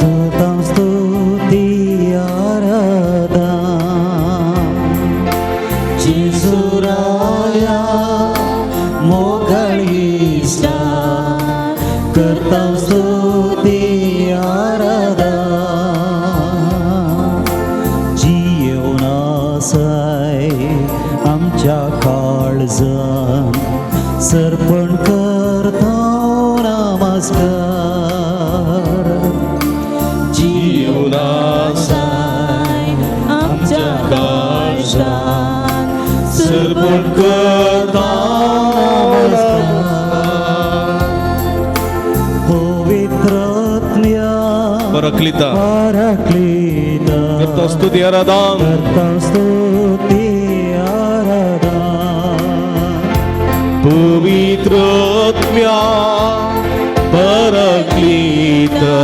तुतां स्तुती आराधन जेजुराया मोगळीसा करतां स्तुती आराधन जीवनासाय आमच्या काळजान सर्पण करता नमस्कार जीवनासाय आमच्या काळजान सर्पण करता पवित्रत्म्या परक्लिता परक्लिता करता स्तुती आराधन करता स्तुती आराधन पवित्रत्म्या परक्लिता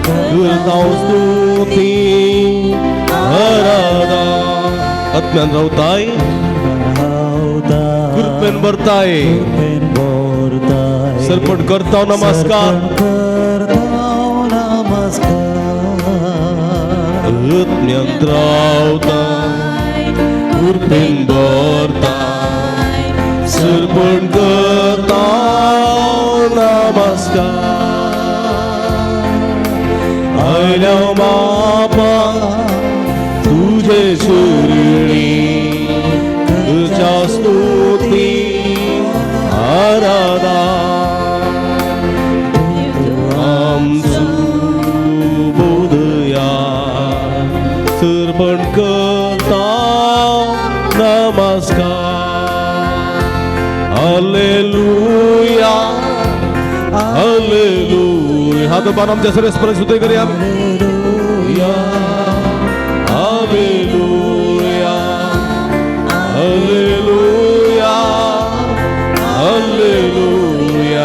करता स्तुती आराधन आत्म्यान रावताय कृपेन भरताय सर्पण करता नमस्कार आत्म्यान रावताय कृपेन भरताय सर्पण करता नमस्कार आयल्या बापा तुझे शिरणी तुझ्या स्तुती आराधन आमचो बोधया सर्पण करता नमस्कार हालेलुया हालेलुया हात पान आमच्या सर्व स्तुती करूया हालेलुया हालेलुया हालेलुया हालेलुया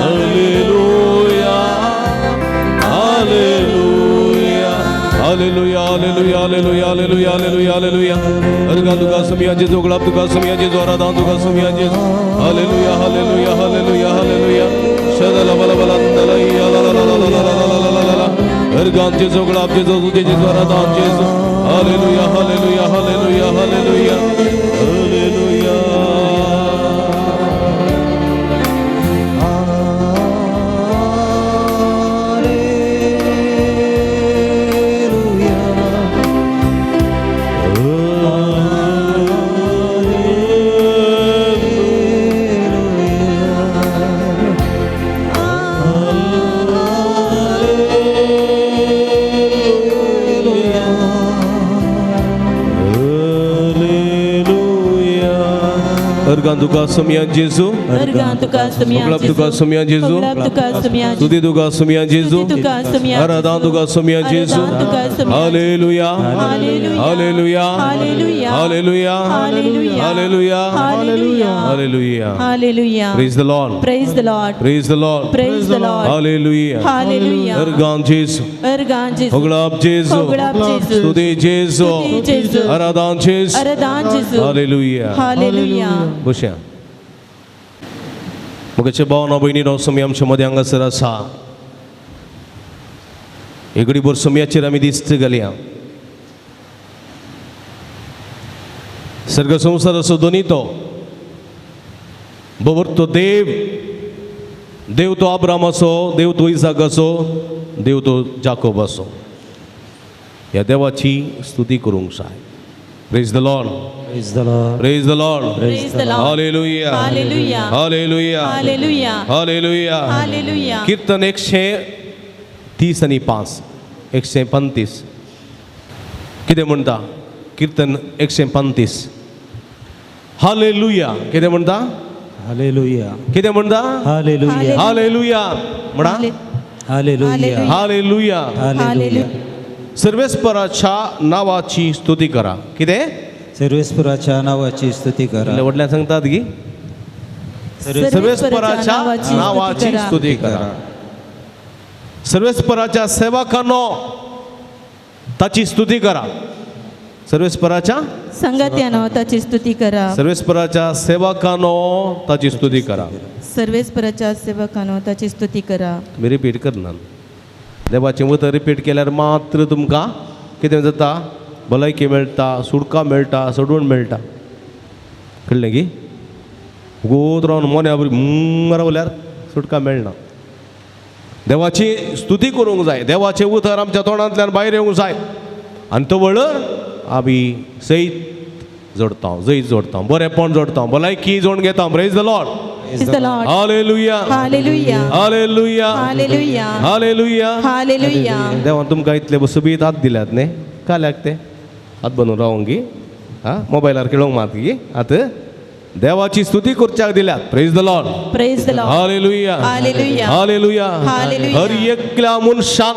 हालेलुया हालेलुया हालेलुया हालेलुया हालेलुया हालेलुया हालेलुया हालेलुया अर्गा तुका समिया जेजो गळाप तुका समिया जेजो आराधन तुका समिया जेजो हालेलुया हालेलुया हालेलुया हालेलुया शदला बला बला तलैया ला ला ला ला ला ला ला अर्गा जेजो गळाप जेजो तुझे जेजो आराधन जेजो हालेलुया हालेलुया हालेलुया हालेलुया हालेलुया Organ tuka sembilan Yesus. Organ tuka sembilan Penglap tuka sembilan Yesus. Penglap tuka sembilan Studi tuka sembilan Yesus. Studi tuka sembilan Aradan tuka sembilan Yesus. Aradan tuka sembilan Haleluya. Haleluya. Haleluya. Haleluya. Haleluya. Haleluya. Haleluya. Haleluya. Haleluya. Haleluya. Praise the Lord. Praise the Lord. Praise the Lord. Praise the Lord. Haleluya. Haleluya. Organ Yesus. Organ Jesus. Penglap Yesus. Penglap Jesus. Studi Yesus. Studi Jesus. Aradan Yesus. Aradan Jesus. Haleluya. Haleluya. बसया मुगेचे भावना भयणीनो समय आमच्या मध्ये हांगासर आसा एगडी भर समयाचेर आमी दिश्ट घालया सर्ग संसाराचो दोनीतो बवरतो देव तो अब्रामाचो देव तो इसाकाचो देव तो जाकोबाचो ह्या देवाची स्तुती करूंक जाय Praise the Lord. Praise the Lord. Praise the Lord. Praise the Lord. Hallelujah. Hallelujah. Hallelujah. Hallelujah. Hallelujah. Hallelujah. कीर्तन 130 आणि 5 135 कितें म्हणटा कीर्तन 135 हालेलुया कितें म्हणटा Hallelujah. कितें म्हणटा Hallelujah. हालेलुया म्हणा Hallelujah. हालेलुया Hallelujah. सर्वेस्पराच्या नावाची स्तुती करा कितें सर्वेस्पराच्या नावाची स्तुती करा व्हडल्यान सांगतात की सर्वेस्पराच्या नावाची स्तुती करा सर्वेस्पराच्या सेवकांनो ताची स्तुती करा सर्वेस्पराच्या संगत्यानो ताची स्तुती करा सर्वेस्पराच्या सेवकांनो ताची स्तुती करा सर्वेस्पराच्या सेवकानो ताची स्तुती करा. मी रिपीट करणार. देवाचें उतर रिपीट केल्यार मात्र तुमकां कितें जाता, भलायकी मेळटा, सुडका मेळटा, सडवण मेळटा. कळ्ळें की गोत रावन मोन्या बरी रावल्यार सुटका मेळना. देवाची स्तुती करूंक जाय, देवाचें उतर आमच्या तोंडांतल्यान भायर येवंक जाय. आनी तो वळर आमी सैत जोडटा, बरेपण जोडटा, भलायकी जोडून घेता. Praise the Lord. Praise the Lord. हालेलुया, Hallelujah. हालेलुया, Hallelujah. हालेलुया. Hallelujah. देवान तुमकां इतले सुबीत हात दिल्यात न्ही, काल्याक ते हात बनवून रावंक गी, मोबायलार खेळोंक मात गी, आतां देवाची स्तुती करच्याक दिल्यात. Praise the Lord. Praise the Lord. हालेलुया, Hallelujah. हालेलुया. Hallelujah. हर एकल्या मनशान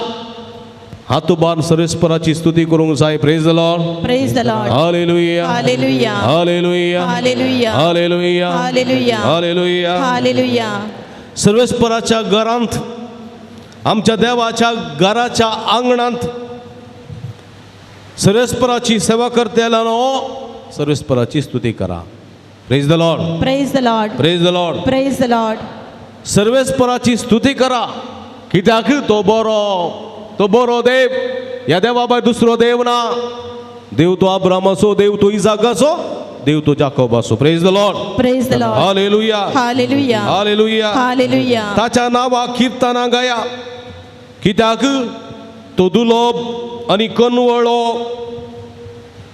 हात उबारून सर्वेस्पराची स्तुती करूंक जाय. Praise the Lord. Praise the Lord. हालेलुया, Hallelujah. हालेलुया, Hallelujah. हालेलुया, Hallelujah. हालेलुया. Hallelujah. सर्वेस्पराच्या घरांत, आमच्या देवाच्या घराच्या आंगणांत सर्वेस्पराची सेवा करतेल्यानो सर्वेस्पराची स्तुती करा. Praise the Lord. Praise the Lord. Praise the Lord. Praise the Lord. सर्वेस्पराची स्तुती करा. कित्याक तो बरो देव. ह्या देवा भायर दुसरो देव ना. देव तो अब्रामाचो, देव तो इजाकाचो, देव तो जाकोबाचो. Praise the Lord. Praise the Lord. हालेलुया, Hallelujah. हालेलुया. Hallelujah. ताच्या नांवा किर्तनां गाया. कित्याक तो दुलोब आनी कनवळो.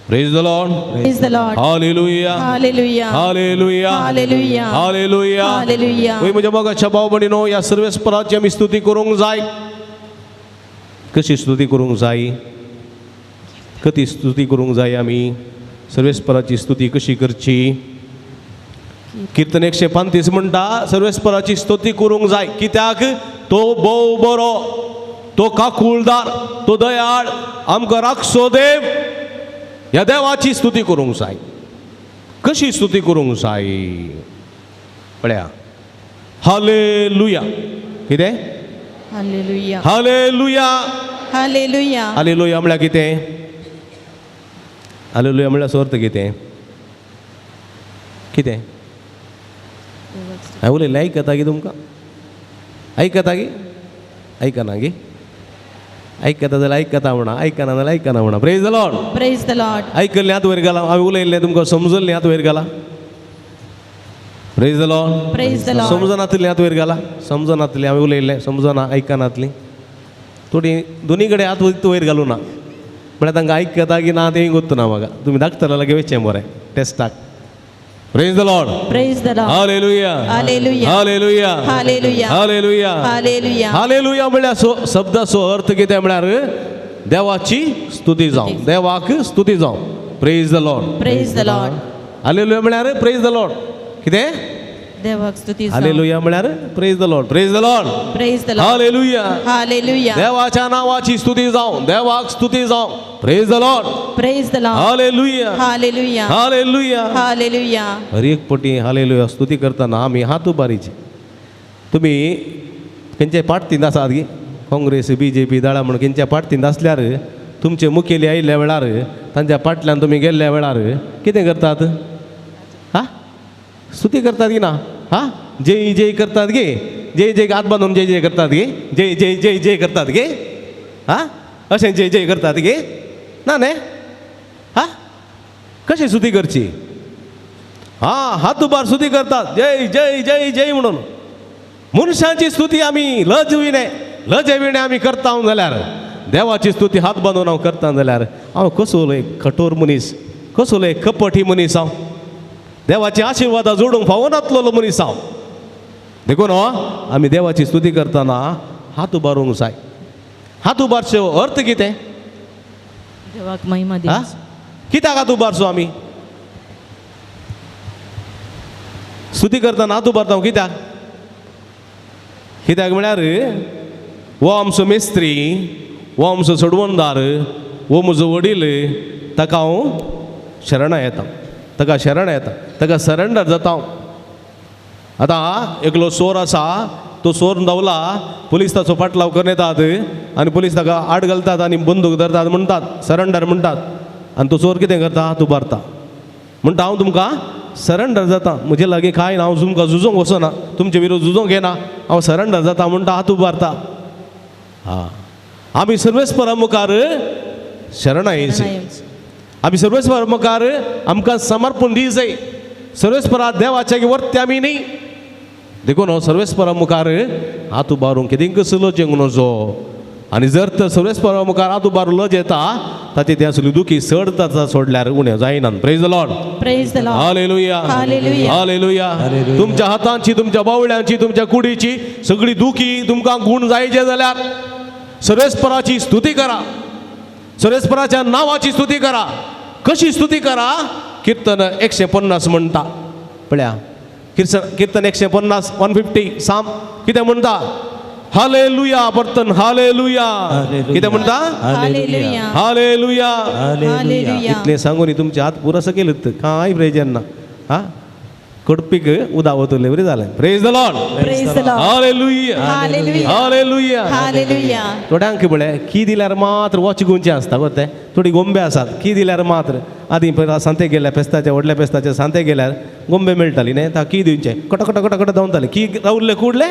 Praise the Lord. Praise the Lord. हालेलुया, Hallelujah. हालेलुया, Hallelujah. हालेलुया. Hallelujah. वय म्हज्या मोगाच्या भाव भयणीनो, ह्या सर्वेस्पराची आमी स्तुती करूंक जाय. कशी स्तुती करूंक जाय, कधी स्तुती करूंक जाय आमी, सर्वेस्पराची स्तुती कशी करची. कीर्तन 135 म्हणटा सर्वेस्पराची स्तुती करूंक जाय. कित्याक तो भोव बरो, तो काकुळदार, तो दयाळ, आमकां राखसो देव. ह्या देवाची स्तुती करूंक जाय. कशी स्तुती करूंक जाय पळया. हालेलुया. कितें? Hallelujah. हालेलुया. Hallelujah. हालेलुया म्हळ्यार कितें? हालेलुया म्हळ्यार अर्थ कितें? कितें? हांवें उलयलें आयकता गे तुमकां? आयकता गे? आयकना गे? आयकता जाल्यार आयकता म्हणा, आयकना जाल्यार आयकना म्हणा. Praise the Lord. Praise the Lord. आयकल्लें हात वयर घाला. हांवें उलयल्लें तुमकां समजल्लें हात वयर घाला. Praise the Lord. Praise the Lord. समजनातलें हात वयर घाला. समजनातलें हांवें उलयल्लें, समजना, आयकनातलीं. थोडी दोनी कडेन हात वयर घालूं ना. म्हळ्यार तांकां आयकता की ना तें गोत्त ना म्हाका. तुमी धाकतले लागी वयचें बरें टेस्टाक. Praise the Lord. Praise the Lord. हालेलुया, Hallelujah. हालेलुया, Hallelujah. हालेलुया. Hallelujah. हालेलुया म्हळ्यार शब्दाचो अर्थ कितें म्हळ्यार देवाची स्तुती जावं, देवाक स्तुती जावं. Praise the Lord. Praise the Lord. Hallelujah म्हळ्यार प्रेज द लॉर्ड. कितें? देवाक स्तुती जावं. हालेलुया म्हळ्यार praise the Lord. Praise the Lord. Praise the Lord. हालेलुया. Hallelujah. देवाच्या नावाची स्तुती जावं, देवाक स्तुती जावं. Praise the Lord. Praise the Lord. हालेलुया, Hallelujah. हालेलुया. Hallelujah. हर एक पटी हालेलुया स्तुती करतना आमी हात उबारीचे. तुमी खंयचे पाठतींत आसात गे, काँग्रेस, BJP दळा म्हणून खंयच्या पाठतींत आसल्यार तुमचे मुखेली आयिल्ल्या वेळार तांच्या फाटल्यान तुमी गेल्ल्या वेळार कितें करतात? स्तुती करतात की ना? जय जय करतात गे. जय जय हात बांदून जय जय करतात गे. जय जय जय जय करतात गे. अशें जय जय करतात गे ना न्ही? कशी स्तुती करची? हात उबार स्तुती करतात जय जय जय जय म्हणून. मनशांची स्तुती आमी लजविणे आमी करता जाल्यार, देवाची स्तुती हात बांदून हांव करता जाल्यार हांव कसो एक कठोर मनीस, कसो एक कपटी मनीस हांव. देवाची आशिर्वादा जोडूंक फावो नासलो मनीस हांव. देखून आमी देवाची स्तुती करतना हात उबारूंक जाय. हात उबारचो अर्थ कितें? देवाक महिमा दिवची. कित्याक हात उबारचो आमी? स्तुती करतना हात उबारता कित्याक? कित्याक म्हळ्यार हो आमचो मेस्त्री, हो आमचो सडवणदार, हो म्हजो वडील, ताका हांव शरणा येता, ताका शरण येता, ताका सरेंडर जाता हांव. आतां एकलो चोर आसा, तो चोर धांवला, पुलीस ताचो फाटलाव करून येतात आनी पुलीस ताका आड घालतात आनी बंदूक धरतात, म्हणटात सरेंडर म्हणटात. आनी तो चोर कितें करता? हात उबारता. म्हणटा हांव तुमकां सरेंडर जाता म्हजे लागीं कांय ना हांव तुमकां झुजोंक वचना तुमचे विरोध झुजोंक येना हांव सरेंडर जाता म्हणटा हात उबारता आमी सर्वेस्परा मुखार शरणायेचे आमी सर्वेस्परा मुखार आमकां समर्पण दी जाय सर्वेस्परा देवाच्या वर्ते आमी न्ही देखून हांव सर्वेस्परा मुखार हात उबारूंक कितें कसो लजेंक नजो आनी जर तर सर्वेस्परा मुखार हात उबारून लज येता ताचे ते असली दुखी चड जाता सोडल्यार उणें जायना praise the Lord Praise the Lord. हालेलुया Hallelujah. हालेलुया Hallelujah. तुमच्या हातांची तुमच्या बावळ्यांची तुमच्या कुडीची सगळी दुखी तुमकां गुण जायचे जाल्यार सर्वेस्पराची स्तुती करा सर्वेस्पराच्या नांवाची स्तुती करा कशी स्तुती करा कीर्तन 150 म्हणटा पळया कीर्तन 150 150 साम कितें म्हणटा हालेलुया परतन हालेलुया Hallelujah. कितें म्हणटा Hallelujah. हालेलुया हालेलुया इतलें सांगून तुमचे हात पुरस केलेत कांय प्रेजन ना हा कडपीक उदा वतले बरें जालें praise the Lord Praise the Lord. हालेलुया Hallelujah. हालेलुया Hallelujah. थोड्यांक म्हळ्यार की दिल्यार मात्र वच गुंचे आसता गो ते थोडी गोंबे आसात की दिल्यार मात्र आदीं पळय सांते गेल्यार फेस्ताच्या व्हडल्या फेस्ताच्या सांते गेल्यार गोंबे मेळटाली न्ही ता की दिवचे कटकट धांवताली की रावल्ले कुडले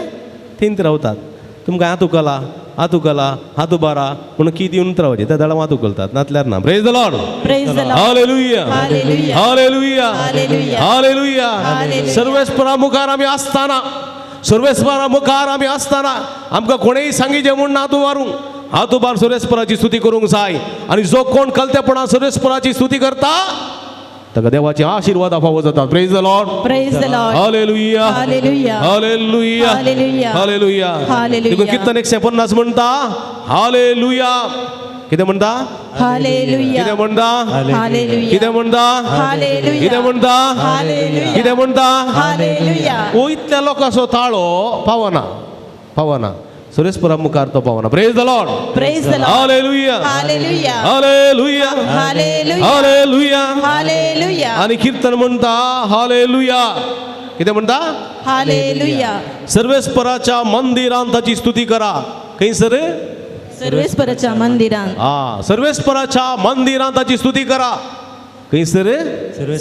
थिंत रावतात तुमकां हात उखला हात उबारा म्हणून की दिवन रावचे त्या दळां हात उखलतात नातल्यार ना praise the Lord Praise the Lord. हालेलुया Hallelujah. हालेलुया Hallelujah. हालेलुया Hallelujah. सर्वेस्परा मुखार आमी आसतना सर्वेस्परा मुखार आमी आसतना आमकां कोणेय सांगिचें म्हूण हात उबारूंक हात उबार सर्वेस्पराची स्तुती करूंक जाय आनी जो कोण कलतेपणान सर्वेस्पराची स्तुती करता ताका देवाचे आशीर्वाद फावो जाता praise the Lord Praise the Lord. हालेलुया Hallelujah. हालेलुया Hallelujah. हालेलुया Hallelujah. देखून कीर्तन 150 म्हणटा हालेलुया कितें म्हणटा Hallelujah. कितें म्हणटा Hallelujah. कितें म्हणटा Hallelujah. कितें म्हणटा Hallelujah. कितें म्हणटा Hallelujah. ओ इतल्या लोकांचो ताळो पावना सुरेशपुरा मुखार तो पावना praise the Lord Praise the Lord. हालेलुया Hallelujah. हालेलुया Hallelujah. हालेलुया Hallelujah. आणि कीर्तन म्हणता हालेलुया कितें म्हणता Hallelujah. सर्वेस्पराच्या मंदिरांत ताची स्तुती करा खंयसर सर्वेस्पराच्या मंदिरांत सर्वेस्पराच्या मंदिरांत ताची स्तुती करा खंयसर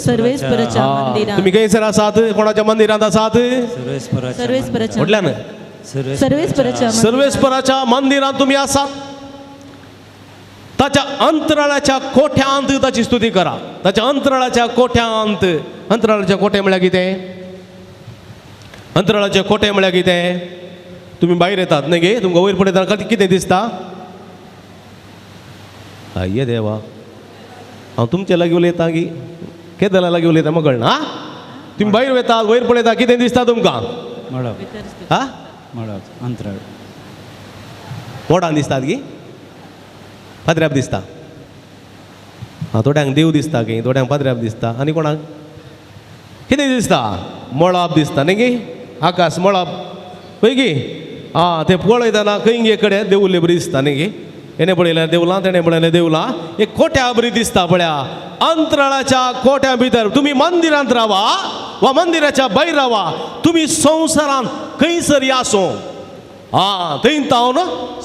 सर्वेस्पराच्या मंदिरांत तुम्ही खंयसर आसात कोणाच्या मंदिरांत आसात सर्वेस्पराच्या म्हटल्यान सर्वेस्पराच्या सर्वेस्पराच्या मंदिरांत तुम्ही आसात ताच्या अंतराळाच्या कोठ्यांत ताची स्तुती करा ताच्या अंतराळाच्या कोठ्यांत अंतराळाच्या कोठे म्हळ्यार कितें अंतराळाचे कोठे म्हळ्यार कितें तुम्ही भायर येतात न्ही गे तुमकां वयर पळयतना कितें दिसता आये देवा हांव तुमचे लागीं उलयतां की केदारा लागीं उलयता म्हाका कळना हा तुम्ही भायर वयतात वयर पळयता कितें दिसता तुमकां हा अंतराळ मोडान दिसतात की पाद्र्याप दिसता थोड्यांक देव दिसता की थोड्यांक पाद्र्याप दिसता आनी कोणाक कितें दिसता मळाप दिसता न्ही गे आकाश मळाप पळय गे ते पळयतना खंय एक कडेन देवुल्ले बरी दिसता न्ही गे हेणे पळयल्यार देवलां तेणें पळयलें देवलां एक कोट्या बरी दिसता पळया अंतराळाच्या कोट्या भितर तुमी मंदिरांत रावा वा मंदिराच्या भायर रावा तुमी संवसारांत खंयसर आसूं थंय तावन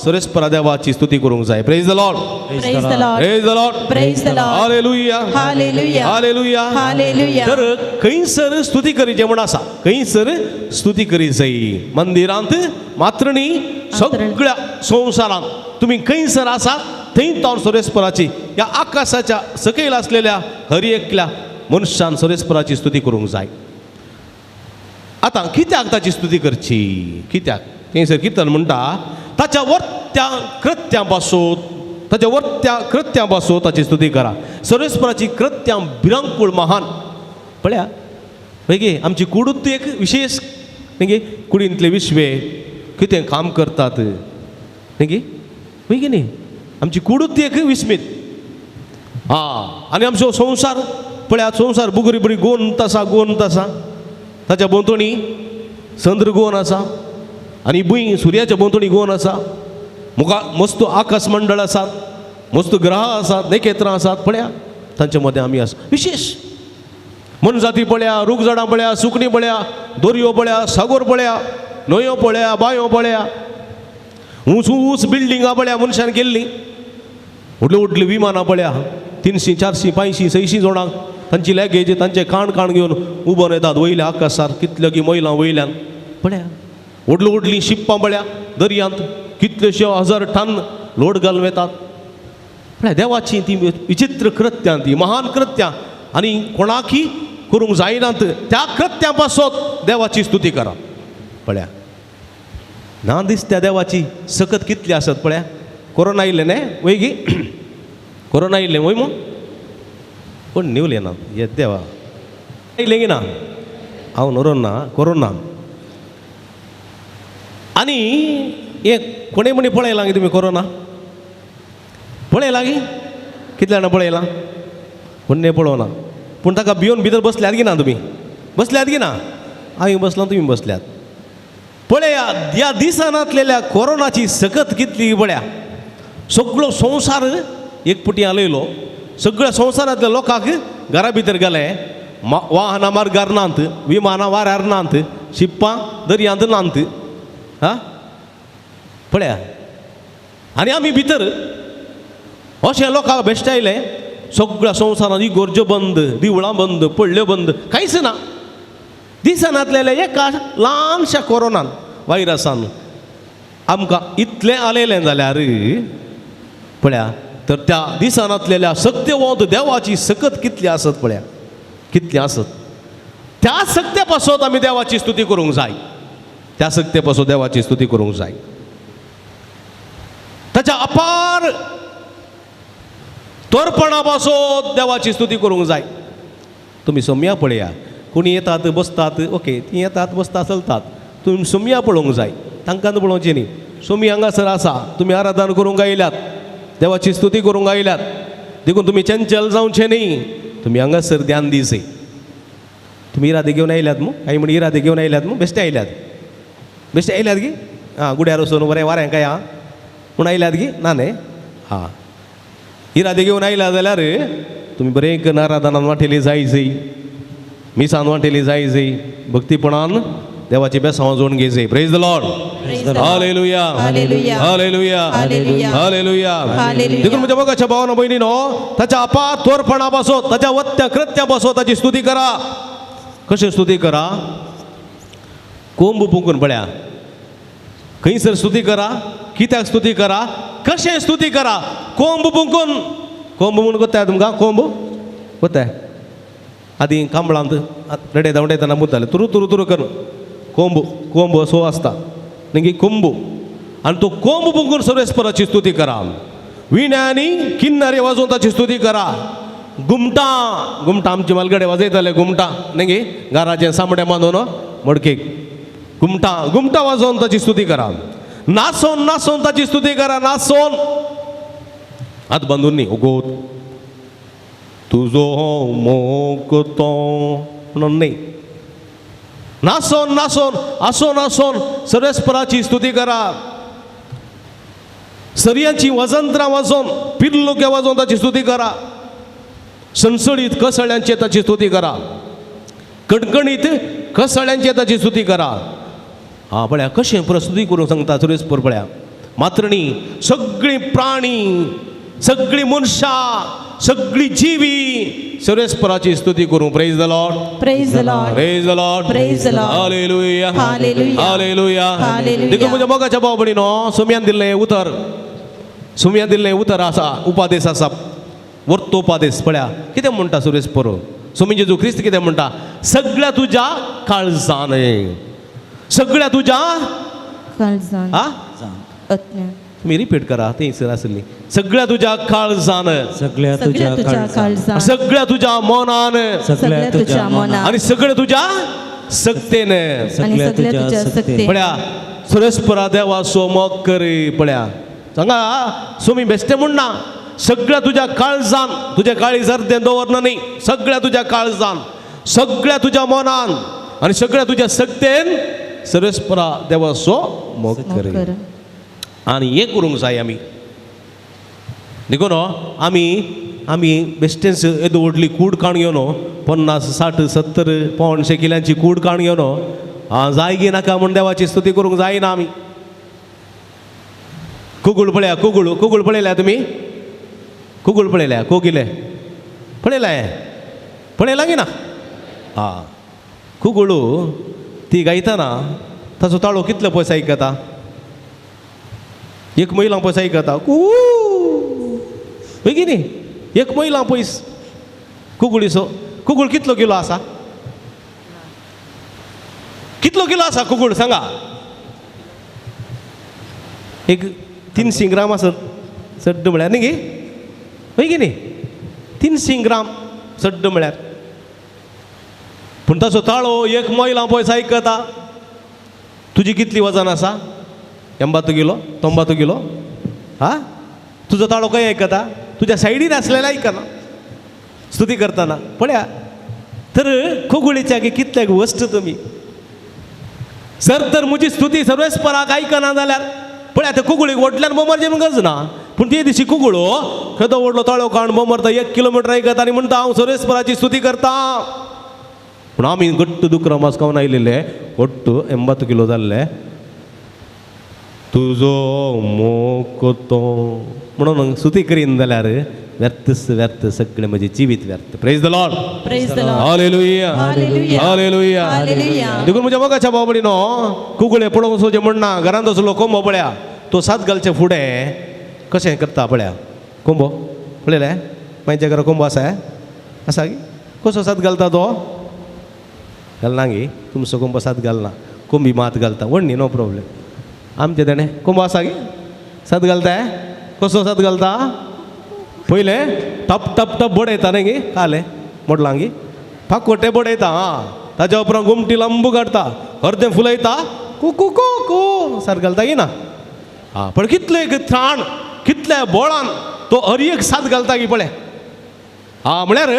सुरेशपरा देवाची स्तुती करूंक जाय praise the Lord Praise the Lord. Praise the Lord Praise the Lord. हालेलुया Hallelujah. हालेलुया Hallelujah. तर खंयसर स्तुती करीचे म्हण आसा खंयसर स्तुती करी जाय मंदिरांत मात्र न्ही सगळ्या संवसारांत तुम्ही खंयसर आसात थंय तावन सुरेशपराची ह्या आकाशाच्या सकयल आसलेल्या हर एकल्या मनशान सुरेशपराची स्तुती करूंक जाय आतां कित्याक ताची स्तुती करची कित्याक थंयसर कीर्तन म्हणटा ताच्या वर्त्या कृत्यां पासून ताची स्तुती करा सुरेशपराची कृत्यां भिरांकूळ महान पळया पळय गे आमची कुडूच एक विशेष न्ही गे कुडींतले विश्वे कितें काम करतात न्ही गे पळय गे न्ही आमची कुडूच एक विस्मीत आनी आमचो संवसार पळया संवसार बुगरी बरी गोंत आसा ताच्या भोंवतणी चंद्र गोवन आसा आनी भूंय सुर्याच्या भोंवतणी गोवन आसा मुखार मस्त आकाश मंडळ आसात मस्त ग्रह आसात नखेत्रां आसात पळया तांच्या मदें आमी आसा विशेष मनजाती पळया रूख झाडां पळया सुकणीं पळया दोरयो पळया सागोर पळया न्हंयो पळया बांयो पळया ऊंच बिल्डिंगां पळया मनशान केल्लीं व्हडलीं व्हडलीं विमानां पळया 300 400 500 600 जोडांक तांची लॅगेज तांचे काण घेवन उबोन येतात वयल्या आकाशार कितल्यो की महिला वयल्यान पळया व्हडलीं व्हडलीं शिप्पां पळया दर्यांत कितल्योश्यो हजार टन लोड घालून येतात पळया देवाची ती विचित्र कृत्यां ती महान कृत्यां आनी कोणाकी करूंक जायनात त्या कृत्यां पासत देवाची स्तुती करा पळया ना दिसत्या देवाची सकत कितली आसत पळया कोरोना आयिल्लें न्ही वय गी कोरोना आयिल्लें वय मग कोण निवले ना हे देवा आयिल्लें गी ना हांव नरोना कोरोना आनी हे कोणे म्हणी पळयलां गे तुमी कोरोना पळयलां गी कितले जाणां पळयलां कोणे पळोवना पूण ताका भिवन भितर बसल्यात गी ना तुमी बसल्यात गी ना हांव बसलां तुमी बसल्यात पळया ह्या दिसांतलेल्या कोरोनाची सकत कितली पळया सगळो संवसार एक पुटी आलयलो सगळ्या संवसारांतल्या लोकांक घरा भितर गेले वाहनां मार्गार नात विमानां वाऱ्यार नात शिप्पां दर्यांत नात हा पळया आनी आमी भितर अशे लोकांक बेश्टायले सगळ्या संवसारांत इगोर्ज्यो बंद दिवळां बंद पडल्यो बंद कांयच ना दिसांतलेल्या एका ल्हानशा कोरोनान वायरसान आमकां इतलें आलेलें जाल्यार पळया तर त्या दिसांतलेल्या सत्यवंत देवाची सकत कितली आसत पळया कितली आसत त्या सक्ते पासत आमी देवाची स्तुती करूंक जाय त्या सक्ते पासत देवाची स्तुती करूंक जाय ताच्या अपार तोरपणा पासत देवाची स्तुती करूंक जाय तुमी सोम्या पळया कोणी येतात बसतात ओके ती येतात बसतात चलतात तुमी सोम्या पळोवंक जाय तांकां पळोवचें न्ही सोमी हांगासर आसा तुमी आराधना करूंक आयल्यात देवाची स्तुती करूंक आयल्यात देखून तुमी चंचल जावचें न्ही तुमी हांगासर ध्यान दिसय तुमी इरादे घेवन आयल्यात मग काही म्हण इरादे घेवन आयल्यात मग बेश्टे आयल्यात गी हां गुड्यार वचून बरें वारें काय आं पूण आयल्यात गी ना न्ही हां इरादे घेवन आयल्या जाल्यार तुमी बरें आराधनान वांटेली जायचीं मिसान वांटेली जायचीं भक्तीपणान देवाची बेसांव जोडून घेयचीं प्रेज द लॉर्ड हालेलुया हालेलुया हालेलुया हालेलुया हालेलुया हालेलुया देखून म्हज्या मोगाच्या भावानो भयणीनो ताच्या अपार तोरपणा पासत ताच्या वत्त्या कृत्या पासत ताची स्तुती करा कशें स्तुती करा कोंब पुंकून पळया खंयसर स्तुती करा कित्याक स्तुती करा कशें स्तुती करा कोंब पुंकून कोंब म्हणून कोत्ताय तुमकां कोंब कोत्ताय आदी कांबळांत रडयता उडयतना मुद्दाले तुरू तुरू तुरू कर कोंब असो आसता न्ही कोंबू आनी तो कोंब पुंकून सर्वेस्पराची स्तुती करा विण्यांनी किन्नारे वाजोवन ताची स्तुती करा घुमटां आमचे मालगडे वाजयताले घुमटां न्ही घराचें सामणें बांदून मडकेक घुमटां वाजोवन ताची स्तुती करा नाचोन ताची स्तुती करा नाचोन हात बांदून न्ही ओगोत तुजो मोग तो म्हणून न्ही नाचोन आसोन सर्वेस्पराची स्तुती करा सर्यांची वजंत्रां वाजोवन पिल्लुके वाजोवन ताची स्तुती करा सणसणीत कसळ्यांचे ताची स्तुती करा कणकणीत कसळ्यांचे ताची स्तुती करा हां पळया कशें प्रस्तुती करूंक सांगता सर्वेस्पर पळया मात्र न्ही सगळीं प्राणी सगळीं मनशां सगळीं जिवी सर्वेस्पराची स्तुती करूं praise the Lord praise the Lord praise the Lord praise the Lord हालेलुया हालेलुया हालेलुया हालेलुया देखून म्हज्या मोगाच्या भाव भयणीनो सोम्यान दिल्लें उतर आसा उपादेश आसा वर्तोपादेश पळया कितें म्हणटा सुरेस्पर सोमी जेजू क्रिस्त कितें म्हणटा सगळ्या तुज्या काळजान सगळ्या तुज्या काळजान आ तुम्ही रिपीट करा ते सर आसली सगळ्या तुज्या काळजान सगळ्या सगळ्या तुझ्या तुझ्या काळजान सगळ्या तुज्या मनान सगळ्या तुझ्या मनान आणि सगळ्या तुज्या सक्तेन आणि सगळ्या तुझ्या सक्तेन पळया सुरेस्परा देवाचो मोग करी पळया सांगा सोमी बेश्टे म्हणना सगळ्या तुज्या काळजान तुझे काळीजार तें दवरना न्ही सगळ्या तुज्या काळजान सगळ्या तुज्या मनान आणि सगळ्या तुज्या सक्तेन सर्वेस्परा देवाचो मोग करी आनी हें करूंक जाय आमी देखून आमी बेश्टेच येदो व्हडली कूड काण घेवन 50, 60, 70 पावण शेकिल्यांची कूड काण घेवन जाय गी नाका म्हण देवाची स्तुती करूंक जायना आमी कुगूळ पळया कुगूळ पळयल्या तुमी कुगूळ पळयल्या कोकिले पण येलांगी ना कुगुळू ती गायताना ताचो ताळो कितले पयस आयकता एक महिला पयस आयकता बेगिनी एक महिला पयस कुगुळीचो कुगुळ कितलो किलो आसा कितलो किलो आसा कुगुळ सांगा एक 300 ग्राम आसत सड्ड म्हळ्यार न्ही गे बेगिनी 300 ग्राम सड्ड म्हळ्यार पूण ताचो ताळो एक महिला पयस आयकता तुजी कितली वजन आसा 80 किलो 90 किलो हा तुजो ताळो खंय आयकता तुज्या सायडीन आसलेले आयकना स्तुती करतना पळया तर खोगुळीच्या कितल्याक वस्त तुमी तर म्हजी स्तुती सर्वेस्पराक आयकना जाल्यार पळया त्या कुगुळीक व्हडल्यान बोमरचें गरज ना पूण ते दिशी कुगुळो खंय व्हडलो ताळो काडून बोमरता 1 किलोमीटर आयकता आनी म्हणटा हांव सर्वेस्पराची स्तुती करता पूण आमी घट्ट दुकरां मास्कावन आयलेले घट्ट 80 किलो जाल्ले तुजो मोग तो म्हणून स्तुती करीन जाल्यार व्यर्थ सगळें म्हजें जिवीत व्यर्थ praise the Lord Praise the Lord. हालेलुया Hallelujah. हालेलुया Hallelujah. देखून म्हज्या मोगाच्या भावबडी न्हू कुगुळे पळोवंक सोजे म्हणना घरांत असलो कोंबो पळया तो 7 घालचे फुडें कशें करता पळया कोंबो पळयले मागीर घरा कोंबो आसा गी कसो 7 घालता तो घालना गी तुमचो कोंबो 7 घालना कोंबी मात घालता व्हडली नो प्रॉब्लेम आमचे तेणे कोंबो आसा गी 7 घालता कसो 7 घालता पयले टप टप टप बडयता न्ही गे काले मोडलांगी फाकोटे बडयता ताज्या उपरांत घुमटी लांबू काडता अर्दें फुलयता कू कू कू कू सारकें घालता गी ना पण कितले त्राण कितल्या बोळान तो हर एक 7 घालता गी पळय म्हळ्यार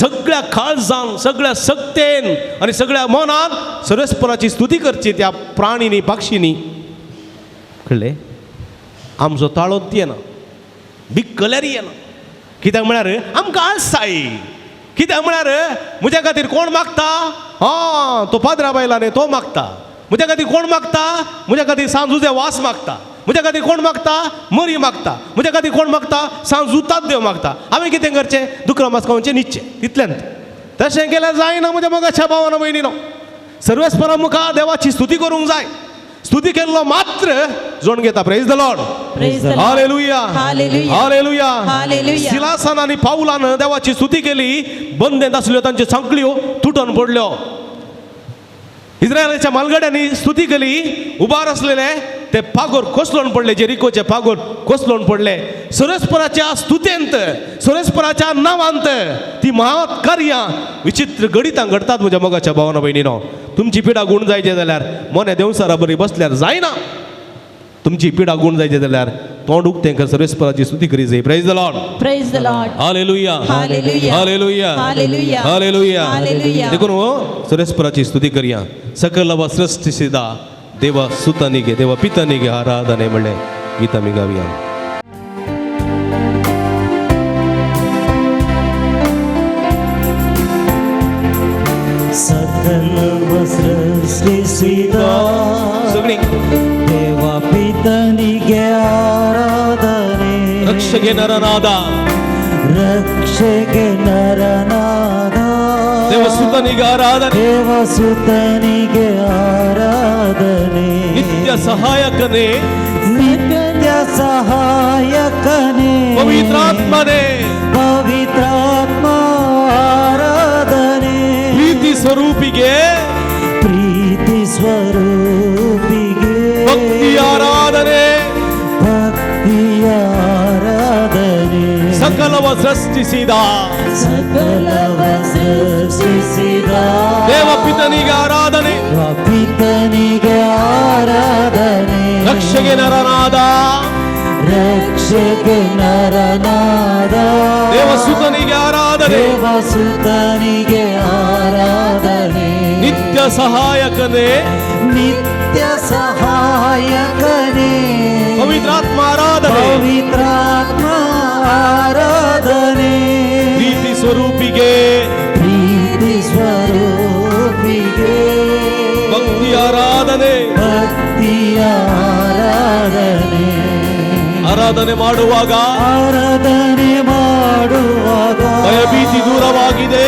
सगळ्या काळजान सगळ्या सक्तेन आनी सगळ्या मनान सर्वेस्पराची स्तुती करची त्या प्राणींनी पक्षींनी कळ्ळें आमचो ताळोच येना बिकल्यार येना कित्याक म्हळ्यार आमकां आळसाय कित्याक म्हळ्यार म्हज्या खातीर कोण मागता तो पाद्रा बायलांनी तो मागता म्हज्या खातीर कोण मागता म्हज्या खातीर सांजुजे वास मागता म्हज्या खातीर कोण मागता मरी मागता म्हज्या खातीर कोण मागता सांजुतात देव मागता हांवें कितें करचें दुकरां मास्कावचें न्हिदचें तितलेंच तशें केल्यार जायना म्हज्या मोगाच्या भावानो भयणीनो सर्वेस्परा मुखार देवाची स्तुती करूंक जाय स्तुती केल्लो मात्र जोड घेता praise the Lord Praise the Lord. हालेलुया Hallelujah. हालेलुया Hallelujah. सिलासान आनी पाऊलान देवाची स्तुती केली बंदेंत आसल्यो तांच्यो सांकळ्यो तुटून पडल्यो इस्रायलाच्या मालगड्यांनी स्तुती केली उबार आसलेले ते पागोर कोसळून पडले जेरिकोचे पागोर कोसळून पडले सर्वेस्पराच्या स्तुतेंत सर्वेस्पराच्या नांवांत ती महान कार्यां विचित्र गणितां घडतात म्हज्या मोगाच्या भावानो भयणीनो तुमची पिडा गुण जायचे जाल्यार मोने देवसारा बरी बसल्यार जायना तुमची पिडा गुण जायचे जाल्यार तोंड उक्तें कर सर्वेस्पराची स्तुती करी जाय praise the Lord Praise the Lord. हालेलुया Hallelujah. हालेलुया Hallelujah. हालेलुया Hallelujah. देखून सर्वेस्पराची स्तुती करया सकल सृष्टिसिदा देवा सुतानिगे देवा पितानिगे आराधने म्हणले गीत आमी गावया सकल सृष्टिसिदा सगळी देवा पितनिगे आराधने रक्षके नरनादा रक्षके नरनादा देवसुतनिगे आराधने देवसुतनिगे आराधने नित्य सहायकने नित्य सहायकने पवित्रात्मने पवित्रात्मा आराधने प्रीति स्वरूपिगे प्रीति स्वरूपिगे भक्ति आराधने भक्ति आराधने सकलव सृष्टिसिदा सकलव सृष्टिसिदा देव पितनिगे आराधने पितनिगे आराधने रक्षके नरनादा रक्षके नरनादा देवसुतनिगे आराधने देवसुतनिगे आराधने नित्य सहायकने नित्य सहायकने पवित्रात्मा आराधने पवित्रात्मा आराधने प्रीति स्वरूपिगे प्रीति स्वरूपिगे भक्ति आराधने भक्ति आराधने ಆರಾಧನೆ ಮಾಡುವಾಗ ಆರಾಧನೆ ಮಾಡುವಾಗ ಭಯಭೀತಿ ದೂರವಾಗಿದೆ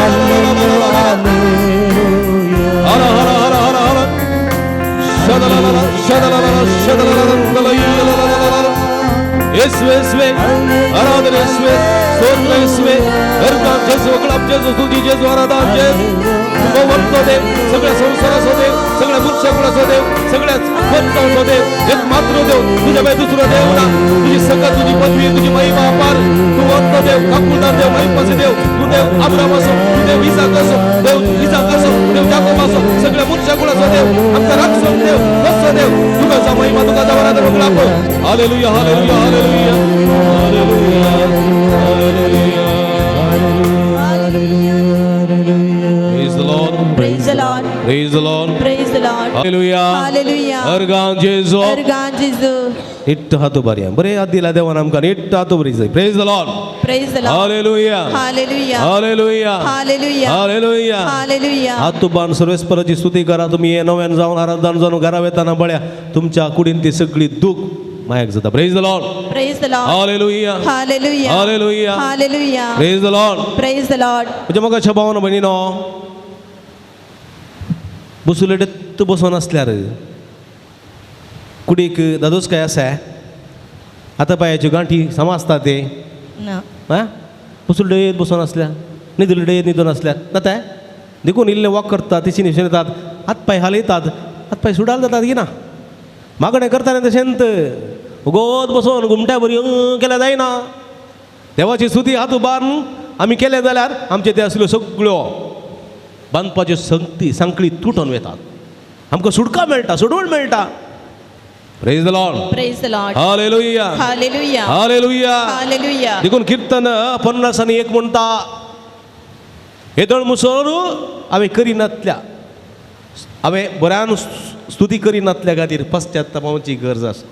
ಹರ ಹರ ಹರ ಹರ ಹರ ಶದಲಲಲ ಶದಲಲಲ ಶದಲಲಲ ಯೇಸುವೆ ಯೇಸುವೆ ಆರಾಧನೆ ಯೇಸುವೆ ಸ್ತೋತ್ರ ಯೇಸುವೆ अर्पण जैसे गुलाब जैसे स्तुती जैसे आराधना जैसे भगवंत देव सगळ्या संसाराचा देव सगळ्या वृक्षाकुळाचा देव सगळ्या वंताचा देव एक मात्र देव तुझ्या बाई दुसरा देव ना तुझी सगळं तुझी पदवी तुझी महिमा अपार तू वंत देव काकुलदार देव महिमाचे देव तू देव अब्राहम असो तू देव इसाक असो देव देव याकोब असो सगळ्या वृक्षाकुळाचा देव आमचा रक्षक देव वत्स देव तुझा महिमा तुझा आराधना गुलाब हालेलुया हालेलुया हालेलुया हालेलुया हालेलुया Praise the Lord. Praise the Lord. Praise the Lord. Praise the Lord. Hallelujah. Hallelujah. Organ Jeju Ergan Jesu. इट्ट हातो बरी बरे हात दिला देवान आमकां इट्ट हातो बरी जाय Praise the Lord. Praise the Lord. Hallelujah. Hallelujah. Hallelujah. Hallelujah. Hallelujah. Hallelujah. हात तुबान सर्वेस्पराची स्तुती करा तुम्ही हे नव्यान जावन आराधना जावन घरा वेताना बळ्या तुमच्या कुडीन ती सगळी दुःख मायाक जाता Praise the Lord. Praise the Lord. Hallelujah. Hallelujah. Hallelujah. Hallelujah. Praise the Lord. Praise the Lord. म्हणजे म्हाका छबावन भयणीनो बसुलेडेत बसोन आसल्यार कुडीक दादोस काय आसा आतां पांयाच्यो गांठी समजता ते No. आं बसुलेडेत बसोन आसल्या न्हिदुलेडेत न्हिदून आसल्यार जाता देखून इल्ले वॉक करतात तिची निशेन येतात हात पांय हालयतात हात पांय सुडाल जातात की ना मागणें करता तशेंत उगोत बसोन घुमट्या बरी केल्या जायना देवाची स्तुती हात उबारून आमी केले जाल्यार आमचे ते असल्यो सगळ्यो बांदपाच्यो सांकळी तुटून वतात आमकां सुटका मेळटा सोडवण मेळटा Praise the Lord. Praise the Lord. Hallelujah. Hallelujah. Hallelujah. Hallelujah. देखून कीर्तन 50 आनी 1 म्हणटा येदळ मुसोरू हांवें करिनातल्या हांवें बऱ्यान स्तुती करिनातल्या खातीर पश्चात्तापाची गरज आसा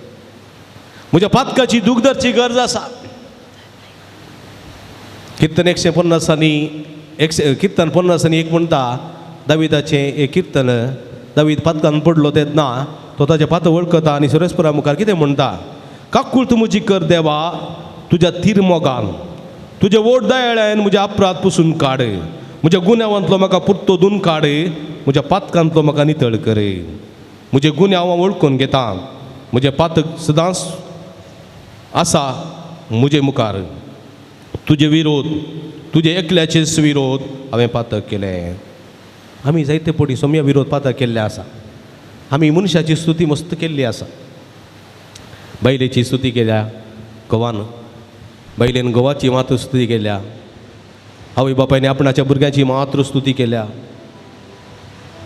म्हज्या पातकाची दुखदरची गरज आसा कीर्तन 150 आनी कीर्तन 50 आनी 1 म्हणटा दाविदाचें एक कीर्तन दावीद पातकान पडलो तेन्ना तो ताचे पात वळखता आनी सुरेस्परा मुखार कितें म्हणटा काकुळत म्हजी कर देवा तुझ्या तीर मोगान तुझे वोट दयाळ्यान म्हज्या अपराध पुसून काड म्हज्या गुन्यांवांतलो म्हाका पुर्तोदून काड म्हज्या पातकांतलो म्हाका नितळ कर म्हजे गुन्हे हांव वळखून घेता म्हजे पातक सदांच आसा म्हजे मुखार तुजे विरोध तुजे एकल्याचेच विरोध हांवें पातक केले आमी जायते पटी सोम्या विरोध पातक केल्ले आसा आमी मनशाची स्तुती मस्त केल्ली आसा बैलेची स्तुती केल्या गोवान बैलेन गोवाची मात्र स्तुती केल्या आवय बापायनी आपणाच्या भुरग्यांची मात्र स्तुती केल्या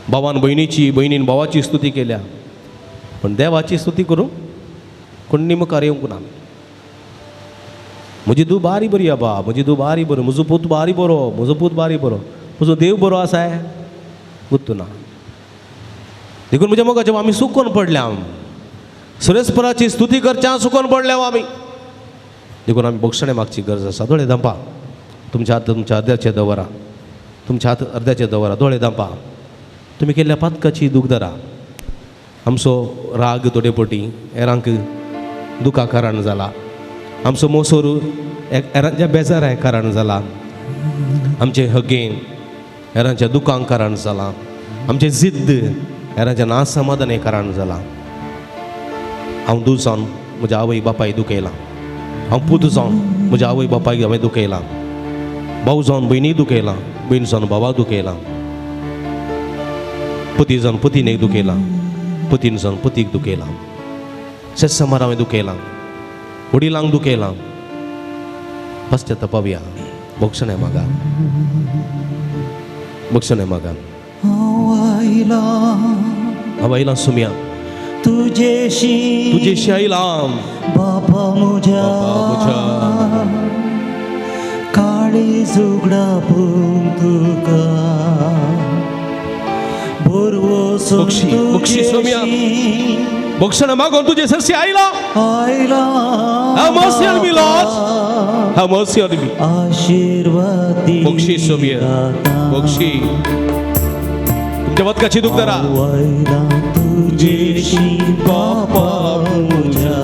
भावान भयणीची भयणीन भावाची स्तुती केल्या पण देवाची स्तुती करूं कोणी मुखार येवंक ना म्हजी तूं बारी बरी आबा म्हजी तूं बारी बरो म्हजो पूत बारी बरो म्हजो पूत बारी बरो म्हजो देव बरो आसा गुत्तू ना देखून म्हज्या मोगाचे आमी सुकोन पडल्या सुरेस्पराची स्तुती करच्या सुकोन पडल्या आमी देखून आमी बक्षणे मागची गरज आसा दोळे दांपा तुमच्या हात तुमच्या अर्द्याचे दवरा तुमच्या हात अर्द्याचे दवरा दोळे दांपा तुमी केल्ल्या पातकाची दूख धरा आमचो राग तोडेपोटी हेरांक दुखा कारण जाला आमचो मोसोर हेरांच्या बेजारा कारण जाला आमचे हगेन हेरांच्या दुखांक कारण जाला आमचे जिद्द हेरांच्या नासमाधाने कारण जाला हांव दूख जावन म्हज्या आवय बापाय दुखयलां हांव पूत जावन म्हज्या आवय बापायक हांवें दुखयलां भाऊ जावन भयणी दुखयलां भयण जावन भावाक दुखयलां पती जावन पतीनेक दुखयलां पतीन जावन पतीक दुखयलां शेत हांवें दुखयलां वडिलांक दुखयलां पश्चातापावया मोक्षणे मागा मोक्षणे मागा हांव आयलां सुम्या तुजेशी आयलां बापा म्हज्या काळी झुगडा पूण तुका बोरवो बक्षी सोम्या बक्षण मागून तुझे सरशी आयला Have mercy on me, Lord. Have mercy on me. आशीर्वादी Bakshi Saumya Bakshi तुमच्या बदकाची दूख धरा तुझेशी बापा म्हज्या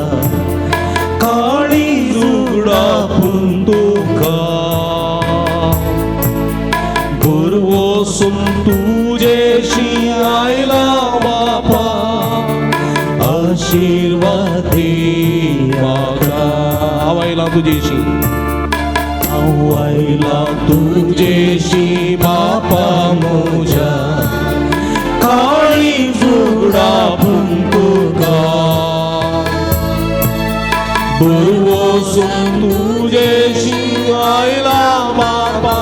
काळी झुगडा पूण तुका वसून तुझेशी आयला बापा आशीर्वादी मागा आवायला तुझेशी आवायला तुझेशी बापा म्हज्या काळी झुगडा पूण तुका वसून तुझेशी आयला बापा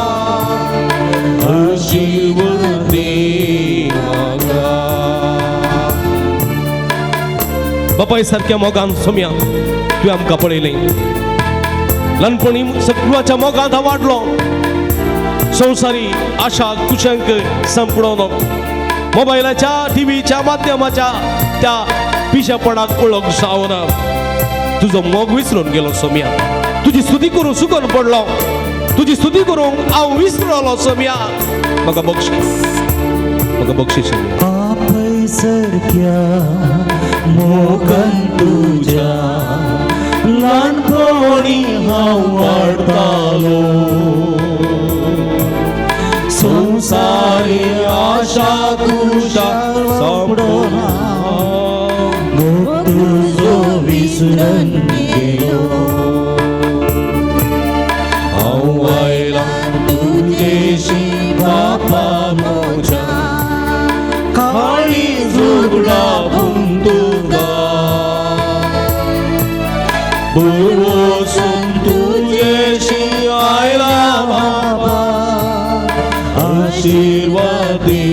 बापाय सारख्या मोगान सोम्या तुवें आमकां पळयलें ल्हानपणी सगळ्याच्या मोगांत हांव वाडलो संवसारी आशा कुशांक संपडोवन मोबायलाच्या टीव्हीच्या माध्यमाच्या त्या पिशेपणाक पळोवंक सावना तुजो मोग विसरून गेलो सोम्या तुजी स्तुती करूं सुकून पडलो तुजी स्तुती करूंक हांव विसरलो सोम्या म्हाका बक्षीस सोम्या आपय सारक्या मोगान तुज्या ल्हानपणी हांव वाडटालो संवसारी आशा कुशा संपडोन मोग तुजो विसरून गेलो हांव आयला तुजेशी बापा म्हज्या काळी झुगडा पूण तुका वसून तुजेशी आयला बापा आशीर्वादी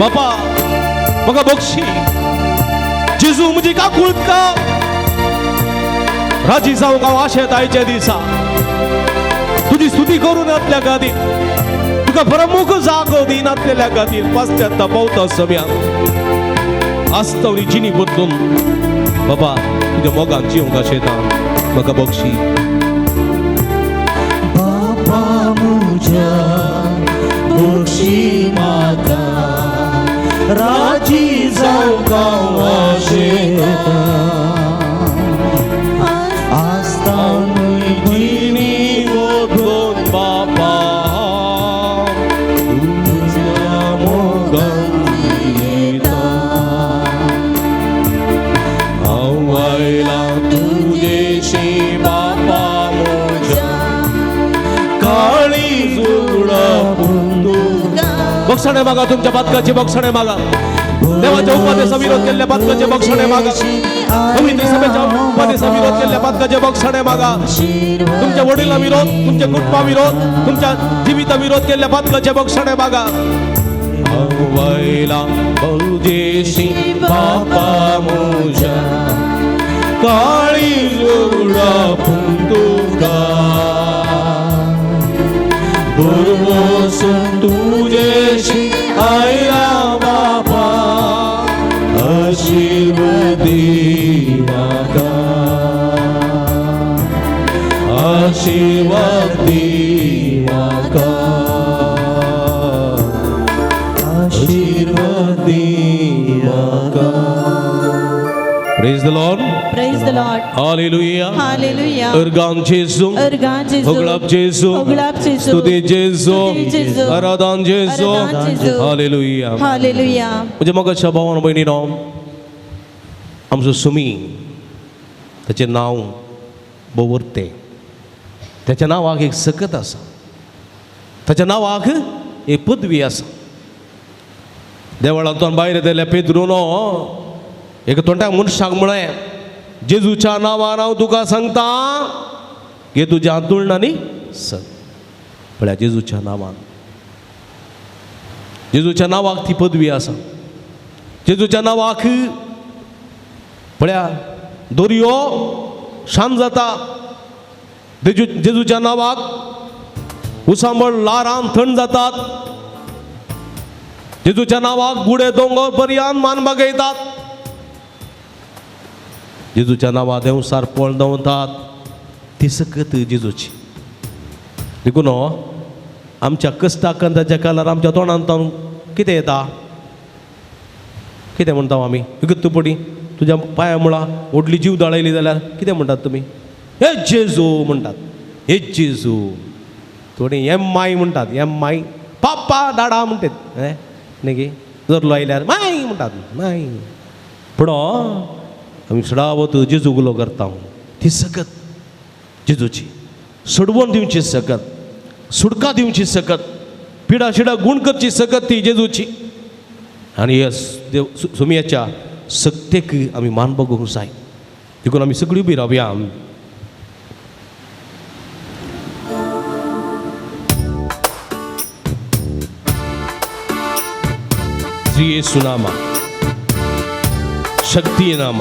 बापा म्हाका बक्षी जेजू म्हजी काकुळका राजी जावंक हांव आशेत आयच्या दिसा तुजी स्तुती करून आपल्या खातीर तुका प्रमुख जागो दिन आपल्या खातीर पास्त्यात पावता सोम्या आस्तवली जिणी बदलून बाबा तुज्या मोगान जिवंक आशेता म्हाका बक्षी बापा म्हज्या बक्षी म्हाका राजी जावंक हांव बक्षणे मागा, तुमच्या पथकाची बक्षणे मागा. देवाच्या उपदेशा विरोध केलेल्या पथकाचे बक्षणे मागा. पवित्र सभेच्या उपदेशा विरोध केलेल्या पथकाचे बक्षणे मागा. तुमच्या वडिला विरोध, तुमच्या कुटुंबा विरोध, तुमच्या जीविता विरोध केलेल्या पथकाचे बक्षणे मागा. वैला बहुजेशी बापा मुझा काळी जोडा पुंतुका दुर्वोसून तुझेशी आईला बापा आशीर्वादी मागा, आशीर्वादी मागा, आशीर्वादी मागा. Praise the Lord. Praise the Lord. Hallelujah. Hallelujah. Örgam Jesu. Örgam Jesu. Hoglap Jesu. Hoglap Jesu. Stuti Jesu. Stuti Jesu. Aradan Jesu. Aradan Jesu. Hallelujah. Hallelujah. म्हणजे मग अशा भावानं बहिणीनो, आमचं सुमी त्याचे नाव बोवरते, त्याच्या नावाक एक सकत आसा, त्याच्या नावाक एक पदवी आसा. देवळांतून भायर येतल्या पेद्रूनो एक तोंडाक मनशाक म्हळें, जेजूच्या नांवान हांव तुका सांगता की तुज्या हातूंत सग. पळया जेजूच्या नांवान, जेजूच्या नांवाक ती पदवी आसा. जेजूच्या नांवाक पळया दर्यो शांत जाता. जेजूच्या नांवाक उसांबळ लारान थंड जातात. जेजूच्या नांवाक गुडे दोंगर पर्यंत मान बागयतात. जेजूच्या नांवार देवसार पळ दवतात. ती सकत जेजूची. देखून आमच्या कश्टाक कंदाच्या काळार आमच्या तोंडांत कितें येता, कितें म्हणटा आमी, इगत पडी तुज्या पांया मुळा व्हडली जीव दाळयली जाल्यार कितें म्हणटात तुमी? हे जेजू म्हणटात, हे जेजू. थोडी एम माई म्हणटात, एम माई, पापा दाडा म्हणटात. न्ही गे, जर लायल्यार माई म्हणटात, माई. पूण आमी सदावत जेजू उलो करता. ती सकत जेजूची. सोडवून दिवची सकत, सुडका दिवची सकत, पिडा शिडा गुण करची सकत ती जेजूची. आनी ह्या देव सुमयाच्या सक्तेक आमी मान बगूंक जाय. देखून आमी सगळीं उबी रावया. श्री येशू नामा, ಶಕ್ತಿಯ ನಾಮ,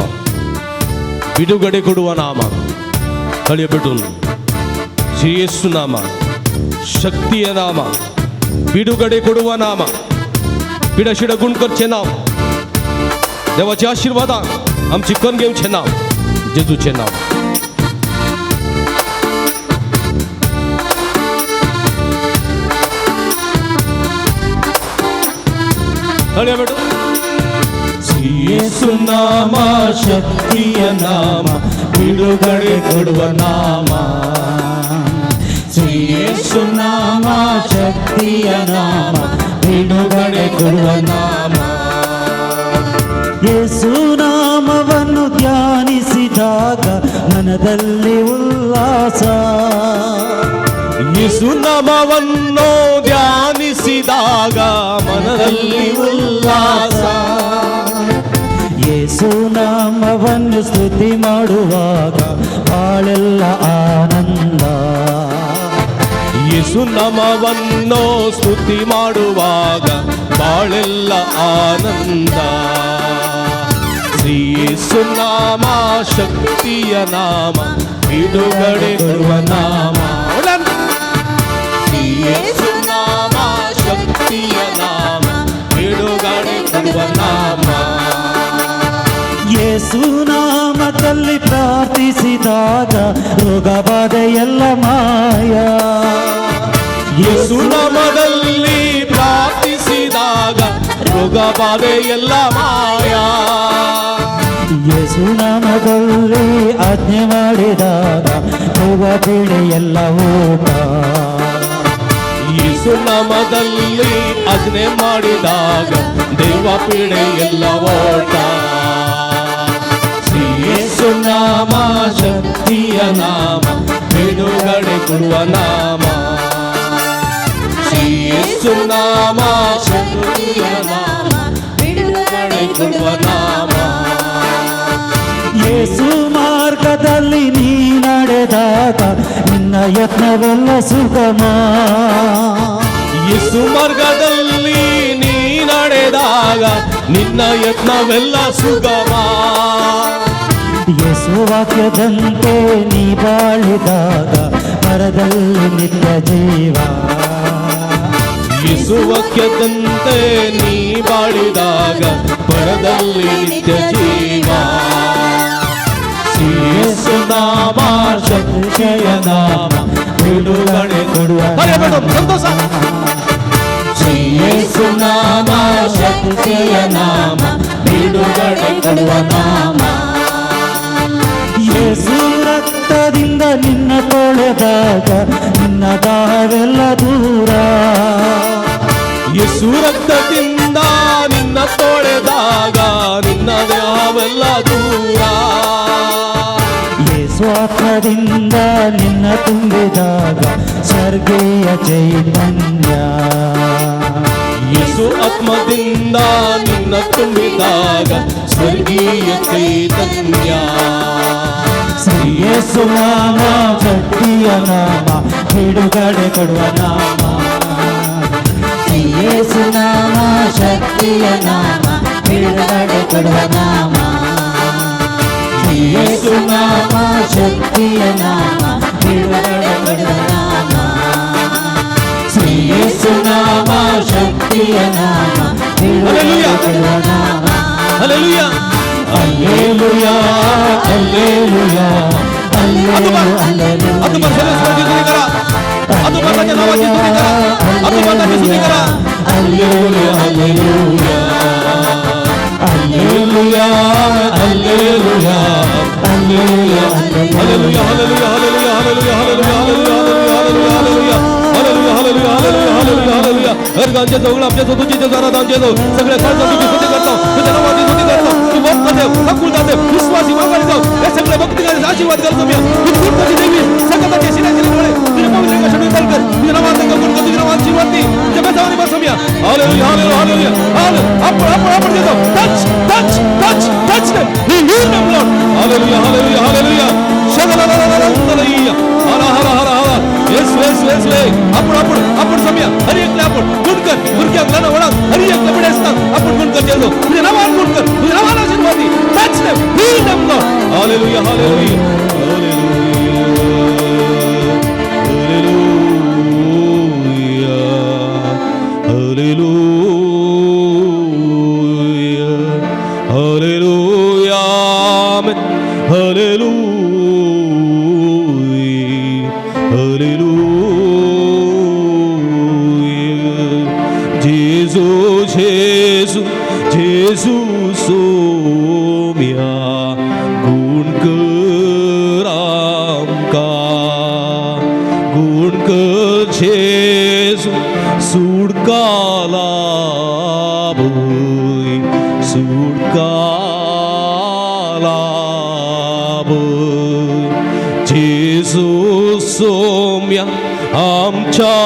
ಬಿಡುಗಡೆ ಕೊಡುವ ನಾಮ. ಕಳಿಯಬಿಟ್ಟು ಶ್ರೀ ಯೇಸು ನಾಮ, ಶಕ್ತಿಯ ನಾಮ, बिडुगडे ಕೊಡುವ नाम, पिडाशिडा गुण करचे नाव, देवाचे आशीर्वाद आमची कण घेवचे नाव, जेजूचे नाव. ಕಳಿಯಬಿಟ್ಟು ಯೇಸು ನಾಮ ಶಕ್ತಿಯ ನಾಮ, ಬಿಡುಗಡೆ ಕೊಡುವ ನಾಮ. ಯೇಸು ನಾಮ ಶಕ್ತಿಯ ನಾಮ, ಬಿಡುಗಡೆ ಕೊಡುವ ನಾಮ. ಯೇಸು ನಾಮವನ್ನು ಧ್ಯಾನಿಸಿದಾಗ ಮನದಲ್ಲಿ ಉಲ್ಲಾಸ. ಯೇಸು ನಾಮವನ್ನು ಧ್ಯಾನಿಸಿದಾಗ ಮನದಲ್ಲಿ ಉಲ್ಲಾಸ. ಯೇಸು ನಾಮವನ್ನು ಸ್ತುತಿ ಮಾಡುವಾಗ ಬಾಳೆಲ್ಲ ಆನಂದ. ಯೇಸು ನಾಮವನ್ನು ಸ್ತುತಿ ಮಾಡುವಾಗ ಬಾಳೆಲ್ಲ ಆನಂದ. ಶ್ರೀ ಯೇಸು ನಾಮ ಶಕ್ತಿಯ ನಾಮ, ಬಿಡುಗಡೆ ಕೊಡುವ ನಾಮ. ಶ್ರೀ ಯೇಸು ನಾಮ ಶಕ್ತಿಯ ನಾಮ, ಬಿಡುಗಡೆ ಕೊಡುವ ನಾಮ. ಯೇಸು ನಾಮದಲ್ಲಿ ಪ್ರಾರ್ಥಿಸಿದಾಗ ರೋಗ ಬಾಧೆ ಎಲ್ಲ ಮಾಯ. ಯೇಸು ನಾಮದಲ್ಲಿ ಪ್ರಾರ್ಥಿಸಿದಾಗ ರೋಗ ಬಾಧೆ ಎಲ್ಲ ಮಾಯ. ಯೇಸು ನಾಮದಲ್ಲಿ ಆಜ್ಞೆ ಮಾಡಿದಾಗ ರೋಗ ಪೀಡೆ ಎಲ್ಲ ಊಟ. ಯೇಸು ನಾಮದಲ್ಲಿ ಆಜ್ಞೆ ಮಾಡಿದಾಗ ದೇವ ಪೀಡೆ ಎಲ್ಲ ಓಟ. ಶ್ರೀ ಯೇಸು ನಾಮ ಶಕ್ತಿಯ ನಾಮ, ಬಿಡುಗಡೆ ಕೊಡುವ ನಾಮ. ಶ್ರೀ ಯೇಸುನಾಮ ಶಕ್ತಿಯ ನಾಮ ಬಿಡುಗಡೆ ಕೊಡುವ ನಾಮ. ಯೇಸು ಮಾರ್ಗದಲ್ಲಿ ನೀ ನಡೆದಾಗ ನಿನ್ನ ಯತ್ನವೆಲ್ಲ ಸುಗಮ. ಯೇಸು ಮಾರ್ಗದಲ್ಲಿ ನೀ ನಡೆದಾಗ ನಿನ್ನ ಯತ್ನವೆಲ್ಲ ಸುಗಮ. ಯೇಸು ವಾಕ್ಯದಂತೆ ನೀ ಬಾಳಿದಾಗ ಮರದಲ್ಲಿ ನಿತ್ಯ ಜೀವ. ಯೇಸು ವಾಕ್ಯದಂತೆ ನೀ ಬಾಳಿದಾಗ ಪರದಲ್ಲಿ ನಿತ್ಯ ಜೀವ. ಯೇಸುನಾಮ ಶಕ್ತಿಯ ನಾಮ ಬಿಡುಗಡೆ ಕೊಡುವ ಸಂತೋಷ. ಯೇಸುನಾಮ ಶಕ್ತಿಯ ನಾಮ ಬಿಡುಗಡೆ ಕೊಡುವ ನಾಮ. ಯೇಸು ರಕ್ತದಿಂದ ನಿನ್ನ ತೊಳೆದಾಗ ನಿನ್ನ ದಾಹವೆಲ್ಲ ದೂರ. ಯೇಸು ರಕ್ತದಿಂದ ನಿನ್ನ ತೊಳೆದಾಗ ನಿನ್ನ ದೇಹವೆಲ್ಲ ದೂರ. ಯೇಸು ಆತ್ಮದಿಂದ ನಿನ್ನ ತುಂಬಿದಾಗ ಸ್ವರ್ಗೀಯ ಚೈತನ್ಯ. ಯೇಸು ಆತ್ಮದಿಂದ ನಿನ್ನ ತುಂಬಿದಾಗ ಸ್ವರ್ಗೀಯ ಚೈತನ್ಯ. ಶ್ರೀ ಯೇಸು ನಾಮ ಶಕ್ತಿಯ ನಾಮ ಬಿಡುಗಡೆ ಕೊಡುವ ನಾಮ. ಶ್ರೀ ಯೇಸು ನಾಮ ಶಕ್ತಿಯ ನಾಮ ಬಿಡುಗಡೆ ಕೊಡುವ ನಾಮ. ಶ್ರೀ ಯೇಸು ನಾಮ ಶಕ್ತಿಯ ನಾಮ ಬಿಡುಗಡೆ ಕೊಡುವ ನಾಮ. ಶ್ರೀ ಯೇಸು ನಾಮ ಶಕ್ತಿಯ ನಾಮ ಬಿಡುಗಡೆ ಕೊಡುವ ನಾಮ. ಹಲ್ಲೆಲೂಯಾ ಹಲ್ಲೆಲೂಯಾ ಹಲ್ಲೆಲೂಯಾ ಹಲ್ಲೆಲೂಯಾ ಅದು ಬರ್ತದೆ ಸ್ತುತಿಕರ, ಅದು ಬರ್ತದೆ ನಾಮಕ್ಕೆ ಸ್ತುತಿಕರ, ಅದು ಬರ್ತದೆ ಸ್ತುತಿಕರ. ಹಲ್ಲೆಲೂಯಾ ಹಲ್ಲೆಲೂಯಾ ಹಲ್ಲೆಲೂಯಾ ಹಲ್ಲೆಲೂಯಾ ಹಲ್ಲೆಲೂಯಾ ಹಲ್ಲೆಲೂಯಾ ಹಲ್ಲೆಲೂಯಾ ಹಲ್ಲೆಲೂಯಾ ಹಲ್ಲೆಲೂಯಾ ಹಲ್ಲೆಲೂಯಾ ಹಲ್ಲೆಲೂಯಾ हaleluया haleluya haleluya haleluya हर गांजे तो गुलाब जे तो तुझी जे जरा दांजे तो सगळे खाल तो तुझी स्तुती करतो तुझे नावाची स्तुती करतो तू वक्त करते हकुल जाते विश्वासी मागारी जाऊ हे सगळे भक्ती करायचे आशीर्वाद करतो मी तू तुझी देवी सगळ्याचे शिराचे डोळे तुझे पवित्र कशा कर तुझे नावाचा कबूल कर तुझे नावाची आशीर्वाद तुझे बेसावरी बसो मी haleluya haleluya haleluya आपण देतो touch them we need them lord haleluya haleluya haleluya shagalalalalalalaya hara hara hara hara yes आपण समया हरी एकले आपण गुणकर गुरक्या गना वडा हरी एकले बडेस्ता आपण गुणकर जेलो तुझे नावान गुणकर तुझे नावान आशीर्वादी touch them heal them lord hallelujah hallelujah hallelujah hallelujah hallelujah amen hallelujah hallelujah Jesus Jesus Jesus Saumya गुण कर आमका गुण कर जेसू सुडकाला भय सुडकाला भय जेसू सोम्या आमच्या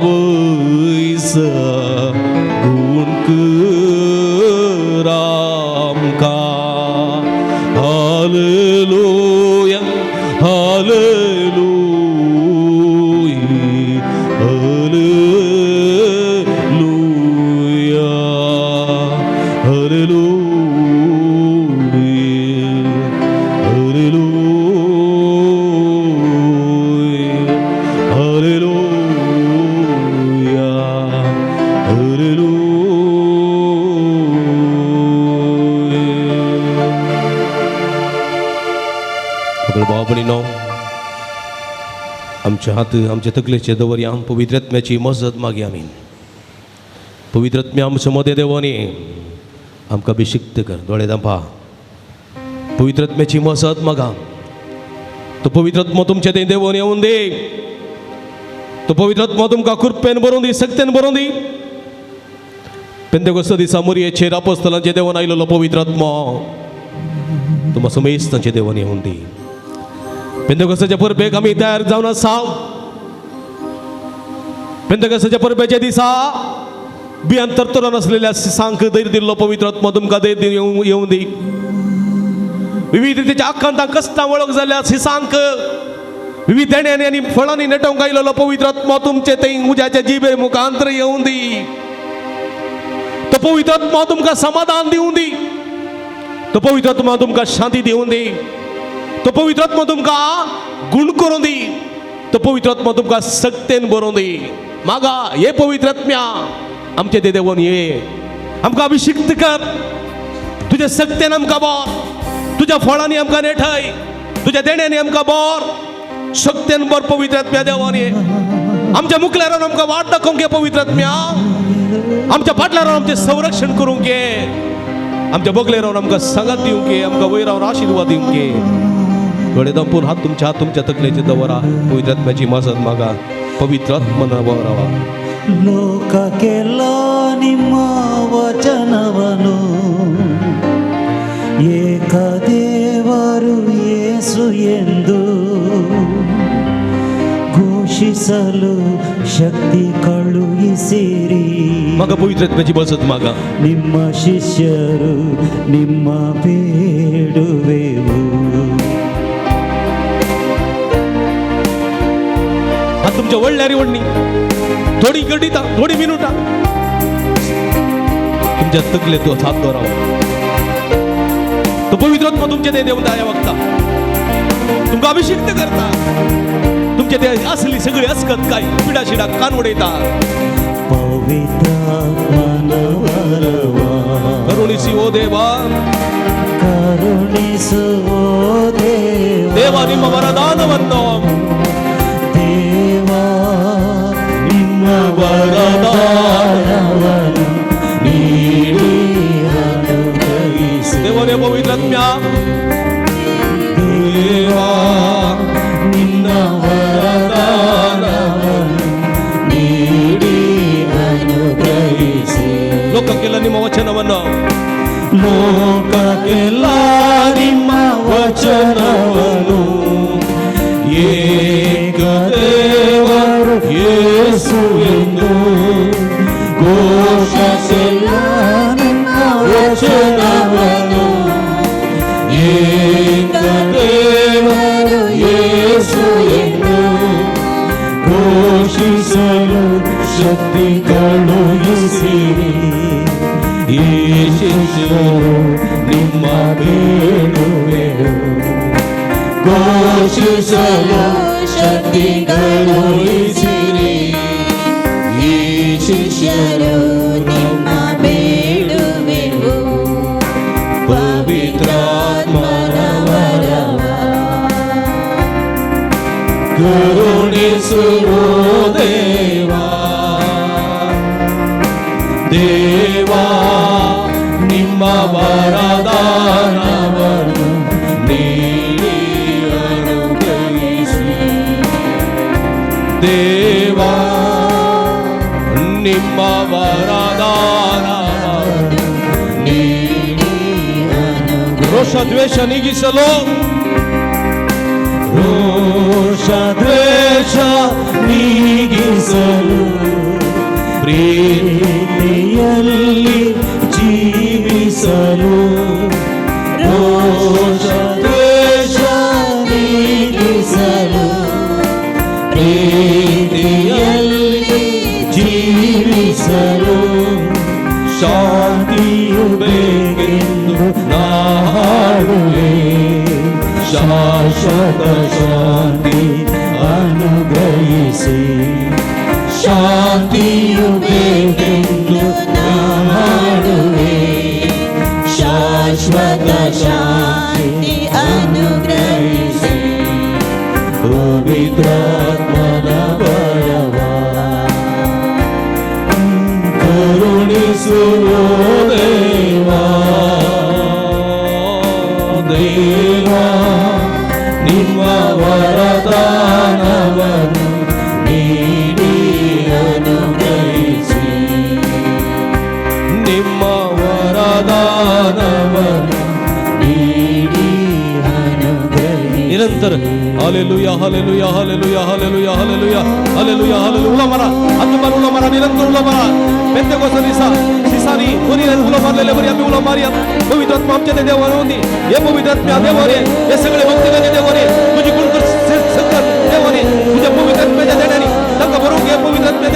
वैस गुण कर आमका Hallelujah, hallelujah, hallelujah, hallelujah, hallelujah, hallelujah, hallelujah. बाबणीनो आमचे हात आमचे तकलेचे दवरी आम पवित्र आत्म्याची मजत मागी आमी पवित्र आत्म्या आमच्या मदे देवानी आमकां अभिषिक्त कर दोळे दांपा पवित्र आत्म्याची मजत मागा तो पवित्र आत्मा तुमचे ते देवान येऊन दे तो पवित्र आत्मा तुमकां कृपेन भरून दी शक्तीन भरून दी पेंतेकोस्त दिसा मोरयेचेर अपोस्तलांचे देवान आयिल्लो पवित्र आत्मा तुम्हा समेस्तांचे देवान येऊन दी पेंतेकोस्ताच्या परबेक आमी तयार जावन आसा पेंतकस्ताच्या परबेच्या दिसा बियान तरतुरा नसलेल्या सिसांक दैर दिल्लो पवित्र आत्मा तुमकां दैर येऊन दी. विविधतेच्या आकांतांक कस्तां वळख जाल्या सिसांक विविध देण्यांनी आनी फळांनी नटोवंक आयिल्लो पवित्र आत्मा तुमचे थंय उज्याच्या जिबे मुखांतर येऊन दी. तो पवित्र आत्मा तुमकां समाधान दिवूं दी. तो पवित्र आत्मा तुमकां शांती दिवूं दी. तो पवित्र आत्मा तुमकां गुण करूं दी. तो पवित्र आत्मा तुमकां सक्तेन भरों दी. मागा हे पवित्र आत्म्या आमचे ते देवून ये. आमकां अभिषिक्त कर. तुज्या सक्तेन आमकां बोर. तुज्या फळांनी आमकां नेठय. तुज्या देण्यांनी आमकां बोर. सक्तेन बोर पवित्र आत्म्या देवून ये. आमच्या मुखल्यार आमकां वाट दाखोवंक घे पवित्र आत्म्या. आमच्या फाटल्यार आमचें संरक्षण करूंक घे. आमच्या बोगले रावन आमकां सांगात दिवंक घे. आमकां वयर रावन आशिर्वाद दिवंक घे. थोडे दंपून हात तुमच्या तकलेचेर दवरा. पवित्र आत्म्याची मजत मागा. पवित्र आत्मन रावा. ಲೋಕಕ್ಕೆಲ್ಲ ನಿಮ್ಮ ವಚನವನು ಏಕದೇವರು ಯೇಸು ಎಂದು ಘೋಷಿಸಲು ಶಕ್ತಿ ಕಳುಹಿಸಿರಿ. मागा पवित्र आत्म्याची मजत मागा. ನಿಮ್ಮ ಶಿಷ್ಯರು ನಿಮ್ಮ ಬೇಡುವೆವು. हात तुमच्या वडल्यारी वडणी थोडी गडिता थोडी मिनुटा तुमच्या तकले तो हात दवरावा. तो पवित्र आत्मा तुमचे ते देऊन या वक्ता तुमकां अभिषिक्त करता. तुमचे ते असली सगळी अस्कत काय पिडा शिडा कान उडयता. पवित्र मनवरवा करुणिसी ओ देवा. ಕರುಣಿಸು ಓ ದೇವ ನಿಮ್ಮ ವರದಾನವನ್ನು ದೇವ ನಿಮ್ಮ ವರದಾನವನ್ನು ನೀಡಿ ಅನುಗ್ರಹಿಸಿ. ದೇವರೇ ಪವಿತ್ರ ಆತ್ಮ್ಯ ದೇವ ನಿನ್ನ ವರದಾನವನ್ನು ನೀಡಿ ಅನುಗ್ರಹಿಸಿ. ಲೋಕಕ್ಕೆಲ್ಲ ನಿಮ್ಮ ವಚನವನ್ನು ಲೋಕಕ್ಕೆಲ್ಲ ನಿಮ್ಮ ವಚನವನ್ನು ಏಕದೇವರು ಯೇಸು ಎಂದು ಘೋಷಿಸಲ್ಲ. ನಿಮ್ಮ ವಚನವನ್ನು ಏಕದೇವರು ಯೇಸು ಎಂದು ಘೋಷಿಸಲು ಶಕ್ತಿ ಕಳುಹಿಸಿರಿ. ಈ ಶಿಷ್ಯರು ನಿಮ್ಮ ಬೇಡುವೆವು ಘೋಷಿಸಲು ಶಕ್ತಿ ಕಳುಹಿಸಿರಿ. ಈ ಶಿಷ್ಯರು ನಿಮ್ಮ ಬೇಡುವೆವು ಪವಿತ್ರಾತ್ಮನ ವರವ ಕರುಣಿಸುವ ದೇವಾ. ದೇವಾ ನಿಮ್ಮ ವರದಾನವನ್ನು ನೀಡಿ ಅನುಗ್ರಹಿಸಿ. ದೇವಾ ನಿಮ್ಮ ವರದಾನವನ್ನು ನೀಡಿ ಅನುಗ್ರಹಿಸಿ. ರೋಷ ದ್ವೇಷ ನೀಗಿಸಲು ರೋಷ ದ್ವೇಷ ನೀಗಿಸಲು ಪ್ರೀತಿಯಲ್ಲಿ ಜೀವಿಸಲು. ರೋಷ ದ್ವೇಷ ನೀಗಿಸಲು ಪ್ರೀತಿಯಲ್ಲಿ ಜೀವಿಸಲು. ಶಾಂತಿಯು ಬೇಕೆಂದು ನಾಡುವೆ. ಶಾಶ್ವತ ಶಾಂತಿ ಅನುಗ್ರಹಿಸಿ. ಶಾಂತಿಯು ಬೇಕೆಂದು ನಾಡುವೆ. ಶಾಶ್ವತ ಶಾಂತಿ ಅನುಗ್ರಹಿಸಿ. ಪವಿತ್ರಾತ್ಮನ ವರವ ಕರುಣಿಸುವ ದೇವಾ. ದೇವಾ ನಿಮ್ಮ ವರದಾನವನ್ನು ನೀಡಿ ಅನುಗ್ರಹಿಸಿ. ನಿಮ್ಮ ವರದಾನವನ್ನು ನೀಡಿ ಅನುಗ್ರಹಿಸಿ. निरंतर हालेलुया हालेलुया हालेलुया हालेलुया हालेलुया हालेलुया हालेलुया उला मारा आत्मा उला मारा निरंतर उला मारा पेंतेकोस्ते सिसानी कोणी उला मारलेले बरी आम्ही उला मारूया पवित्र आत्मा आमच्या ते देवाने होती हे पवित्र आत्मा देवाने हे सगळे भक्ती ते देवाने तुझी गुणकर संकट देवाने तुझ्या पवित्र आत्म्याच्या देण्याने त्यांना भरून घे पवित्र आत्म्या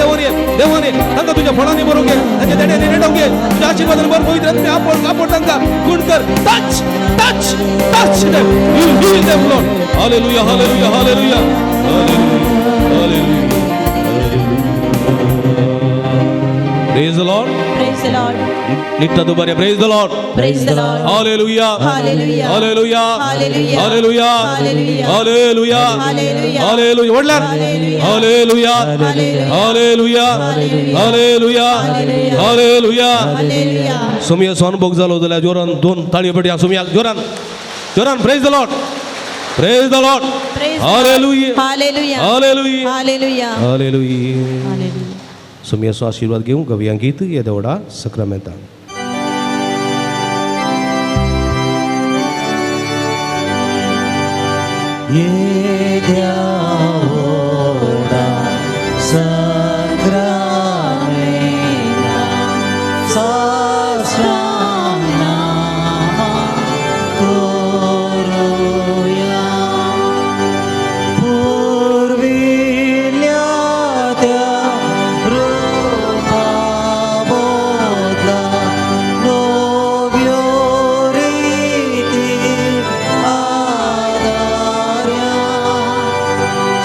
देवाने त्यांना तुझ्या फळाने भरून घे त्यांच्या देण्याने रेटवून घे तुझ्या आशीर्वादाने भर पवित्र आत्म्या आपण त्यांना गुणकर touch touch touch them you heal them Lord hallelujah hallelujah hallelujah hallelujah praise the Lord Praise the Lord. ನಿತ್ಯ ದುಬಾರಿ praise the Lord Praise the Lord. hallelujah Hallelujah. hallelujah Hallelujah. hallelujah Hallelujah. hallelujah Hallelujah. hallelujah ಒಳ್ಳೆ hallelujah hallelujah hallelujah hallelujah Hallelujah. सुमिया स्वान भोग झालो जाल्यार जोरान दोन ताळयो पडया सुमिया जोरान जोरान praise the Lord praise the Lord Praise the hallelujah Lord. Hallelujah. hallelujah Hallelujah. hallelujah Hallelujah. सुमियाचो आशीर्वाद घेवंक गवयांक गीत हे देवडा सक्रामेंतान देवडा सक्रामेंता साष्टांग करूया पूर्विल्या त्या रूपाबोधला नव्यो रीती आदार्या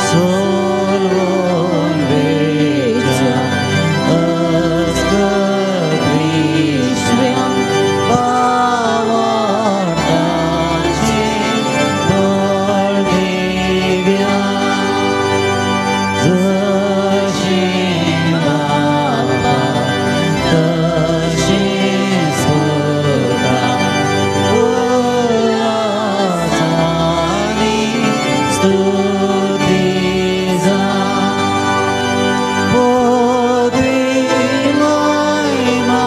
सोलवून वेच्या अस्कद्विश्व्या पावटाची बळदेव्या जशी बाबा तशी सुता उल्हासानी स्तुती जा पदवी महिमा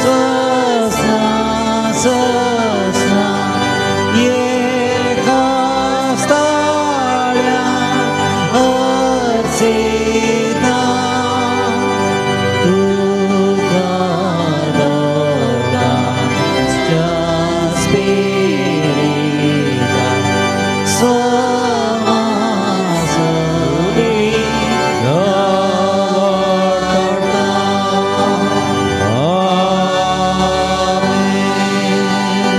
सस्ना सस्ना एका स्थळ्या अर्चिता तुका दोगांच्या स्पिरिता समासुरी आवडता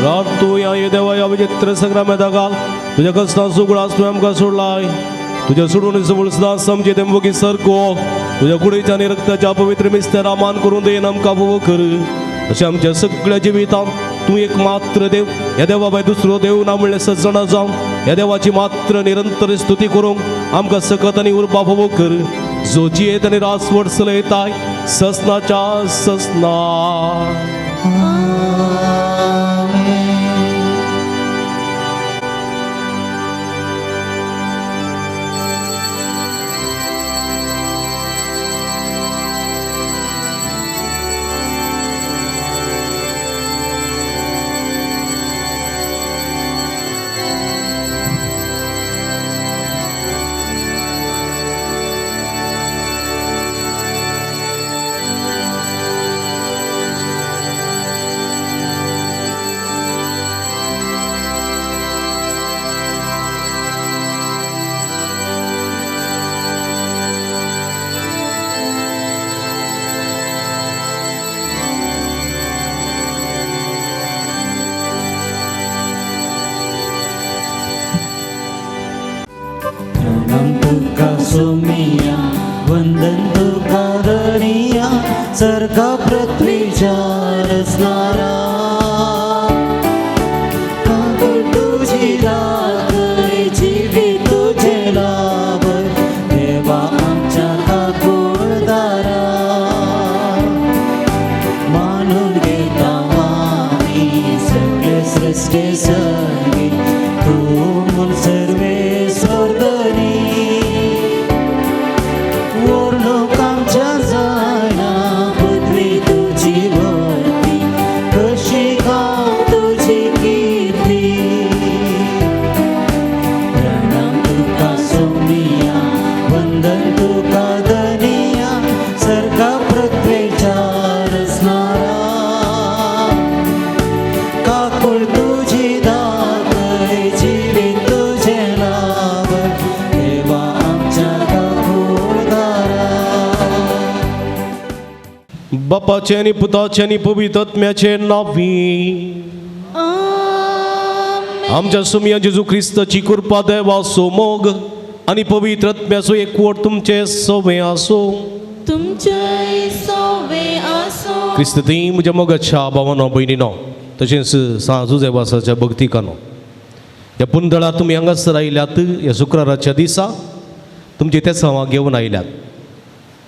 प्रार्थूया ये देवा या विचित्र संग्रामात घाल तुझ्या कष्टां सुगडास तुवें आमकां सोडलाय तुझ्या सोडून सबळ सदां समजे तें वगी सरको तुझ्या कुडीच्या आनी रक्ताच्या पवित्र मिस्तेरा मान करून देन आमकां फोव कर अशें आमच्या सगळ्या जिवितांत तूं एक मात्र देव ह्या देवा भायर दुसरो देव ना म्हणल्यार सज्जणां जावं ह्या देवाची मात्र निरंतर स्तुती करूंक आमकां सकत आनी उर्बा फोव कर जो जियेत आनी रासवट चलयताय ससनाच्या ससना प्रणम तुका सोमिया वंदन तुका रनिया स्वर्ग पृथ्वीच्या रचणारा काकड तुझी राखय जीवित तुझे लाभ देवा आमच्या काकुळदारा मानून घेता आम्ही सगळे सृष्टी संगीत तू म्हूण सर्वे स्वर्गनी वर्णूक आमच्या जायना पृथ्वी तुझी भरती कशी गाव तुझी कीर्ती बापाचे आणि पुताचे आणि पवित्र आत्म्याचे नावी आमेन. आमच्या सुमिया जेजू ख्रिस्ताची कृपा देवासो मोग आणि पवित्र आत्म्याचो एकवट तुमचे सवे आसो. तुमचे सवे आसो. क्रिस्त ती म्हज्या मोगाच्या भावानो भयणीनो तशेंच सांजू देवासाच्या भक्तिकानो ह्या पुंदळार तुमी हांगासर आयल्यात. ह्या शुक्राराच्या दिसा तुमचे ते संवाद घेवन आयल्यात.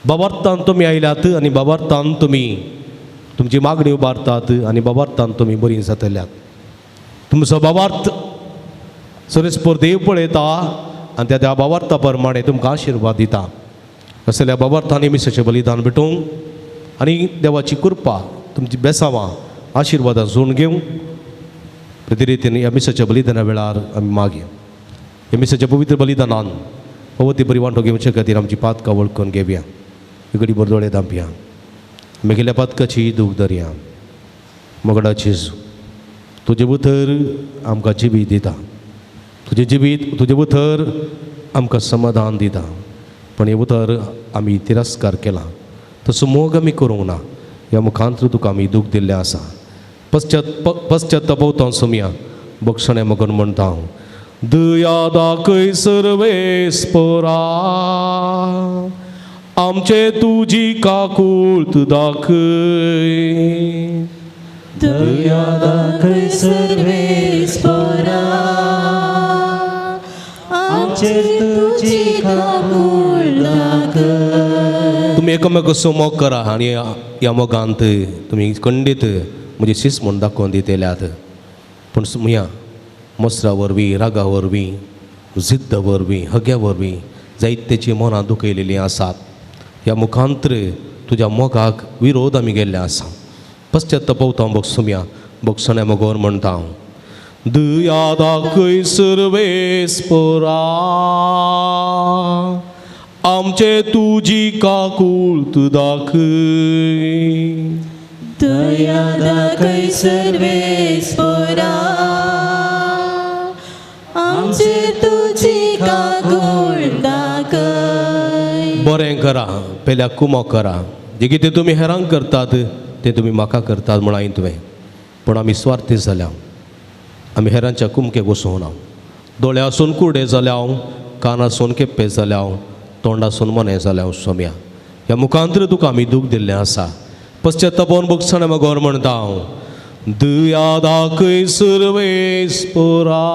बाबार्थान तुमी आयल्यात आनी बाबार्थान तुमी तुमची मागणी उबारतात आनी बाबार्थान तुमी बरी जातल्यात. तुमचो बाबार्थ सरेस्पर देव पळयता आनी त्या बाबार्था प्रमाणे तुमकां आशिर्वाद दिता. असल्या बाबार्थांनी मिसाचें बलिदान भेटोवंक आनी देवाची कृपा तुमची बेसांवां आशिर्वादां जोडून घेवंक प्रतिरितीन ह्या मिसाच्या बलिदाना वेळार आमी मागया. ह्या मिसाच्या पवित्र बलिदानान पवती बरी वांटो घेवचे खातीर आमची पातकां वळखून घेवया. घडी भर दोळे धांपया. मेगेल्या पातकाची दूख धरया. मोगडा जेजू तुजे भितर आमकां जिवीत दिता. तुजे भितर आमकां समाधान दिता. पण हे उतर आमी तिरस्कार केला. तसो मोग आमी करूंक ना. ह्या मुखांतर तुका आमी दूख दिल्लें आसा. पश्चात्तापवता सुमया बक्षणे मगन म्हणटा हांव. दया दाखय सर्वेस्परा आमचे तुजी काकूळत दाखय. दया दाखय सर्वेस्परा आमचेर तुजी काकूळ दाखय. तुम्ही एकमेकाचो मोग करा आनी ह्या मोगांत तुमी खंडीत म्हणजे शिस म्हूण दाखोवन दितेल्यात. पूण सुमया मसरा वरवीं रागा वरवीं जिद्द वरवीं हग्या वरवीं जायतेची मनां दुखयलेलीं आसात. ह्या मुखांतर तुज्या मोगाक विरोध आमी गेल्ले आसा. पश्चात्तापवता हांव सुमया बक्षणे मोगोर म्हणटा हांव. दया दाखय सर्वेस्परा आमचे तुजी काकूळत दाखय. दया दाखय सर्वेस्परा आमचे तुजी काकूळ दाखय. बरें करा पेल्या कुमो करा. जे कितें तुमी हेरांक करतात तें तुमी म्हाका करतात म्हण हांवें तुवें. पूण आमी स्वार्थी जाल्या. आमी हेरांच्या कुमकेक वचूंक ना. दोळे आसून कुर्डे जाल्या हांव. कान आसून केप्पे जाल्या हांव. तोंड आसून मने जाल्या हांव सोम्या. ह्या मुखांतर तुका आमी दूख दिल्लें आसा. पश्चात्तापोवन बक्षणे मोगोर म्हणटा हांव. दया दाखय सर्वेस्परा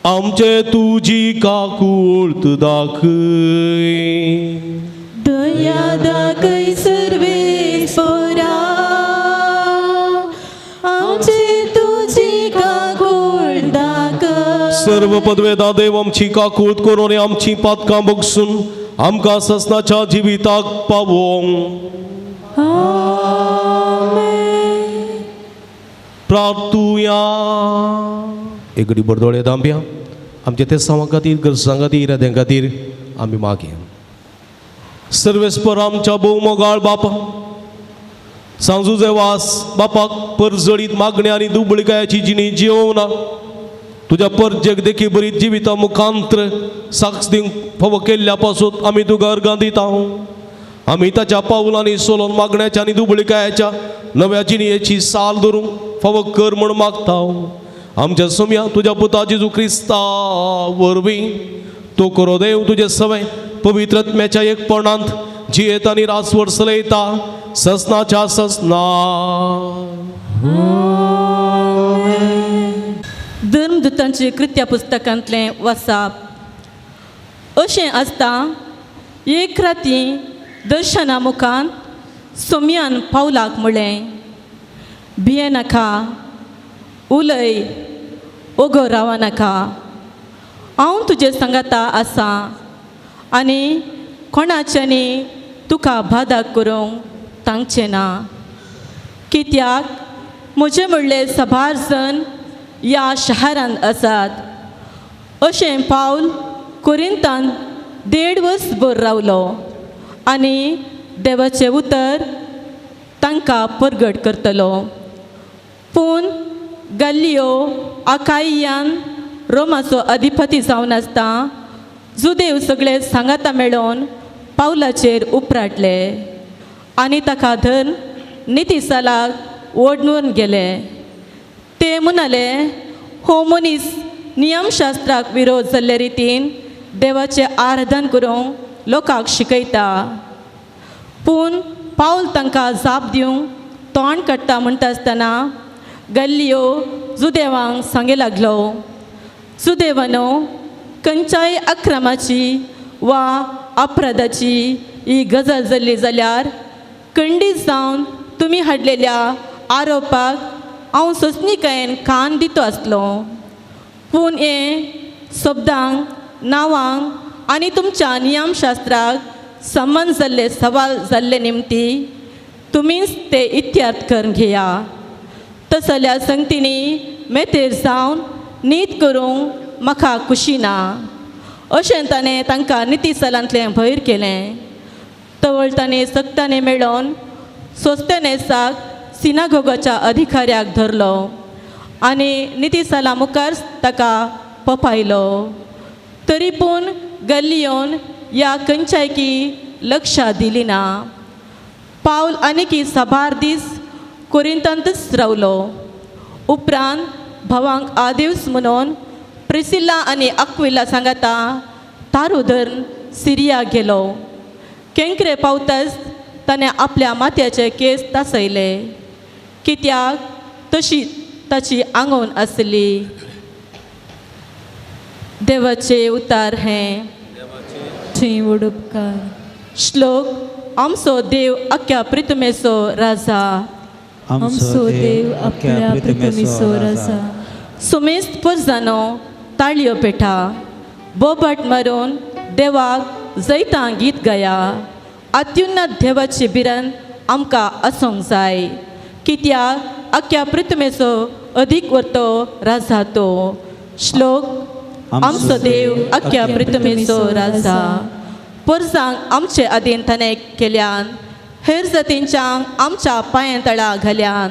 आमचे तुजी काकूळत दाखय. दया दाखय सर्वेस्परा आमचे तुजी काकूळ दाखय. सर्व पदवेदा देव आमची काकूळत करून आमची पातकां बगसून आमकां ससनाच्या जिविताक पावोवंक आमेन. प्रार्थुया. एक घडी भर दोळे धांपया. आमच्या ते सांवा खातीर गरजां खातीर याद्यां खातीर आमी मागया. सर्वेस्पर आमच्या भोव मोगाळ बापा सांजूचे वास बापाक परजळीत मागण्या आनी दुबळकायाची जिणी जिवना तुज्या परजेक देखी बरी जिविता मुखांतर साक्ष दिवंक फावो केल्ल्या पासून आमी तुका अर्गां दिता. आमी ताच्या पावलांनी सोलोन मागण्याच्या आनी दुबळकायाच्या नव्या जिणयेची साल धरूंक फावो कर म्हूण मागता. आमच्या सुमया तुज्या पुता जेजू क्रिस्ता वरवीं तो करो देव तुजे सवय पवित्र आत्म्याच्या एकपणांत जियेत आनी रासवड चलयता ससनाच्या ससना. धर्मदूतांची कृत्या पुस्तकांतलें वाचप. अशें आसता एक राती दर्शना मुखान सोमयान पावलाक म्हणलें. भिये नाका उलय ओगो रावा नाका. हांव तुजे सांगाता आसा आनी कोणाच्यानी तुका बादाक करूंक तांगचें ना. कित्याक म्हजे म्हणले साबार जण ह्या शारांत आसात. अशें पावल कोरिंतान 1.5 वर्स भर रावलो आनी देवाचें उतर तांकां परगट करतलो. पूण गल्लियो आकाइयान रोमाचो अधिपती जावन आसता जुदेव सगळे सांगाता मेळोन पावलाचेर उपराटले आनी ताका धरून नितिसालाक ओडून गेले. ते म्हणाले, हो मनीस नियमशास्त्राक विरोध जाल्ले रितीन देवाचें आराधन करूंक लोकांक शिकयता. पूण पावल तांकां जाप दिवंक तोंड काडटा म्हणटा आसतना गल्लियो जुदेवांक सांगूं लागलो, जुदेवानो, खंयच्याय अक्रमाची वा अपराधाची ही गजाल जाल्ली जाल्यार खंडीत जावन तुमी हाडलेल्या आरोपाक हांव सोंसणीकायेन कान दितो आसलो. पूण हे शब्दांक, नांवांक आनी तुमच्या नियमशास्त्राक संबंद जाल्ले सवाल जाल्ले निमती तुमीच ते इत्यार्थ करून घेया. तस जाल्यार संगतींनी मेतेर जावन नीत करूंक म्हाका खुशी ना. अशें ताणें तांकां नितिसालांतलें भायर केलें. तवळ ताणें सक्तांनी मेळोवन सोस्तेनेसाक सिनागोगाच्या अधिकाऱ्याक धरलो आनी नितिसाला मुखार ताका पपायलो. तरी पूण गल्लियोन ह्या खंयच्यायकी लक्ष दिली ना. पावल आनीक साबार दीस कोरिंतांतच रावलो. उपरांत भावांक आदिवस म्हणून प्रिसिल्ला आनी अक्विला सांगाता तारू धरून सिरिया गेलो. केंकरे पावताच ताणें आपल्या माथ्याचे केस तासयले, कित्याक तशी ताची आंगवण आसली. देवाचे उतार हें उडोवपकार. श्लोक. आमचो देव अख्ख्या पृथ्वीचो राजा. आमचो देव आपल्या पृथ्वीचो राजा. सुमेस्त पुरजानो ताळयो पेटा. बोबाट मारून देवाक जैतां गीत गाया. अत्युन्नत देवाची बिरन आमकां आसूंक जाय, कित्याक अख्ख्या पृथ्वीचो अदीक वर्तो राजा तो. श्लोक. आमचो देव अख्ख्या पृथ्वीचो राजा. पुरजांक आमचे आदीन ताणें केल्यान, हेर जातींच्यांक आमच्या पांयां तळा घाल्यान.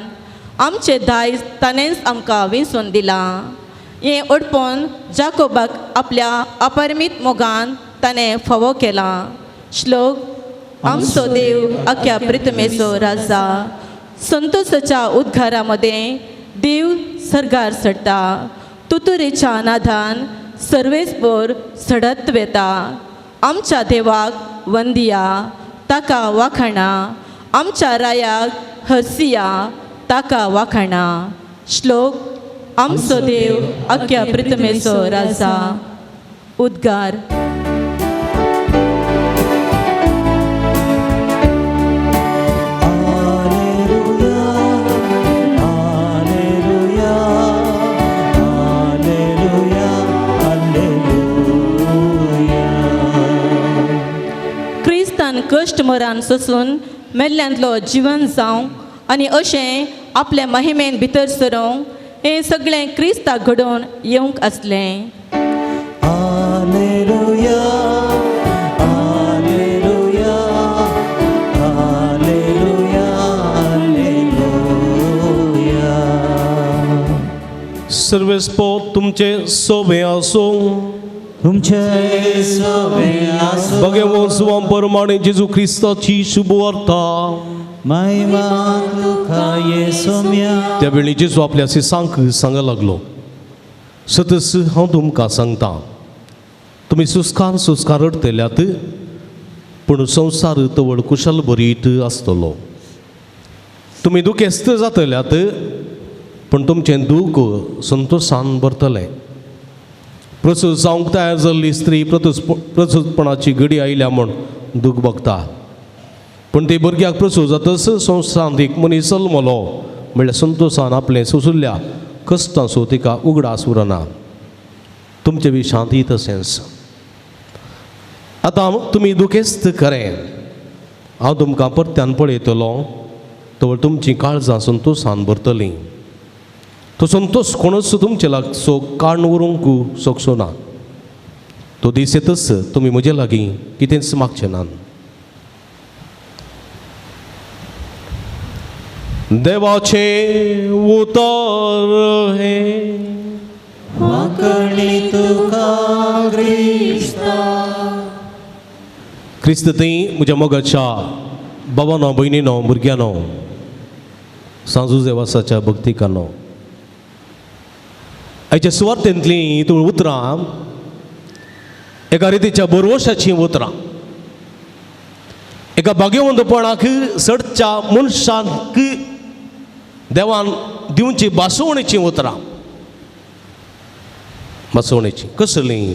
आमचे दायज ताणेंच आमकां विंचून दिलां. हें ओडपून जाकोबाक आपल्या अपरिमीत मोगान ताणें फावो केला. श्लोक. आमचो देव अख्ख्या पृथ्वीचो राजा. संतोषाच्या उद्गारा मदें देव सर्गार चडटा. तुतुरेच्या नादान सर्वेस्पर सडत वेता. आमच्या देवाक वंदिया, ताका वाखाणा. आमच्या रायाक हसिया, ताका वाखाणा. श्लोक. आमचो देव अख्ख्या पृथ्वीचो राजा. उद्गार. क्रिस्तान कश्ट मरान सोसून मेल्ल्यांतलो जिवन जावंक आनी अशें आपल्या महिमेन भितर सरूंक हें सगळें क्रिस्ताक घडोवन येवंक आसलें. हालेलुया, हालेलुया, हालेलुया, हालेलुया. सर्वेस्पो तुमचे सोबे आसूं. तुमचे सोबे आसूं. भगवंत परमाणे जेजू ख्रिस्ताची शुभ वार्ता. महिमा तुका येसुम्या. त्या वेळी जेजू आपल्या शिसांक सांगूंक लागलो, सतस हांव तुमकां सांगता, तुमी सुस्कार रडतल्यात, पूण संवसार तवळ कुशल बरीत आसतलो. तुमी दुखेस्त जातल्यात, पूण तुमचें दूख संतोशान भरतलें. प्रसूत जावंक तयार जाल्ली स्त्री प्रसूतपणाची घडी आयल्या म्हूण दूख भोगता, पूण ते भुरग्याक प्रसूत जातच संवसारांत एक मनीस जल्मलो म्हणल्यार संतोशान आपलें सोंसिल्ल्या कश्टांचो तिका उगडास उरना. तुमचे बी शांती तशेंच. आतां तुमी दुखेस्त खरें, हांव तुमकां परत्यान पळयतलो, तवळ तुमचीं काळजां संतोशान भरतलीं. तो संतोश कोणूच तुमचे लागचो काण व्हरूंक शकचो ना. तो दीस येतच तुमी म्हजे लागीं कितेंच मागचें ना. देवाचे उतर हे वाकणी तुका क्रिस्ता. क्रिस्त ती म्हज्या मोगाच्या बाबांनो भयणीनो भुरग्यांनो सांजू देवासाच्या भक्तिकांनो आयच्या सुवातेंतलीं तूं उतरां एका रितीच्या बरोवशाचीं उतरां एका भाग्यवंतपणाक सडच्या मनशांक देवान दिवची बासवणेचीं उतरां बासवणेचीं कसलीं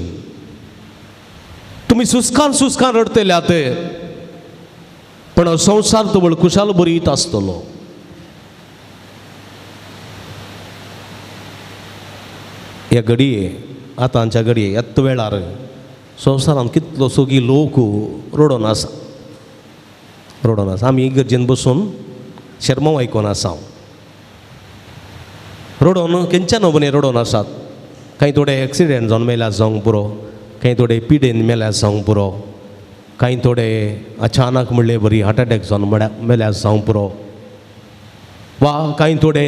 तुमी सुस्कान रडतल्यात पण संवसार तवळ कुशाल बरीत आसतलो ह्या घडये आतांच्या घडये येत वेळार संवसारांत कितलो सोगी लोक रडोन आसा आमी इगर्जेन बसून शर्मा आयकोन आसा रडोन केंच्या नोबने रडोन आसात कांय थोडे एक्सिडेंट जावन मेल्यात जावंक पुरो कांय थोडे पिडेन मेल्यात जावंक पुरो कांय थोडे अचानक म्हणले बरी हार्ट अटॅक जावन मेल्यात जावंक पुरो वा कांय थोडे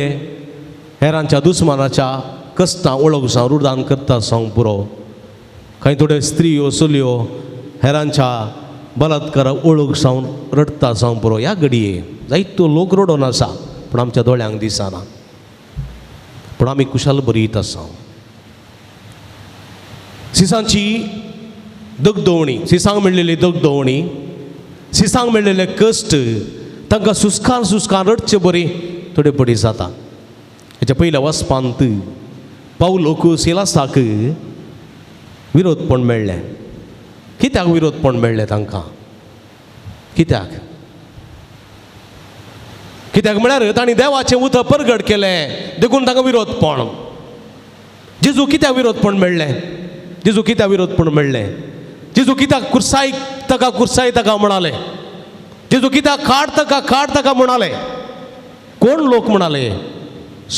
हेरांच्या दुस्मानाच्या कस्तां वळख जावन रुदान करता जावंक पुरो कांय थोडे स्त्रियो चलयो हेरांच्या बलात्काराक वळख जावन रडता जावंक पुरो ह्या घडये जायतो लोक रडोन आसा पूण आमच्या दोळ्यांक दिसना पूण आमी कुशाल बरीत आसा सिसांची दगदवणी सिसांक मेळिल्ली दगदवणी सिसांक मेळिल्ले कश्ट तांकां सुस्कान रडचे बरी थोडे पडी जाता हेच्या पयल्या वचपांत पावलोक सिलासाक विरोधपण मेळ्ळें कित्याक विरोधपण मेळ्ळें तांकां कित्याक म्हळ्यार तांणी देवाचें उतर परगट केलें देखून तांकां विरोधपण जेजू कित्याक विरोधपण मेळ्ळें जेजू कित्याक विरोधपण मेळ्ळें जेजू कित्याक कुर्साय ताका म्हणाले जेजू कित्याक काड ताका म्हणाले कोण लोक म्हणाले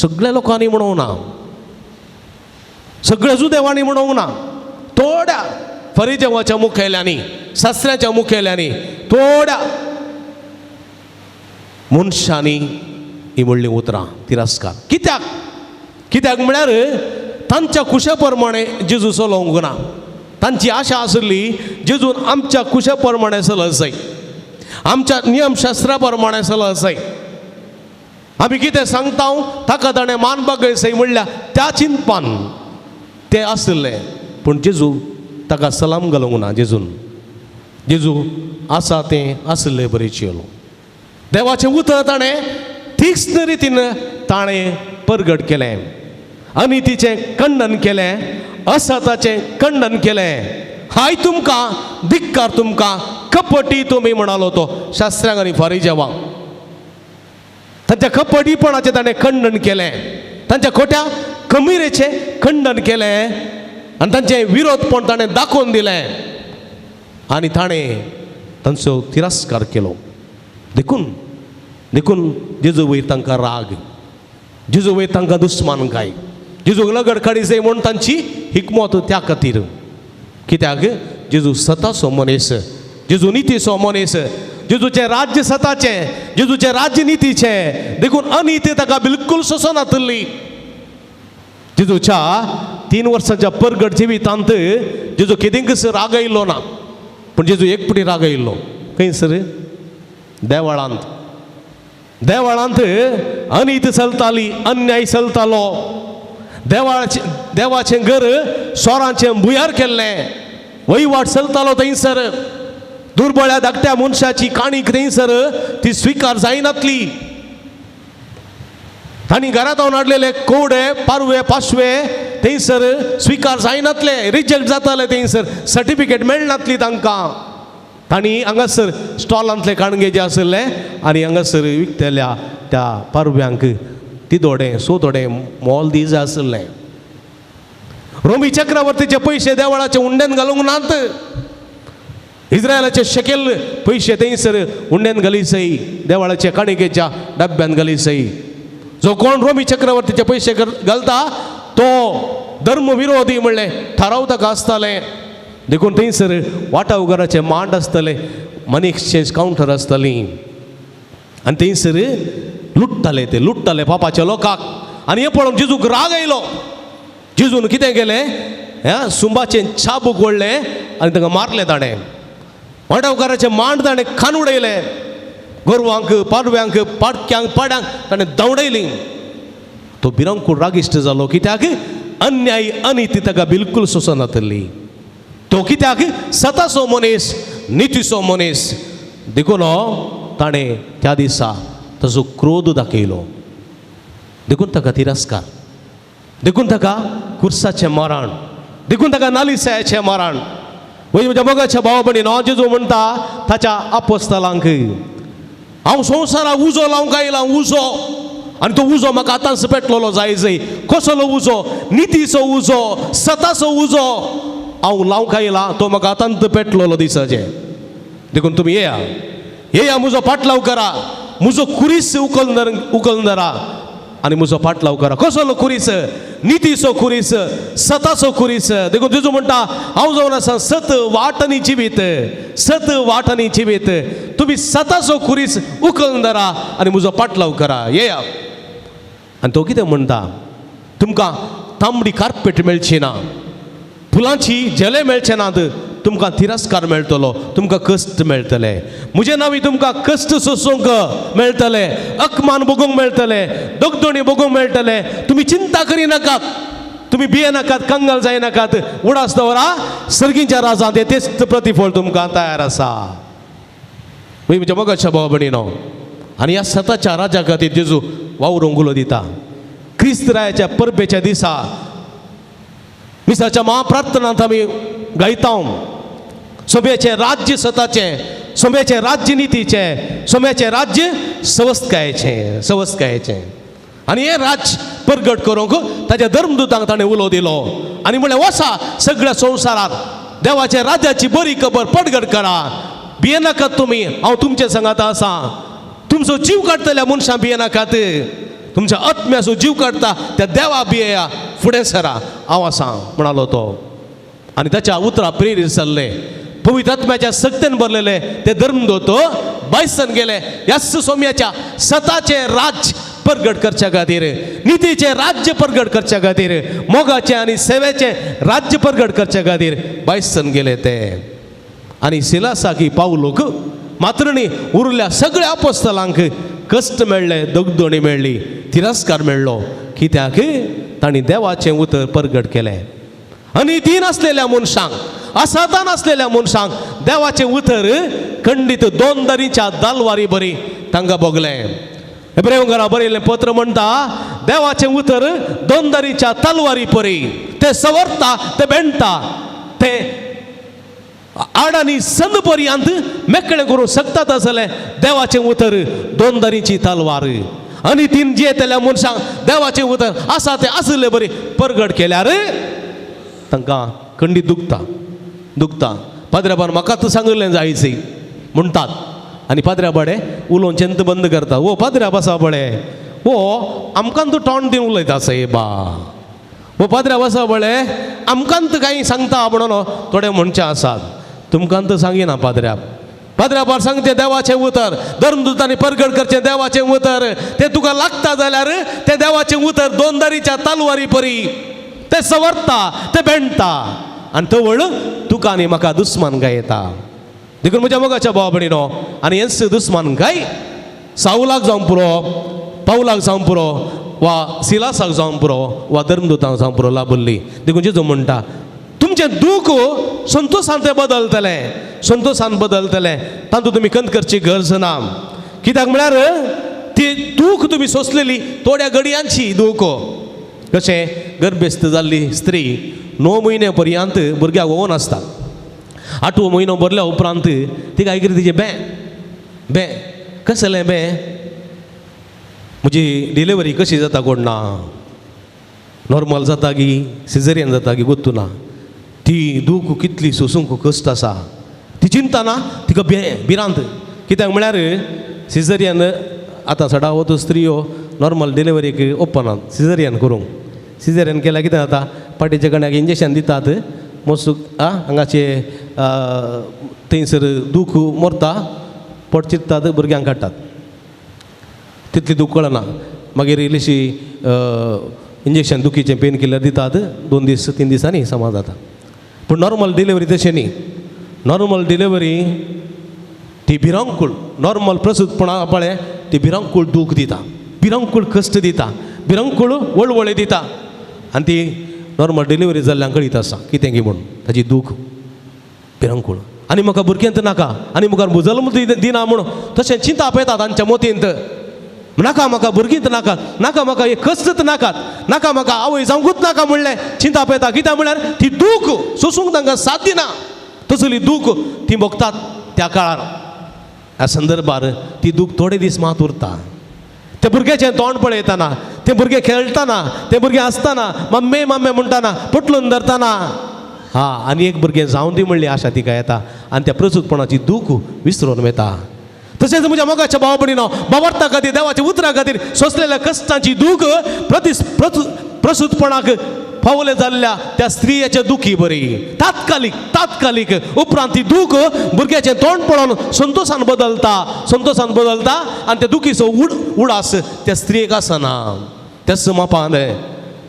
सगळ्या लोकांनी म्हणूंक ना सगळ्याचू देवांनी म्हणूंक ना थोड्या फरिजेवाच्या मुखेल्यांनी शास्त्राच्या मुखेल्यांनी थोड्या मनशांनी ही म्हणली उतरां तिरस्कार कित्याक म्हळ्यार तांच्या कुशा प्रमाणे जेजू चलोवंक ना तांची आशा आसली जेजून आमच्या कुशा प्रमाणे चलत जाय आमच्या नियमशास्त्रा प्रमाणे चलत जाय आमी कितें सांगता ताका ताणें मानपाक जाय म्हणल्यार त्या चिंतपान तें आसलें पूण जेजू ताका सलाम घालूंक ना जेजू आसा तें आसलें बरें चलो देवाचें उतर ताणें तीक्ष्ण रितीन ताणें परगट केलें अनितीचें खंडन केलें असताचें खंडन केलें हाय तुमकां धिक्कार तुमकां कपटी तुमी म्हणालो तो शास्त्रांक आनी फारिजेवांक तांच्या कपटीपणाचें ताणें खंडन केलें तांच्या खोट्या कमिरेचें खंडन केलें आनी तांचें विरोधपण ताणें दाखोवन दिलें आनी ताणें तांचो तिरस्कार केलो देखून जेजू वयर तांकां राग जेजू वयर तांकां दुस्मानकाय जेजूक लगड काडी जाय म्हूण तांची हिकमत त्या खातीर कित्याक जेजू सताचो मनीस जेजू नितीचो मनीस जेजूचें राज्य सताचें जेजूचें राज्य नितीचें देखून अनिती ताका बिलकुल सोंसो नातली जेजूच्या 3 वर्सांच्या परगट जिवितांत जेजू केदींकच राग आयिल्लो ना पूण जेजू एकपटी राग आयिल्लो खंयसर देवाळांत अनित चलताली अन्याय चलतालो देवाचें घर सोरांचें बुयार केल्लें वहिवाट चलतालो थंयसर दुर्बळ्या धाकट्या मनशाची काणीक थंयसर ती स्विकार जायनातली तांणी घरांत हाडलेले कोवडे पारवे पाशवे थंयसर स्विकार जायनातले रिजेक्ट जाताले थंयसर सर्टिफिकेट मेळनातली तांकां तांणी हांगासर स्टॉलांतले काणगे जे आसले आनी हांगासर विकतेल्या त्या पारव्यांक तिदोडे सोदोडे मोल दी जाय आसलें रोमी चक्रवर्तीचे पयशे देवळाचे उंड्यान घालूंक नात इस्रायलाचे शकेल पयशे थंयसर उंड्यान घाली सई देवळाच्या काणिकेच्या डब्यान घाली सई जो कोण रोमी चक्रवर्तीचे पयशे घालता तो धर्मविरोधी म्हणलें थाराव ताका आसतालें देखून थंयसर वाटावघराचे मांड आसतले मनी एक्सचेंज कावंटर आसतली आनी थंयसर लुट्टाले पापाच्या लोकांक आनी हें पळोवन जेजूक राग आयलो जेजून कितें केलें सुंबाचें छाबूक ओडलें आनी ताका मारलें ताणें वाटावघराचें मांड ताणें खान उडयलें गोरवांक पाडव्यांक पाडक्यांक पाड्यांक ताणें दवडयली तो भिरांकूळ रागिश्ट जालो कित्याक अन्याय अनिती ताका बिलकूल सोसनातली तो कित्याक सताचो मनीस नितीचो मनीस देखून ताणें त्या दिसा ताजो क्रोध दाखयलो देखून ताका तिरस्कार देखून ताका कुर्साचें मरण देखून ताका नालिसायाचें मरण वय म्हज्या मोगाच्या भावा भयणीन हांव जेजू म्हणटा ताच्या आपोस्तलांक हांव संवसाराक उजो लावंक आयला उजो आनी तो उजो म्हाका आतांच पेटलोलो जाय कसलो उजो नितीचो उजो सताचो उजो हांव लावंक आयला तो म्हाका आतांत पेटलोलो दिसाचे देखून तुमी येया म्हजो पाटलाव करा म्हजो कुरीस उखलून धरा आनी म्हजो पाटलाव करा कसलो कुरीस नितीचो कुरीस सताचो कुरीस देखून जेजू म्हणटा हांव जावन आसा सत वाटनी जिवीत तुमी सताचो कुरीस उखलून धरा आनी म्हजो पाटलाव करा येया आनी तो कितें म्हणटा तुमकां तांबडी कार्पेट मेळची ना फुलांची जले मेळचे नात तुमकां तिरस्कार मेळटलो तुमकां कश्ट मेळटले म्हजे नांवी तुमकां कश्ट सोसूंक मेळटले अपमान भोगूंक मेळटले दोगदोणी भोगूंक मेळटले तुमी चिंता करिनाकात तुमी भियेनाकात कंगाल जायनाकात उडास दवरा सर्गीच्या राजांत तेच प्रतिफळ तुमकां तयार आसा म्हज्या मोगाच्या भावा भयणीनो आनी ह्या सताच्या राजा खातीर जेजू वावरूंक उलो दिता क्रिस्तरायाच्या परबेच्या दिसा मिसाच्या महाप्रार्थनांत आमी गायता सोब्याचे राज्य सताचें सोब्याचे राज्य नितीचें सोब्याचे राज्य सवस्कायेचें आनी हे राज्य परगट करूंक ताच्या धर्मदूतांक ताणें उलो दिलो आनी म्हळें वसा सगळ्या संवसारांत देवाच्या राज्याची बरी खबर परगट करा भियेनाकात तुमी हांव तुमचे सांगात आसा तुमचो जीव काडटल्या मनशां भियेनाकात तुमच्या आत्म्याचो जीव काडटा त्या देवा भियेया फुडें सरा हांव आसा म्हणालो तो आनी ताच्या उतरां प्रेरीत जाल्ले पवित्र आत्म्याच्या सक्तेन भरलेले ते धर्मदूत बायसन गेले ह्याच सोम्याच्या सताचे राज्य परगट करच्या खातीर नितीचे राज्य परगट करच्या खातीर मोगाचे आनी सेवेचे राज्य परगट करच्या खातीर बायसन गेले ते आनी सिलासाकी पावलोक मात्र न्ही उरल्या सगळ्या अपोस्तलांक कश्ट मेळ्ळे दोगदोणी मेळ्ळी तिरस्कार मेळ्ळो कित्याक तांणी देवाचें उतर परगट केलें आनी ती नासलेल्या मनशांक असातान असलेल्या मनशांक देवाचें उतर खंडीत दोन दरीच्या दालवारी बरी तांकां भोगलें हेब्रेयकारां बरयल्लें पत्र म्हणटा देवाचें उतर दोन दरीच्या तलवारी परी ते सवरता ते बेंडटा ते आडांनी संद पर्यंत मेकळें करूंक शकतात जाल्यार देवाचें उतर दोन दरीची तलवार आनी तीन जियेतल्या मनशांक देवाचें उतर आसा तें आसले बरी परगट केल्यार तांकां खंडीत दुखता पाद्र्याबान म्हाका तूं सांगलें जायचें म्हणटात आनी पाद्र्या बडे उलोवन चेंत बंद करता ओ पाद्र्या बसा बळे ओ आमकां तूं तोंड दिवन उलयता सायबा ओ पाद्र्या बसा बळे आमकांत कांय सांगता म्हणून थोडे म्हणचे आसात तुमकांत सांगिना पाद्र्या बार सांगते देवाचें उतर धर्मदूतांनी परगट करचें देवाचें उतर तें तुका लागता जाल्यार तें देवाचें उतर दोन दरीच्या तलवारी परी ते सवरता ते बेंडटा आनी तवळ तुका आनी म्हाका दुस्मान गायता देखून म्हज्या मोगाच्या भावा भयणीनो आनी हेंच दुस्मान गाय साऊलाक जावं पुरो पावलाक जावं पुरो वा सिलासाक जावं पुरो वा धर्मदूतांक जावं पुरो लाभुल्ली देखून जेजू म्हणटा तुमचें दूख संतोशान तें संतोशान बदलतलें तातूंत तुमी खंत करची गरज ना कित्याक म्हळ्यार ती दूख तुमी सोंसलेली थोड्या घडयांची दूख कशें गर्भेस्त जाल्ली स्त्री 9 म्हयने पर्यंत भुरग्याक वोवून आसता 8वो म्हयनो भरल्या उपरांत तिका कितें तिचें बे कशें जालें बे म्हजी डिलिव्हरी कशी जाता कोण ना नॉर्मल जाता की सिझेरियन जाता की गोत्तू ना ती दूख कितली सोसूंक कश्ट आसा ती चिंता ना तिका भिरांत कित्याक म्हळ्यार सिझेरियन आतां सडा वतो स्त्रियो नॉर्मल डिलिव्हरीक ओपनात सिझेरियन करूंक सिझेरियन केल्यार कितें जाता पाटीच्या कण्याक इंजेक्शन दितात मसूक हांगाचे थंयसर दूख मरता पोट चिरतात भुरग्यांक काडटात तितली दूख कळना मागीर इल्लीशी इंजेक्शन दुखीचें पेन किलर दितात 2 दीस 3 दिसांनी समाज जाता पूण नॉर्मल डिलिव्हरी तशें न्ही नॉर्मल डिलिव्हरी ती भिरांकूळ नॉर्मल प्रसूतपणा पळय ती भिरांकूळ दूख दिता, भिरांकूळ कश्ट दिता, भिरांकूळ वळवळे दिता आनी ती नॉर्मल डिलिव्हरी जाल्ल्यांक कळीत आसा कितें गी म्हणून ताची दूख भिरांकूळ. आनी म्हाका भुरग्यांत नाका आनी मुखार जल्म दिना म्हणून तशें चिंता पळयतात तांच्या मोतींत. नाका म्हाका भुरगींच नाकात, नाका म्हाका हे कश्टच नाकात, नाका म्हाका आवय जावंकूच नाका म्हणलें चिंता पळयता. कित्याक म्हळ्यार ती दूख सोसूंक तांकां साथ दिना. तसली दूख ती भोगतात त्या काळार. ह्या संदर्भार ती दूख थोडे दीस मात उरता. त्या भुरग्याचें तोंड पळयतना, ते भुरगे खेळटाना, ते भुरगे आसतना मम्मे मम्मे म्हणटाना, पटलून धरताना आनी एक भुरगें जावं दी म्हणली आशा तिका येता आनी त्या प्रसूतपणाची दूख विसरून वता. तशेंच म्हज्या मोगाच्या भावा भयणीनो, भावार्था खातीर देवाच्या उतरां खातीर सोंसलेल्या कश्टांची दूख प्रसूतपणाक फावले जाल्ल्या त्या स्त्रियेच्या दुखी बरी तात्कालिक उपरांत ती दूख भुरग्याचें तोंड पळोवन संतोशान बदलता आनी त्या दुखीचो उडास त्या स्त्रियेक आसना. त्या समापान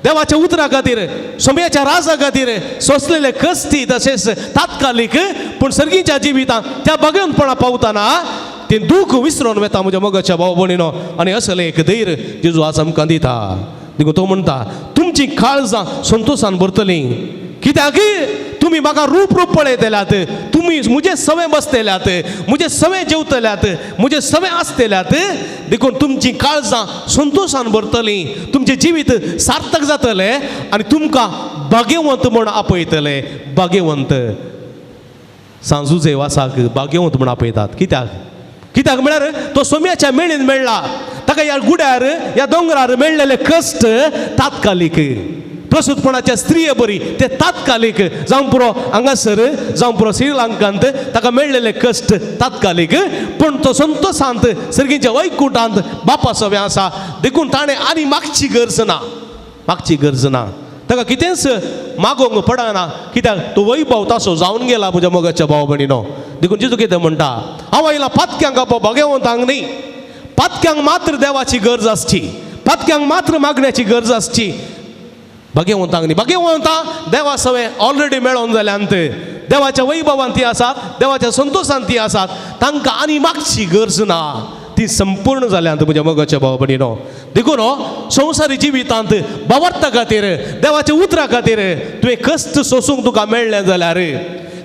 देवाच्या उतरां खातीर सोम्याच्या राजा खातीर सोंसलेले कश्टी तशेंच तात्कालिक पूण सर्गीच्या जिवितांत त्या भगवंतपणा पावतना ते दूख विसरून वता म्हज्या मोगाच्या भाव भयणीनो. आनी असलें एक धैर्य जेजू आज आमकां दिता. देखून तो म्हणटा तुमची काळजां संतोशान भरतलीं, कित्याक तुमी म्हाका रूप पळयतल्यात, तुमी मुझे सवय बसतल्यात, मुझे सवय जेवतल्यात, मुझे सवय आसतल्यात. देखून तुमची काळजां संतोशान भरतलीं, तुमचें जिवीत सार्थक जातलें आनी तुमकां भाग्यवंत म्हूण आपयतले. भाग्यवंत सांजुजे वासाक भाग्यवंत म्हूण आपयतात. कित्याक म्हळ्यार तो सोम्याच्या मेळीन मेळ्ळा, ताका ह्या गुड्यार ह्या दोंगरार मेळ्ळेले कश्ट तात्कालिक. प्रसूतपणाच्या स्त्रिये बरी ते तात्कालिक, जावं पुरो हांगासर जावं पुरो श्रीलंकांत ताका मेळ्ळेले कश्ट तात्कालिक. पूण तो संतोशांत सर्गीच्या वैकुंठांत बापा सवे आसा. देखून ताणें आनी मागची गरज ना, ताका कितेंच मागोवंक पडना. कित्याक तो वैभव तासो जावन गेला म्हज्या मोगाच्या भाव भयणीनो. देखून जेजू कितें म्हणटा, हांव आयला पातक्यांक आपो भगवंतांक न्ही. पातक्यांक मात्र देवाची गरज आसची, पातक्यांक मात्र मागण्याची गरज आसची, भगवंतांक न्ही. भगवंतां देवा सवे ऑलरेडी मेळोन जाल्यांत, देवाच्या वैभवांत ती आसात, देवाच्या संतोशांत ती आसात. तांकां आनी मागची गरज ना, ती संपूर्ण जाल्यांत म्हज्या मोगाच्या भाव भयणीनो. देखून संवसारी जिवितांत भावार्था खातीर देवाच्या उतरां खातीर तुवें कश्ट सोसूंक तुका मेळ्ळें जाल्यार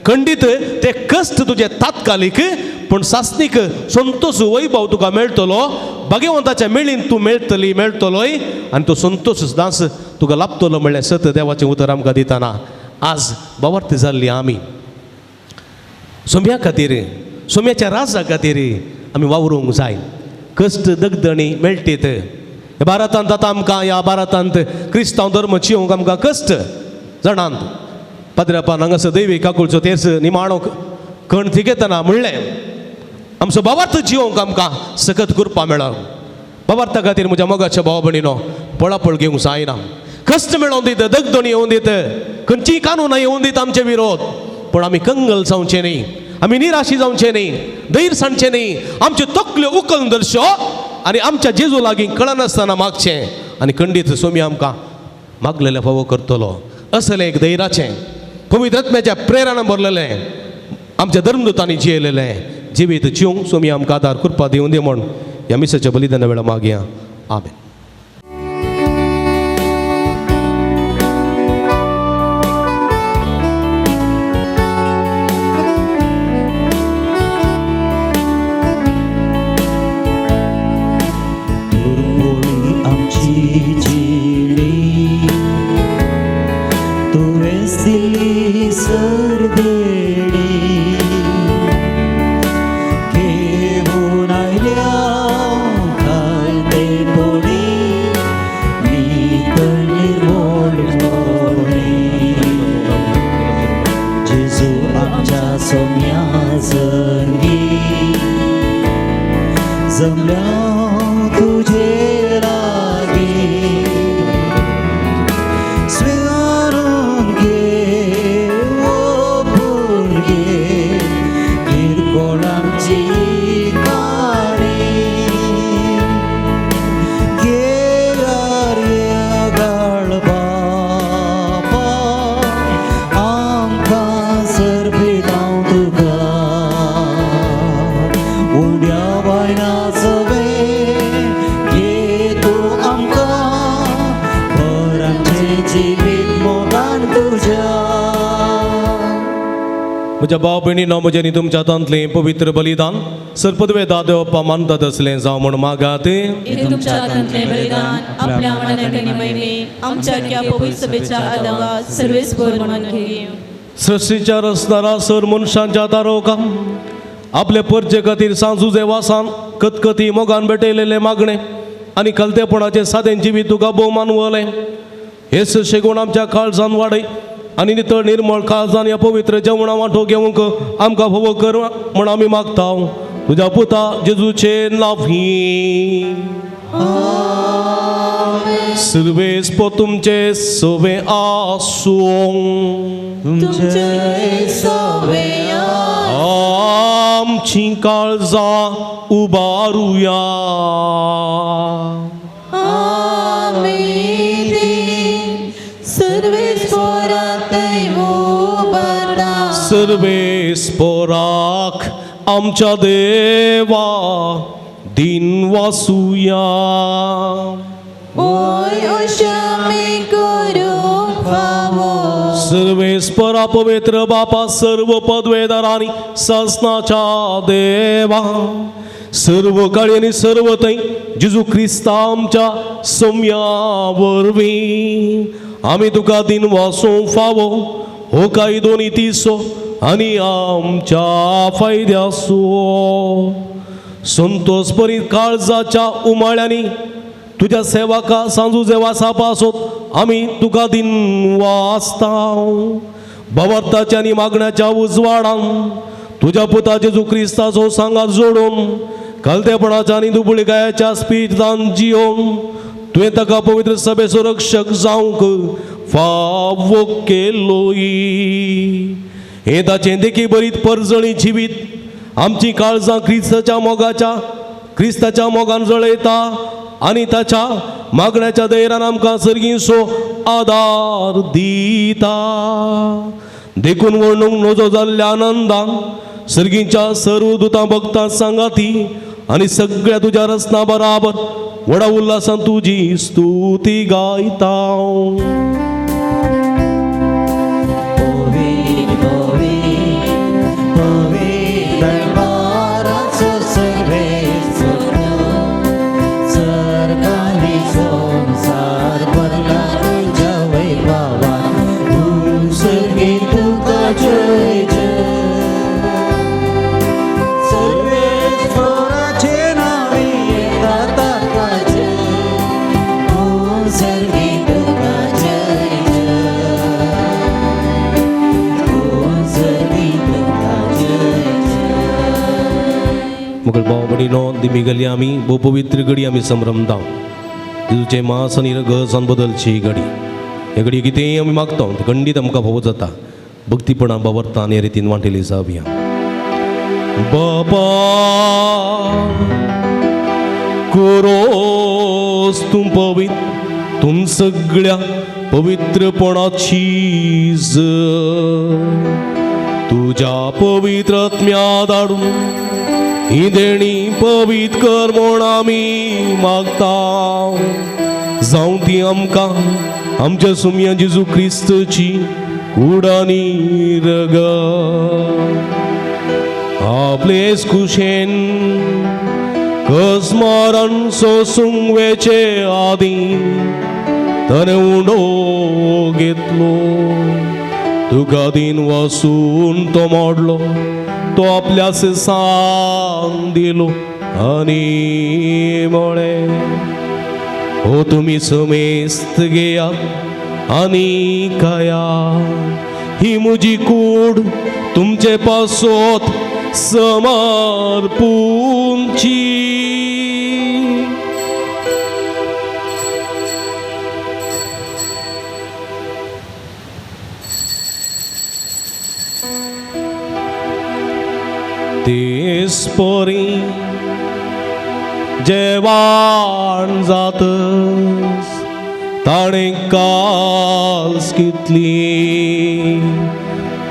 खंडीत ते कश्ट तुजे तात्कालिक पूण सासनीक संतोष वैभव तुका मेळटलो. भगवंताच्या मेळीन तूं मेळटलोय आनी तो संतोश दास तुका लाभतलो म्हणलें सत देवाचें उतर आमकां दितना आज भावार्थ जाल्ली आमी सोम्या खातीर, सोम्याच्या राजा खातीर आमी वावरूंक जाय. कश्ट दगदणी मेळटीत. ह्या भारतांत आतां आमकां ह्या भारतांत क्रिस्तांव धर्म जियोंक आमकां कश्ट जाणांत. पाद्र्यापान हांगासर दैवी काकुळचो तेर्स निमाणो कण तिगेतना म्हणलें आमचो भावार्थ जियोंक आमकां सकत कृपा मेळ्ळा. भावार्था खातीर म्हज्या मोगाच्या भाव भयणीनो पळापळ घेवंक जायना. कश्ट मेळोवन दीत, दगदणी येवं दीत, खंयचीय कानूनां येवं दीत आमचे विरोध, पूण आमी कंगल जावचे न्ही, आमी निराशी जावचे न्ही, धैर्य सांडचे न्ही. आमच्यो तकल्यो उखलून धरच्यो आनी आमच्या जेजू लागीं कळनासतना मागचें आनी खंडीत सोमी आमकां मागलेले फावो करतलो. असलें एक धैर्याचें पवित्र आत्म्याच्या प्रेरान भरलेलें आमच्या धर्मदूतांनी जियेलेलें जिवीत जिवंक सोमी आमकां आदार कृपा दिवं दी म्हूण ह्या मिसाच्या बलिदाना वेळा मागया. आमेन. म्हज्या भाव भयणींनो, म्हजें आनी तुमच्या हातांतलें पवित्र बलिदान सरपदवे दादेव बाप्पा मानतात असलें जावं म्हण मागात. हे तुमच्या हातांतलें बलिदान आपल्या मनांतली महिमे आमच्या त्या पवित्र सभेच्या आदारात सर्वेस्पर म्हणून घे. सृष्टीच्या रचणारा सर मनशांच्या तारोका आपले परचे खातीर सांजुजे वासान कतकती मोगान भेटयलेले मागणे आनी कलतेपणाचे सादें जिवीत तुका भोवमान वले. हे सशे गुण आमच्या काळजान वाडय आनी नितळ निर्मळ काळजान ह्या पवित्र जेवणा वांटो घेवंक आमकां फोव कर म्हण आमी मागताव तुज्या पुता जेजूचे नांवी. सर्वेस्प तुमचे सोवे आसूं. तुमचे सोवेया आमची काळजां उबारुया. सर्वेस्पराक आमच्या देवा दिन वासुया. सर्वेस्परा पवित्र बापा सर्व पदवेदारांनी ससनाच्या देवा सर्व काळी आणि सर्व थंय जेजू क्रिस्ता आमच्या सम्या वरवीं आमी तुका दिन वासूंक फावो हो काही दोनी तिसो आनी आमच्या फायद्याचो संतोष बरी काळजाच्या उमाळ्यांनी तुझ्या सेवाका सांजुजे वासा पासोत आमी तुका दिन वाचताव. भवार्थाच्या आनी मागण्याच्या उजवाडान तुझ्या पुता जेजू क्रिस्ताचो सांगात जोडून कलतेपणाच्या आनी दुबळीकायाच्या स्पीचदान जियोन तुवें ताका पवित्र सभेचो रक्षक जावंक फावो केलोय. हे ताचें देखी बरीत परजळी जिवीत आमची काळजां क्रिस्ताच्या मोगान जळयता आनी ताच्या मागण्याच्या दैरान आमकां सर्गीचो आदार दिता. देखून वर्णूंक नजो जाल्ल्या आनंदान सर्गीच्या सर्व दुतां भक्तां सांगाती आनी सगळ्या तुज्या रसना बराबर व्हडा उल्हासान तुजी स्तुती गायता. मुगल भाव भयणीनो, दिमी गेली आमी भोव पवित्र घडी आमी संभ्रमता. जेजूचे मास आनी रगत बदलची घडी. हे घडी कितेंय आमी मागता ते खंडीत आमकां फावो जाता. भक्तीपणां बाबरतान हे रितीन वांटेली जावया. बाबा कोरोस तूं पवित्र तुम सगळ्या पवित्रपणाची तुझ्या पवित्र आत्म्या धाडून ही देणी पवित्र कर म्हूण आमी मागता. जावं ती आमकां आमच्या सुम्या जेजू क्रिस्तची कूड आनी रगत आपलेच कुशेन कसमारान सोसूंक वेचे आदी ताणें उडो घेतलो. तुका दिन वासून तो मोडलो तो आपल्या सांग दिलो आनी म्हळे हो तुमी समेस्त घेयात आनी खाया. ही म्हजी कूड तुमचे पासोत समर्पूंची. तेस्परी जेवाण जातस ताणें काल्स कितली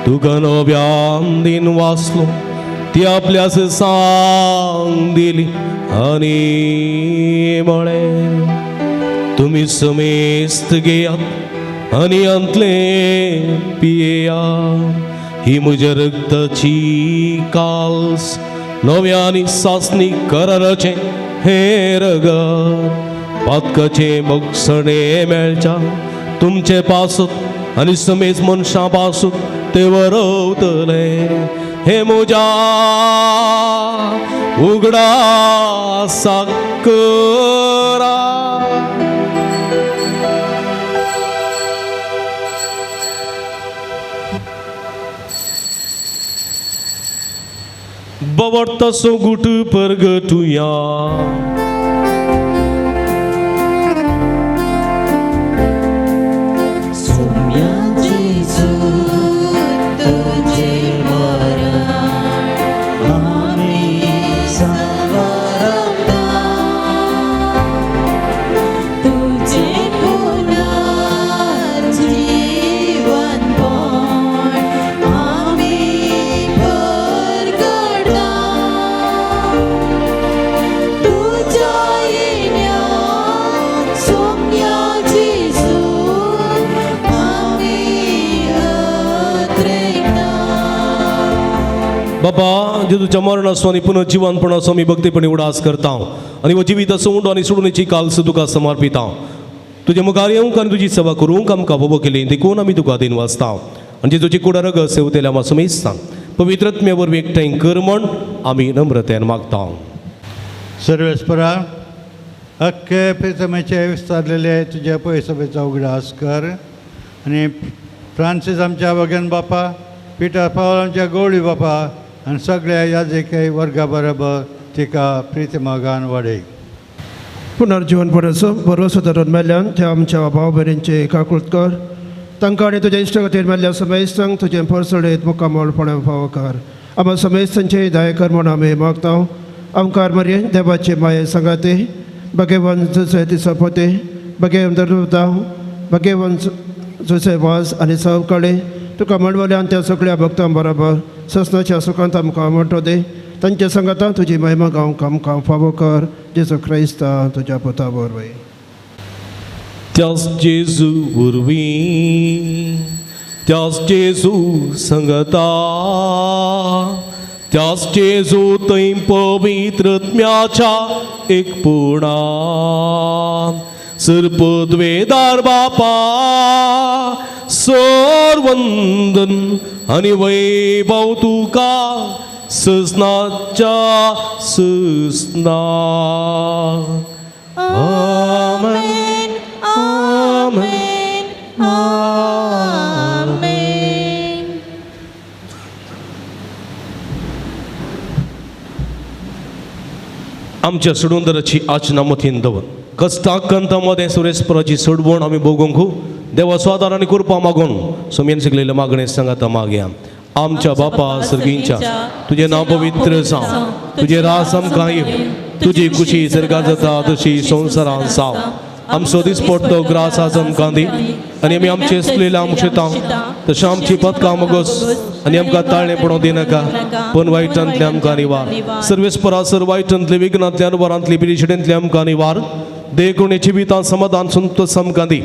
तुका नव्यान दिन वाचलो ती आपल्या सांग दिली आनी म्हळे तुमी समेस्त घेयात आनी अंतले पियेया. ही म्हज्या रक्ताची काल्स नव्यानी सासणी कराराचे हे रगत पातकाचे मोक्षणे मेळच्या तुमचे पासत आनी समेज मनशां पासून ते वरवतले हे म्हज्या उगडा साकरा Bawarta so gutu pergetuya Saumya जेजू तुझे मरण आम्ही सांभाळता तुझे पुनर्जीवन पण आम्ही परगडता तुझ्या येण्यात सोम्या जेजू आम्ही अत्रेता बाबा जेजूच्या मरणाचो आनी पुनर्जीवनपणाचो आमी भक्तीपणी उडास करता आनी हो जिविताचो उंडो आनी सोडुणेची काल्स तुका समर्पिता तुजे मुखार येवंक आनी तुजी सेवा करूंक आमकां फोबो केली देखून आमी तुका दिन वाचता आनी जेजूची कुडारग सेवतेल्या आमकां समेजता पवित्रत्मे वरवीं एकठांय कर म्हण आमी नम्रतेन मागता सर्वेस्परा अख्खे प्रितमेचे विस्तारलेले तुझ्या पयसभेचा उगडास कर आणि फ्रांसीस आमच्या वगन बापा पिटर पावल आमच्या गवळी बापा आनी सगळ्या याजके वर्गा बरोबर तिका प्रितमागान वाडय पुनर्जीवनपणाचो बरोसो धरून मेल्ल्यान त्या आमच्या भाव भयणींचे काकूळट कर तांकां आनी तुज्या इश्ट खातीर मेल्ल्या समेस्तांक तुजें परसळेत मुखामोलपणां फावो कर आमच्या समेस्तांचे दाय कर म्हूण आमी मागता आमकां मरे देवाचे माये सांगाते भगवान जुसे दिसपोते भगवान दरवता भगवान जुसे वास आनी सवकाळे तुका म्हणवल्यान त्या सगळ्या भक्तां बरोबर ससनाच्या सुखांत आमकां म्हणटो दे तांच्या संगता तुजी महिमा गावंक आमकां फावो कर जेजू क्राइस्ता तुज्या पुता वरवीं त्याच जेजू वरवीं त्याच जेजू संगता त्याच जेजू थंय पवित्रत्म्याच्या एकपुणा सर्पद्वेदार बापा सोर वंदन आनी वैभव तुका ससनाच्या ससना आमेन आमेन आमेन आमच्या सुडुंदराची आचना मतीन दवर कस्ताक कंतामध्ये सुरेस्पराची सोडवण आमी भोगूंक देवा स्वादार आनी कृपा मागून सोम्यान शिकलेले मागणे सांगाता मागया आमच्या बापा सर्गींच्या तुझे नाव पवित्र जावं तुझे रास आमकां येवं तुजी खुशी सर्गा जाता तशी संवसारांत जावं आमचो दिसपट तो ग्रास आज आमकां दी आनी आमी आमचे असलेले आमचेता तशें आमची पदकां मागोस आनी आमकां ताळणें पडोवंक दिनाका पण वायटांतले आमकां निवार सर्वेस्परा सर वायटांतले विघ्नांतल्या वरांतली पिडिशेंतले आमकां निवार देखून जिवितांत समाधान संतोष आमकां दी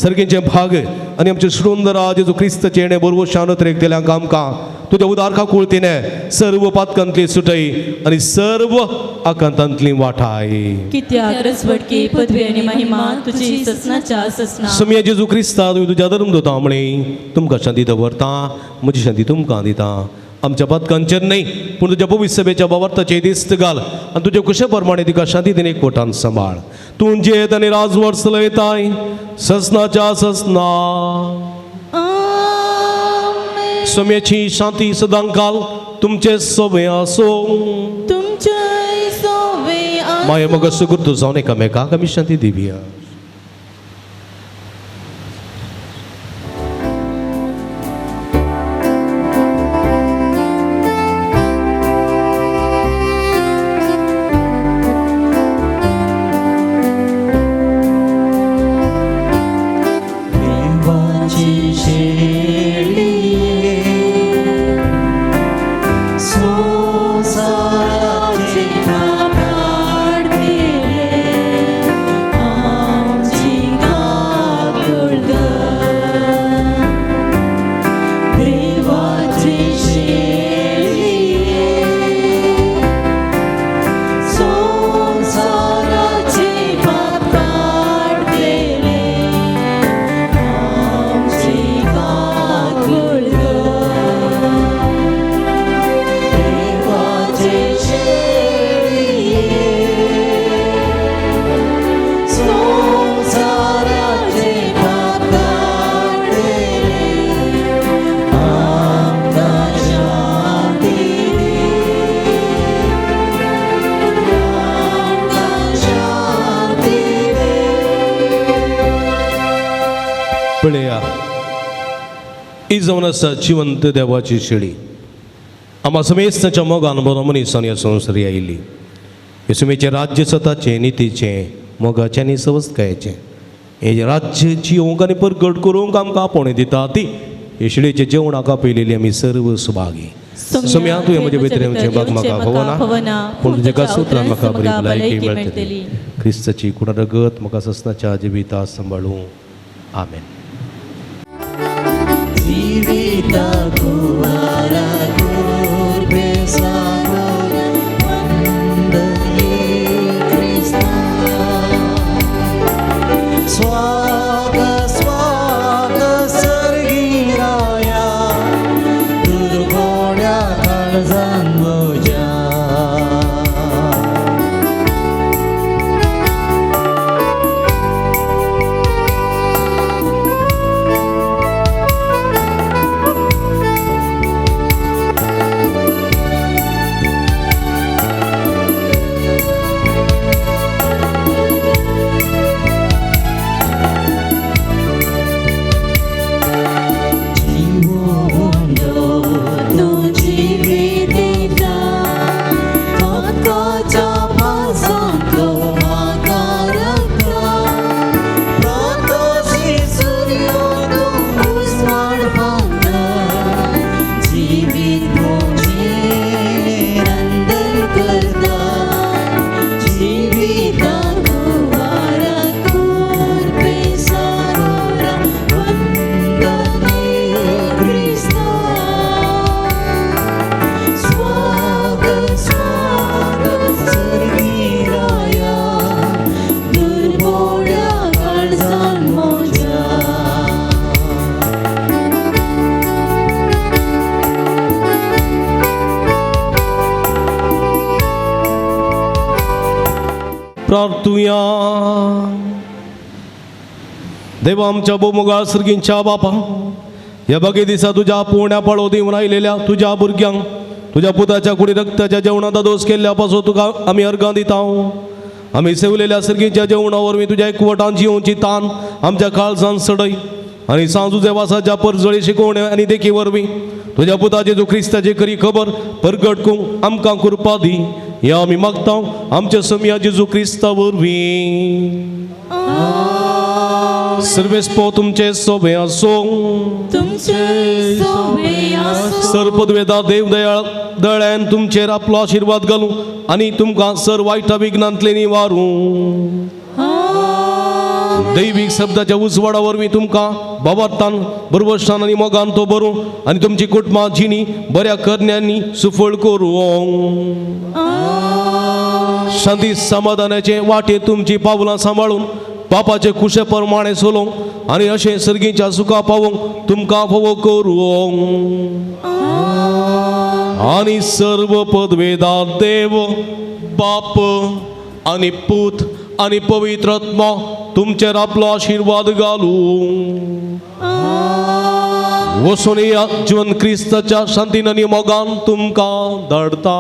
सर्गेंचे भाग आनी आमचे सुंदरा जेजू क्रिस्ताचे येणे बरोबर शानत रेखतेल्यांक आमकां तुज्या उदारका कुळतीने सर्व पातकांतली सुटय आनी सर्व आकांतांतली वाठाय कित्याक रजवटकी पदवी आनी महिमा तुजी ससनाच्या ससना सम्या जेजू क्रिस्ता तुवें तुज्या धर्म दोता म्हणे तुमकां शांती दवरता म्हजी शांती तुमकां दिता आमच्या पदकांचेर न्ही पूण तुज्या पवित्र सभेच्या बाबर्ताचे दिस्त घाल आनी तुजे कुशे प्रमाणे तिका शांती दिन एकवटान सांबाळ तूं जेत आनी राजवट चलयताय ससनाच्या ससना आमेन सम्याची शांती सदां काल तुमचे सोबे आसो तुमचे सोवे माये मग सुगुर्त जावन एकामेकाक आमी शांती दिवया देवाची शेळी संसाराची प्राण दिले हालेलुया. ही जावन आसा जिवंत देवाची शेळी. आम्हा समेस्ताच्या मोगान बरो मनीस आनी संवसारी आयिल्ली. येसुमेचे राज्य सताचे नितीचें मोगाचें आनी सवस्तकायेचें. हे राज्य जिवंक आनी परगट करूंक आमकां आपणे दिता ती येशुडेचे जेवणाक आपयलेली आमी सर्व सुभागी. सुम्या तुवें म्हजे भितरेचे भाग म्हाका भोवना पूण तुजे सुत्रान म्हाका बरी भलायकी मेळटली. क्रिस्ताची कुणारगत म्हाका ससनाच्या जिविता सांबाळूं. आमेन. जीविता कुवारा कुर्बे सागोर वंदये क्रिस्ता. स्वाग स्वाग सर्गीराया दुर्गोड्या काळजान म्हज्या. प्रार्थुया. देवा आमच्या भोवमुगा सर्गींच्या बापा, ह्या बागे दिसा तुज्या पोवण्या पळो दिवन आयलेल्या तुज्या भुरग्यांक तुज्या पुताच्या कुडी रक्ताच्या जेवणाचा दोस केल्ल्या पासून तुका आमी अर्गां दिता. आमी सेवलेल्या सर्गींच्या जेवणा वरवीं तुज्या एकवटान जिवोवची तान आमच्या काळजान सडय आनी सांजुजे वासाच्या परजळी शिकोवणे आनी देखी वरवीं तुज्या पुताचे जो क्रिस्ताची खरी खबर परगट करूंक आमकां कृपा दी. हे आमी मागता आमच्या सम्या जेजू क्रिस्ता वरवीं. सर्वेस्पो तुमचे सोबे आसो. सर्पद्वेदा देव दयाळ्यान तुमचेर आपलो आशिर्वाद घालूं आनी तुमकां सर वायटा विघ्नांतले निवारूं. दैवीक शब्दाच्या उजवाडा वरवीं तुमकां बाबार्थान बरवशान आनी मोगान तो भरूं आनी तुमची कुटुंबां जिणी बऱ्या करण्यांनी सुफळ करूं. शांती समाधानाचे वाटे तुमची पावलां सांबाळून पापाचे कुशे प्रमाणे चलोवंक आनी अशें सर्गीच्या सुखा पावोवंक तुमकां फोव करूं. आनी सर्व पदवेदार देव बाप आनी पूत आनी पवित्र आत्मा तुमचेर आपलो आशिर्वाद घालूं. वचून या जीवन क्रिस्ताच्या शांतीन आनी मोगान तुमकां धाडटा.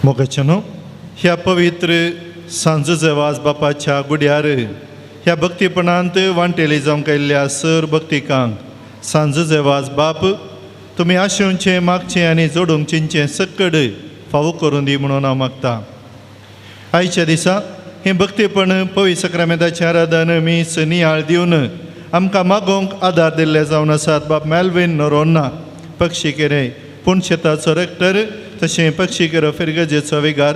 मोगाचनो ह्या पवित्र सांज जेवाज बापाच्या गुड्यार ह्या भक्तीपणांत वांटेली जावंक आयिल्ल्या सर भक्तिकांक सांज जेवाज बाप तुमी आशेवचें मागचें आनी जोडूंक चिंतचें सकड फावो करून दी म्हणून हांव मागतां. आयच्या दिसा हें भक्तीपण पवित्र सक्रामेंताचें आराधन मीस नियाळ दिवन आमकां मागोवंक आदार दिल्ले जावन आसात. बाब मेल्विन नोरोन्ना पक्षिकेरे पुणशेताचो रेक्टर तशें पक्षिकेरो फिरगजेचो विगार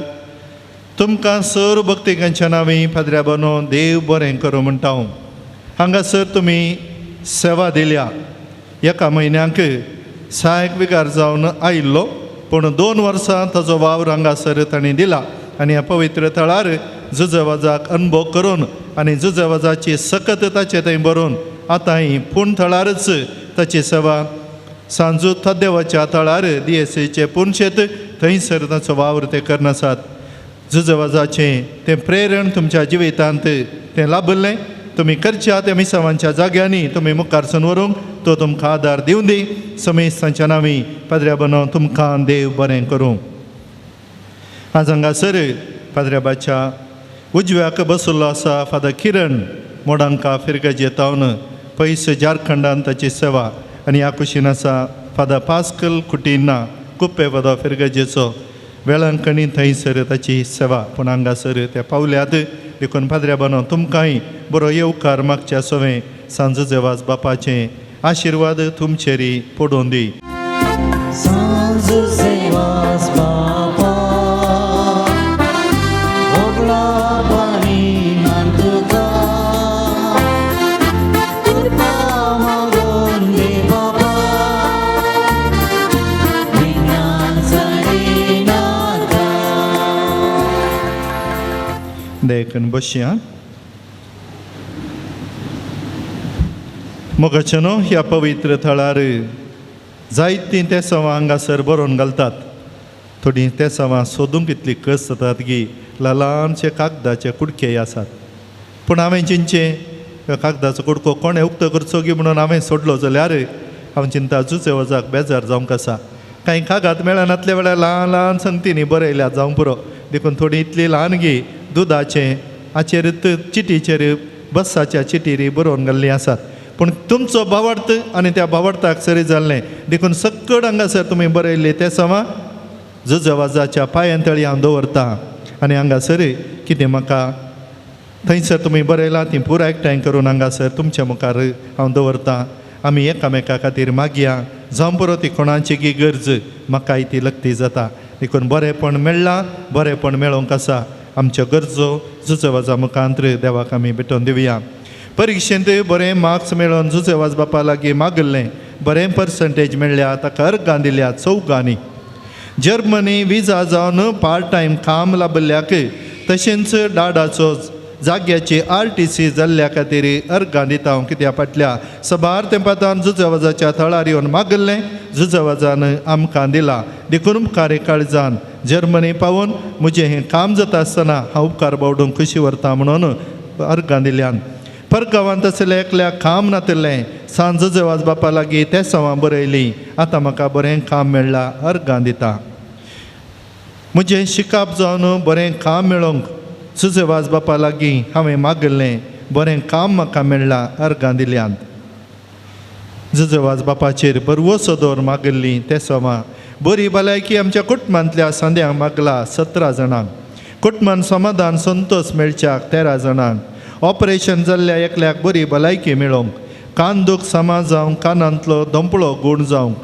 तुमकां सर भक्तिकांच्या नांवी फादऱ्या बनोवन देव बरें करूं म्हणटा हांव. हांगासर तुमी सेवा दिल्या. एका म्हयन्याक सहायक विगार जावन आयिल्लो पूण 2 वर्सां ताजो वावर हांगासर तांणी दिला आनी ह्या पवित्र थळार जुजवाजाक अनुभव करून आनी जुजवाजाची सकत ताचे थंय बरोवन आतां ही पूण थळारच ताची सेवा सांजू थदेवाच्या थळार DSAचे पुणशेत थंयसर ताचो वावर ते करनासात. जुजवाजाचें तें प्रेरण तुमच्या जिवितांत तें लाभल्लें तुमी करच्या त्या मिसावांच्या जाग्यांनी तुमी मुखारसून व्हरूंक तो तुमकां आदार दिवन दी. समेस्तांच्या नांवी पाद्र्या बनोवन तुमकां देव बरें करूं. आज हांगासर पाद्र्याबाच्या उजव्याक बसलो आसा फादर किरण मोडांका फिरगजे तावन पयस झारखंडांत ताची सेवा आनी ह्या कुशीन आसा फादर पास्कल कुटिना कुप्पे फादर फिरगजेचो वेळांकणी थंयसर ताची सेवा पूण हांगासर ते पावल्यात देखून पाद्र्या बानो तुमकांय बरो येवकार मागच्या सोवें सांज जेवाज बापाचें आशिर्वाद तुमचेरी पडून दी. सांज सेवास बापा ओगला पाणी मानतुका कृपा मागून दे बापा विज्ञान साडीनाका. देखून बसया. मोगाचेनो ह्या पवित्र थळार जायतीं तेसांवां हांगासर बरोवन घालतात. थोडीं तेसांवां सोदूंक इतली कस जातात की ल्हानशे कागदाचे कुडके आसात. पूण हांवें चिंतचें कागदाचो कुडको कोणें उक्तो करचो की म्हणून हांवें सोडलो जाल्यार हांव चिंता जुचे वजाक बेजार जावंक आसा. कांय कागाद मेळनातल्या वेळार ल्हान ल्हान संगतींनी बरयल्यात जावं पुरो. देखून थोडी इतली ल्हान गी दुदाचें हाचेर चिटीचेर बसाच्या चिटीर बरोवन घाल्लीं आसात. पूण तुमचो भावार्थ आनी त्या भावार्थाक सरी जाल्लें देखून सकट हांगासर तुमी बरयल्ले ते सवा जुजवाजाच्या पांयांतळी हांव दवरतां. आनी हांगासर कितें म्हाका थंयसर तुमी बरयलां ती पुराय एकठांय करून हांगासर तुमच्या मुखार हांव दवरतां. आमी एकामेका खातीर मागया जावं पुरो ती कोणाची की गरज म्हाकाय ती लक्ती जाता. देखून बरेंपण मेळ्ळां बरेंपण मेळोवंक आसा. आमच्यो गरजो जुजवाजा मुखांत्र देवाक आमी भेटोवन दिवया. परिक्षेंत बरें मार्क्स मेळोवन जुजेवाज बापा लागीं मागल्लें बरें पर्संटेज मेळ्ळ्या ताका अर्गां दिल्या चौगांनी. जर्मनी विजा जावन पार्ट टायम काम लाभल्ल्याक तशेंच डाडाचो जाग्याची RTC जाल्ल्या खातीर अर्गां दिता हांव कित्या फाटल्या सबार तेंपातान जुजेवाजाच्या थळार येवन मागल्लें जुजेवाजान आमकां दिलां. देखून उपकार काळजान जर्मनी पावून म्हजें हें काम जाता आसतना हांव उपकार बावडूंक खुशी व्हरतां म्हणून अर्गां दिल्यान. परगांवांत आसलें एकल्याक काम नातलें सांज जेवाज बापा लागीं ते सवां बरयलीं आतां म्हाका बरें काम मेळ्ळां अर्गां दिता. म्हजें शिकप जावन बरें काम मेळोंक सुजेवाज बापा लागीं हांवें मागल्लें बरें काम म्हाका मेळ्ळां अर्गां दिल्यांत. जुजेवाज बापाचेर बरवोसो दवर मागल्ली ते सवां बरी भलायकी आमच्या कुटुंबांतल्या सांद्यांक मागला 17 जाणांक. कुटुंबान समाधान संतोश मेळच्याक 13 जाणांक. ऑपरेशन जाल्ल्या एकल्याक बरी भलायकी मेळोवंक कान दूख सामा जावंक कानांतलो दंपळो गूण जावंक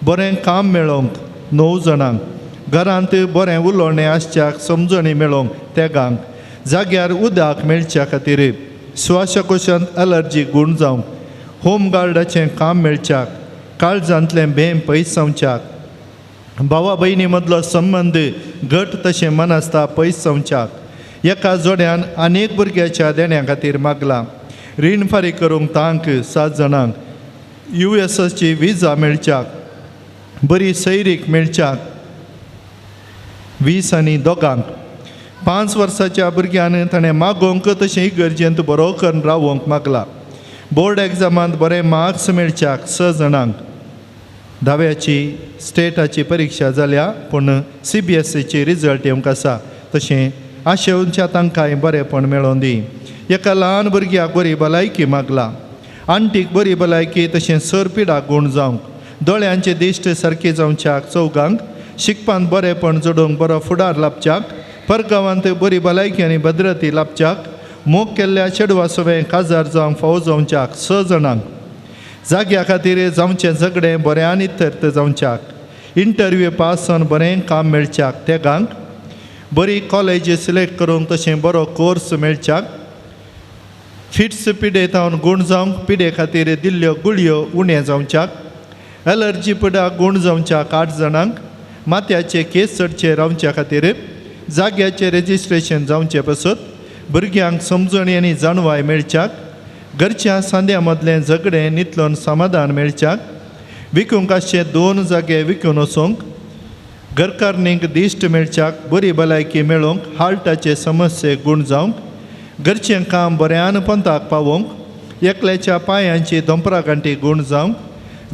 बरें काम मेळोवंक 9 जाणांक. घरांत बरें उलोवणें आसच्याक समजणी मेळोवंक तेगांक. जाग्यार उदक मेळच्या खातीर श्वासकोशांत एलर्जी गूण जावंक होम गार्डाचें काम मेळच्याक काळजांतलें भें पयस जावच्याक भावा भयणी मदलो संबंद घट तशें मनासता पयस जावच्याक. एका जोड्यान आनीक भुरग्याच्या देण्या खातीर मागला. रीण फारीक करूंक तांक 7 जाणांक. USची विजा मेळच्याक बरी सैरीक मेळच्याक 20 आनी दोगांक. 5 वर्साच्या भुरग्यान ताणें मागोवंक तशें इगर्जेंत बरो करून रावोवंक मागला. बोर्ड एग्जामांत बरें मार्क्स मेळच्याक 6 जाणांक. 10व्याची स्टेटाची परिक्षा जाल्या पूण CBSEची रिजल्ट येवंक आसा तशें आशेवच्या तांकांय बरेंपण मेळोवन दी. एका ल्हान भुरग्याक बरी भलायकी मागला. आंटीक बरी भलायकी तशें सरपिडाक गूण जावंक. दोळ्यांचे दिश्ट सारकी जावच्याक 4गांक. शिकपांत बरेंपण जोडूंक बरो फुडार लाभच्याक. परगांवांत बरी भलायकी आनी भद्रती लाभच्याक. मोग केल्ल्या चेडवा सवें काजार जावंक फावो जावच्याक 6 जाणांक. जाग्या खातीर जावचें झगडें बरें आनी थर्त जावच्याक. इंटरव्यू पास जावन बरें काम मेळच्याक तेगांक. बरी कॉलेज सिलेक्ट करूंक तशें बरो कोर्स मेळच्याक. फिट्स पिडेतावन गूण जावंक पिडे खातीर दिल्ल्यो गुळयो उणें जावच्याक. एलर्जी पिडाक गूण जावच्याक 8 जाणांक. माथ्याचे केस चडचे रावच्या खातीर जाग्याचें रेजिस्ट्रेशन जावचें पसत. भुरग्यांक समजणी आनी जाणवाय मेळच्याक. घरच्या सांद्या मदलें झगडें नितलोवन समाधान मेळच्याक. विकूंक आसचे 2 जागे विकून वचोंक. घरकारणींक दिश्ट मेळच्याक. बरी भलायकी मेळोवंक हार्टाचे समस्येक गूण जावंक. घरचें काम बऱ्यान पंथाक पावोवंक. एकल्याच्या पांयांची दोंपरागांठी गूण जावंक.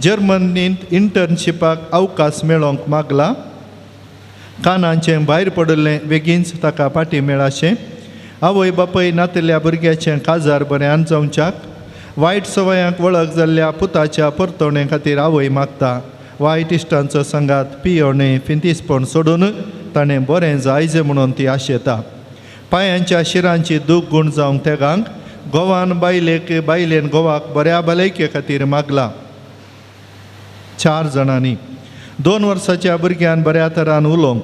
जर्मनींत इंटर्नशिपाक अवकाश मेळोवंक मागला. कानांचें भायर पडलें बेगीनच ताका पाटी मेळाशें. आवय बापय नातेल्या भुरग्याचें काजार बऱ्यान जावच्याक वायट सवयांक वळख जाल्ल्या पुताच्या परतवणे खातीर आवय मागता वायट इश्टांचो संगात पियोणे फिंतीसपण सोडून ताणें बरें जायजें म्हणून ती आशेता पांयांच्या शिरांची दूख गूण जावंक तेगांक गोवान बायलेन गोवाक बऱ्या भलायके खातीर मागला 4 जाणांनी 2 वर्साच्या भुरग्यान बऱ्या तरान उलोवंक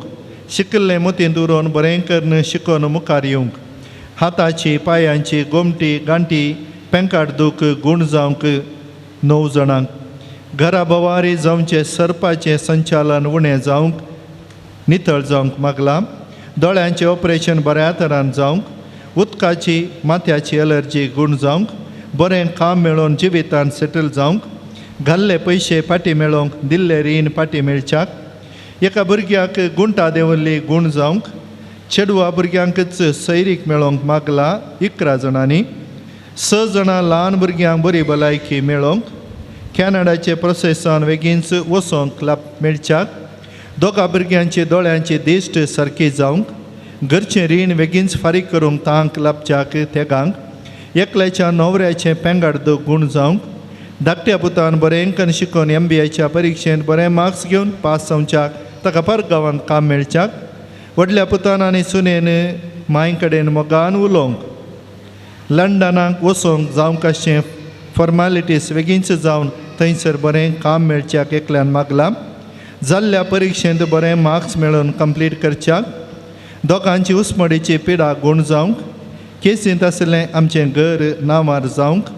शिकिल्लें मतींत उरोवन बरें करून शिकोवन मुखार येवंक हाताची पांयांची गोमटी गांठी पेंकाट दूख गूण जावंक 9 जाणांक घरा बोवारी जावचें सरपाचें संचालन उणें जावंक नितळ जावंक मागला दोळ्यांचें ऑपरेशन बऱ्या तरान जावंक उदकाची माथ्याची एलर्जी गूण जावंक बरें काम मेळोवन जिवितान सेटल जावंक घाल्ले पयशे फाटीं मेळोवंक दिल्ले रीण फाटीं मेळच्याक एका भुरग्याक गुंटा देंवल्ली गूण जावंक चेडवा भुरग्यांकच सैरीक मेळोवंक मागला 11 जाणांनी 6 जाणां ल्हान भुरग्यांक बरी भलायकी मेळोवंक कॅनडाचे प्रोसेसान बेगीनच वचोंक लाभ मेळच्याक 2 भुरग्यांची दोळ्यांची दिश्ट सारकी जावंक घरचें रीण बेगीनच फारीक करूंक तांक लाभच्याक तेगांक एकल्याच्या न्हवऱ्याचें पेंगाड दूख गूण जावंक धाकट्या पुतान बरें करून शिकोवन MBAच्या परिक्षेंत बरें मार्क्स घेवन पास जावच्याक ताका परगांवांत काम मेळच्याक व्हडल्या पुतान आनी सुनेन मांय कडेन मोगान उलोवंक लंडनाक वचोंक जावंक अशें फॉर्मालिटीज बेगीनच जावन थंयसर बरें काम मेळच्याक एकल्यान मागलां जाल्ल्या परिक्षेंत बरें मार्क्स मेळोवन कंप्लीट करच्याक दोगांची उस्मडीची पिडा गूण जावंक केसींत आसलें आमचें घर नांवार जावंक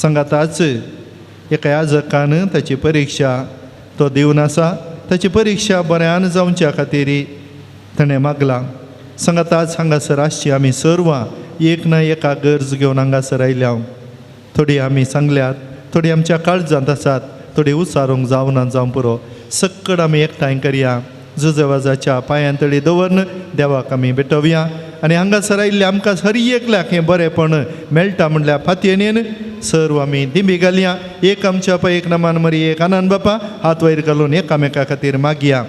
सांगाताच एका याजकान ताची परिक्षा तो दिवन आसा ताची परिक्षा बऱ्यान जावच्या खातीर ताणें मागलां सांगाताच हांगासर आसची आमी सर्वां एक ना एका गरज घेवन हांगासर आयल्या थोडी आमी सांगल्यात थोडी आमच्या काळजांत आसात थोडी उसारूंक जावना जावं पुरो सक्कड आमी एकठांय करया जुजवाजाच्या पांयां तळी दवरून देवाक आमी भेटोवया आनी हांगासर आयिल्ले आमकां हर एकल्याक हें बरेंपण मेळटा म्हणल्यार फातयेन सर्व आमी दिंबी घालया एक आमच्या पळय एक नमान मरी एक आनंद बापा हात वयर घालून एकामेका खातीर मागया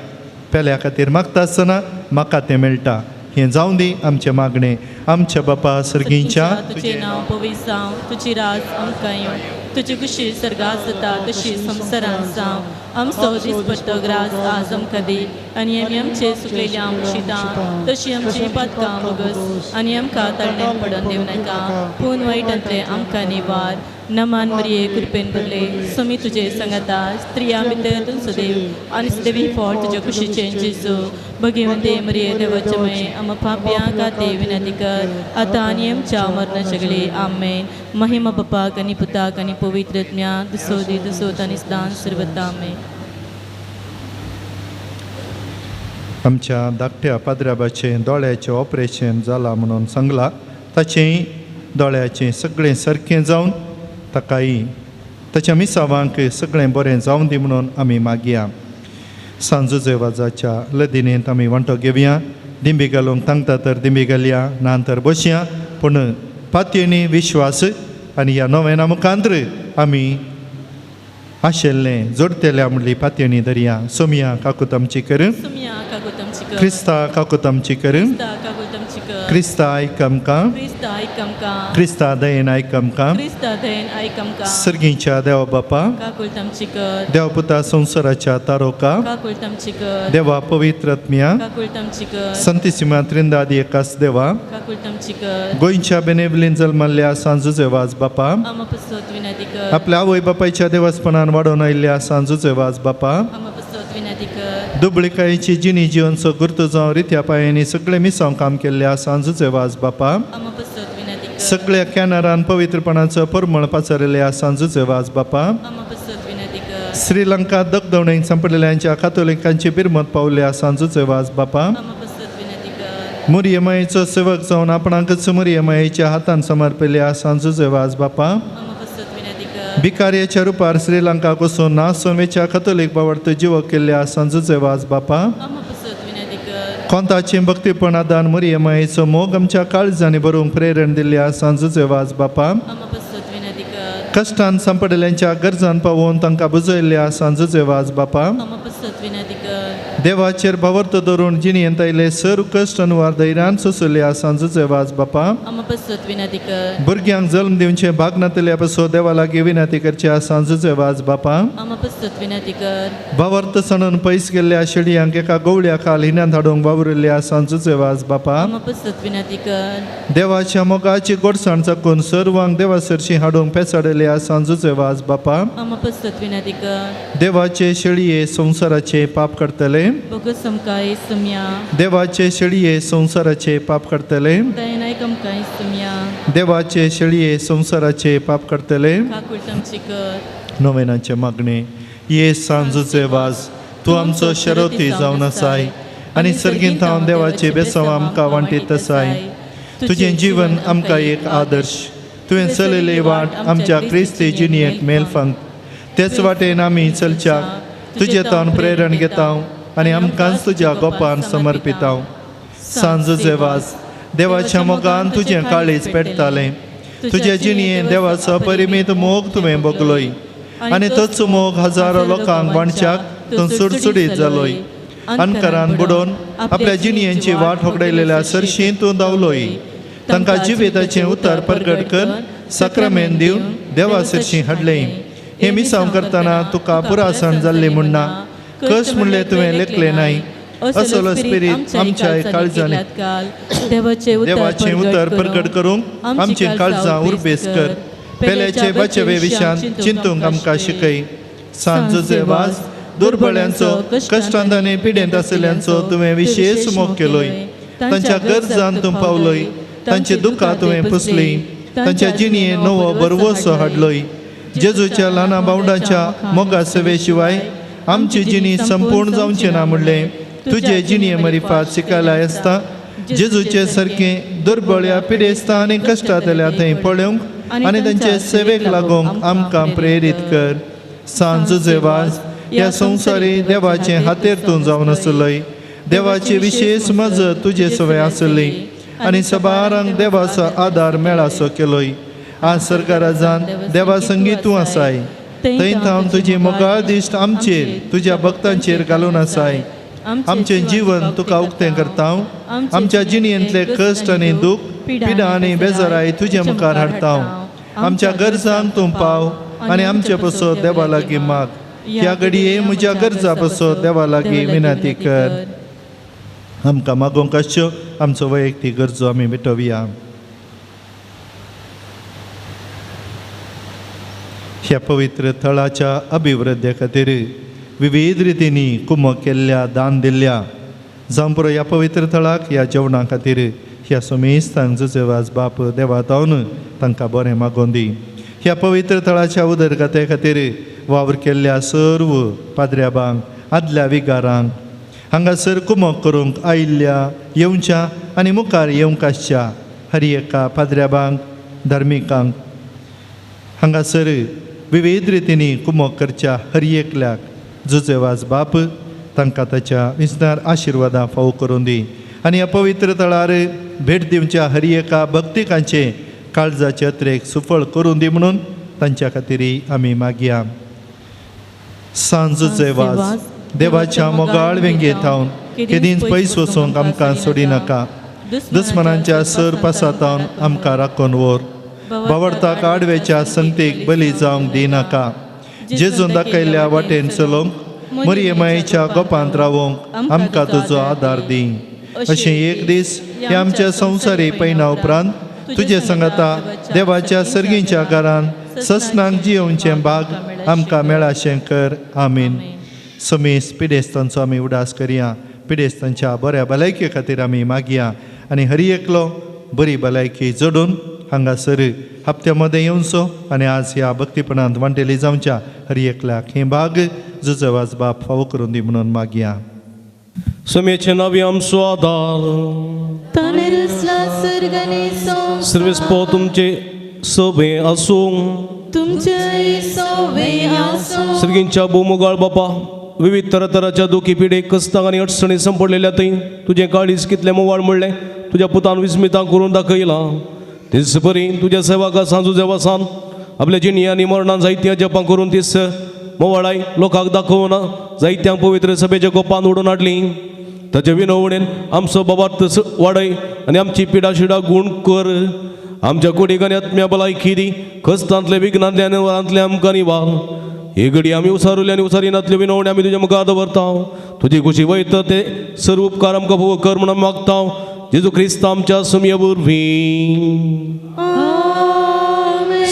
पेल्या खातीर मागता आसतना म्हाका तें मेळटा हें जावं दी आमचें मागणें आमच्या बापा सर्गींच्या तुजें नांव पवित्र जावं तुजी राज आमकां येवं तुजी कुशी सर्गास जाता तशी संवसारांत जावं आमचो दिसपट्टो ग्रास आज आमकां दी आनी आमी आमचे सुकलेल्या मुशितां तशी आमची पातकां बोगस आनी आमकां तळण्यान पडोवन दिवं नाका पूण वायटांतले आमकां निवार नमान मरिये कृपेन भरले समी तुजे सांगाता स्त्रिया भितर तुमचो देव आनी देवी फळ तुज्या कुशीचें जेजू भगिवंते मरिये देवाचे मये आम पाप्यां खातीर विनंती कर आतां आनी आमच्या मरणाच्या घडी आमेन महिमा बापाक आनी पुताक आनी पवित्र आत्म्या दुसोदी दुसोत आनी सदां सर्वदा आमेन आमच्या धाकट्या पाद्राबाचें दोळ्याचें ऑपरेशन जालां म्हणून सांगलां ताचें दोळ्याचें सगळें सारकें जावन ताकाय ताच्या मिसावांक सगळें बरें जावं दी म्हणून आमी मागया सांजुजेवाजाच्या लदिनेंत आमी वांटो घेवया दिंबी घालूंक सांगता तर दिंबी घालया ना तर बसया पूण पातयेनी विश्वास आनी ह्या नोवेना मुखांत्र आमी आशिल्लें जोडतेल्या म्हणली पातयेनी धरया सोमिया काकूत आमची कर सुमिया काकूत आमची कर क्रिस्ता काकूत आमची कर काकूत आमची कर क्रिस्ता आयक आमकां क्रिस्ता आयक आमकां क्रिस्ता दयेन आयक आमकां क्रिस्ता दयेन आयक आमकां सर्गींच्या देवा बापा काकूत आमची कर देवा पुता संवसाराच्या तारोका काकूत आमची कर देवा पवित्र आत्म्या काकूत आमची कर संतिसिमा त्रिंदादी एकाच देवा काकूत आमची कर गोंयच्या बेनेवलीन जल्मल्ल्या सांजुचे वाज बापा आम पसत विनंती कर आपल्या आवय बापायच्या देवस्थानान वाडोवन आयिल्ल्या सांजुचे वाज बापा आम पसत विनंती कर दुबळीकायेची जिणी जिवनचो गुर्तो जावं रित्या पांयांनी सगळे मिसांव काम केल्ल्या सांजुचे वाज बापा आम पसत विनंती कर सगळ्या कॅनरान पवित्रपणाचो परमळ पसरलेल्या सांजुचे वाज बापा आम पसत विनंती कर श्रीलंका दगदवणेक संपलेल्यांच्या कातोलिकांची बिरमत पावल्या सांजुचे वाज बापा आम पसत विनंती कर मुरियमायेचो सेवक जावन आपणाकच मुरियमायेच्या हातान समर्पिल्ल्या सांजुचे वाज बापा आम पसत विनंती कर भिकाऱ्याच्या रुपार श्रीलंकाक वचून नासोमेच्या कातोलीक बावडतो जिवो केल्ल्या सांजुचे वाज बापा आम पसत विनंती कर कोंताचें भक्तीपण आदान मुरियमायेचो मोग आमच्या काळजांनी भरूंक प्रेरण दिल्ल्या सांजुचे वाज बापा आम पसत विनंती कर कश्टान संपडलेल्यांच्या गरजान पावोवन तांकां बुजयल्ल्या सांजुचे वाज बापा आम पसत विनंती कर देवाचेर भावर्त धरून जिणी येतायले सर कश्ट अनुवार दैरान सोसल्या सांजचे वाज बापा आम्हा पसत विनंती कर भुरग्यांक जल्म दिवचे भाग नातल्या पासो देवा लागीं विनंती करच्या सांजचे वाज बापा आम्हा पसत विनंती कर भावर्त सणून पयस गेल्ल्या शेडयांक एका गवळ्या खाल हिन्यांत हाडूंक वावुरल्या सांजचे वाज बापा आम्हा पसत विनंती कर देवाच्या मोगाची गोडसाण चाकून सर्वांक देवा सरशी हाडूंक पेसाडल्या सांजचे वाज बापा आम्हा पसत विनंती कर देवाचे शेळये संसाराचे पाप करतले बोगस समकाय सम्या देवाचे शेळये संसाराचे पाप करतले दयनाय कमकाय सम्या देवाचे शेळये संसाराचे पाप करतले काकुळ तमची कर नोवेनाचे मागणे ये सांजचे वाज तूं आमचो शेरोती जावन आसाय आनी सर्गीन थावन देवाचे बेसांव आमकां वांटीत आसाय तुजें जीवन आमकां एक आदर्श तुवें चलयले वाट आमच्या क्रिस्ती जिणयेक मेलफांग तेच वाटेन आमी चलच्याक तुजे तावन प्रेरण घेता आनी आमकांच तुज्या गोपान समर्पिता सांजचे वाज देवाच्या मोगान तुजें काळीज पेटतालें तुजे जिणयेन देवाचो परिमीत मोग तुवें भोगलोय आनी तोच मोग हजारो लोकांक वाणच्याक तूं सुडसुडीत जालोय अनकारान बुडोवन आपल्या जिणयेची वाट होगडयलेल्या सरशी तूं धांवलोय तांकां जिविताचें उतर प्रगट कर सक्रामेंत दिवन देवा सरशी हाडलें हें मिसांव करतना तुका पुरासण जाल्ली म्हणना कश म्हणलें तुवें लेखलें नाय असलो स्पिरीत आमच्या काळजांनी देवाचें उतर प्रगट करूंक आमची काळजां उर्बेस कर पेल्याचे बचवे विशांत चिंतूंक आमकां शिकय सांजचे वाज दुर्बळ्यांचो कश्टांत आनी पिडेंत आशिल्ल्यांचो तुवें विशेश मोग केलोय तांच्या गरजांत तूं पावलोय तांची दुखां तुवें पुसलीं तांच्या जिणयेन नवो बरवोसो हाडलोय जेजूच्या ल्हाना बावडाच्या मोगा सेवे शिवाय आमची जिणी संपूर्ण जावचें ना म्हणलें तुजे जिणये मरिफात शिकयलाय आसता जेजूचे सारकें दुर्बळ्या पिडेस्तां आनी कश्टांतल्या थंय पळोवंक आनी तांचे सेवेक लागूंक आमकां प्रेरीत कर सांजचे वाज ह्या संवसारी देवाचे हातेर तूं जावन आसलोय देवाची विशेष मजत तुजे सवय आसली आनी सबारांक देवाचो आदार मेळासो केलोय आज सरकाराजान देवा संगी तूं आसाय थंय थावन तुजी मोगाळ दिश्ट आमचेर तुज्या भक्तांचेर घालून आसाय आमचें जीवन तुका उक्तें करता आमच्या जिणयेंतले कश्ट आनी दूख पिडा आनी बेजाराय तुजे मुखार हाडटा आमच्या गरजांक तूं पाव आनी आमचे पासो देवा लागीं माग ह्या घडये म्हज्या गरजा पासो देवा लागीं विनंती कर आमकां मागोवंक आसच्यो आमचो वैयक्तीक गरजो आमी मिटोवया ह्या पवित्र थळाच्या अभिवृद्धी खातीर विविध रितींनी कुमक केल्ल्या दान दिल्ल्या जावं पुरो ह्या पवित्र थळाक ह्या जेवणा खातीर ह्या सोमेस्तांक जुजे वाज बाप देवा तावन तांकां बरें मागोवन दी ह्या पवित्र थळाच्या उदरगते खातीर वावर केल्ल्या सर्व पाद्र्याबांक आदल्या विगारांक हांगासर कुमक करूंक आयिल्ल्या येवच्या आनी मुखार येवंक आसच्या हर एका पाद्र्याबांक धार्मिकांक हांगासर विविध रितींनी कुमक करच्या हर एकल्याक जुजे वाज बाप तांकां ताच्या विस्तार आशिर्वादां फावो करून दी आनी ह्या पवित्र थळार भेट दिवच्या हर एका भक्तिकांचे काळजाचे अत्रेक सुफळ करून दी म्हणून तांच्या खातीर आमी मागया सांजचे वाज देवाच्या मोगाळ वेंगेत थावन केदींच पयस वचूंक आमकां सोडी नाका दुस्मनांच्या सर पासातावन आमकां राखून व्हर बावडताक आडवेच्या संगतीक बली जावंक दिनाका जेजून दाखयल्ल्या वाटेन चलोवंक मरियमायेच्या गोपांत रावोंक आमकां तुजो आदार दी अशें एक दीस हे आमच्या संवसारी पैना उपरांत तुजे संगता देवाच्या सर्गीच्या घरान ससनांक जियोवचें भाग आमकां मेळाशें कर आमीन समेस पिडेस्तांचो आमी उडास करया पिडेस्तांच्या बऱ्या भलायके खातीर आमी मागया आनी हर एकलो बरी भलायकी जोडून हांगासर हप्त्या मदें येवचो आनी आज ह्या भक्तीपणांत वांटेली जावच्या हर एकल्याक हे भाग जुजे वाज बाप फावो करून दी म्हणून मागया समेचे नावी आमचो आदार सर्वेस्पो तुमचे सोबे आसूं सर्गींच्या भोवमुगाळ बापा विविध तरातराच्या दुखी पिडे कस्तांक आनी अडचणी संपडलेल्या थंय तुजें काळीज कितलें मोवाळ म्हणलें तुज्या पुतान विस्मितां करून दाखयलां तेच परी तुज्या सेवाका सांजू जेवासान आपल्या जिणयांनी मरणान जायत्या जपां करून तीस मोवाळाय लोकांक दाखोवन जायत्यांक पवित्र सभेच्या कोपान ओडून हाडली. ताचे विनवणेन आमचो बाबार्थ वाडय आनी आमची पिडा शिडा गूण कर. आमच्या कुडीक आनी आत्म्या भलायकी दी. कस्तांतले विघ्नांतले आनी वरांतले आमकां निवाल. हे घडी आमी उसारुले आनी उसारिनातले विनवणे आमी तुज्या मुखार दवरता. तुजी खुशी वयता ते सर्व उपकार आमकां फोव कर म्हणून मागता. जेजू क्रिस्त आमच्या सुमये वरवीं.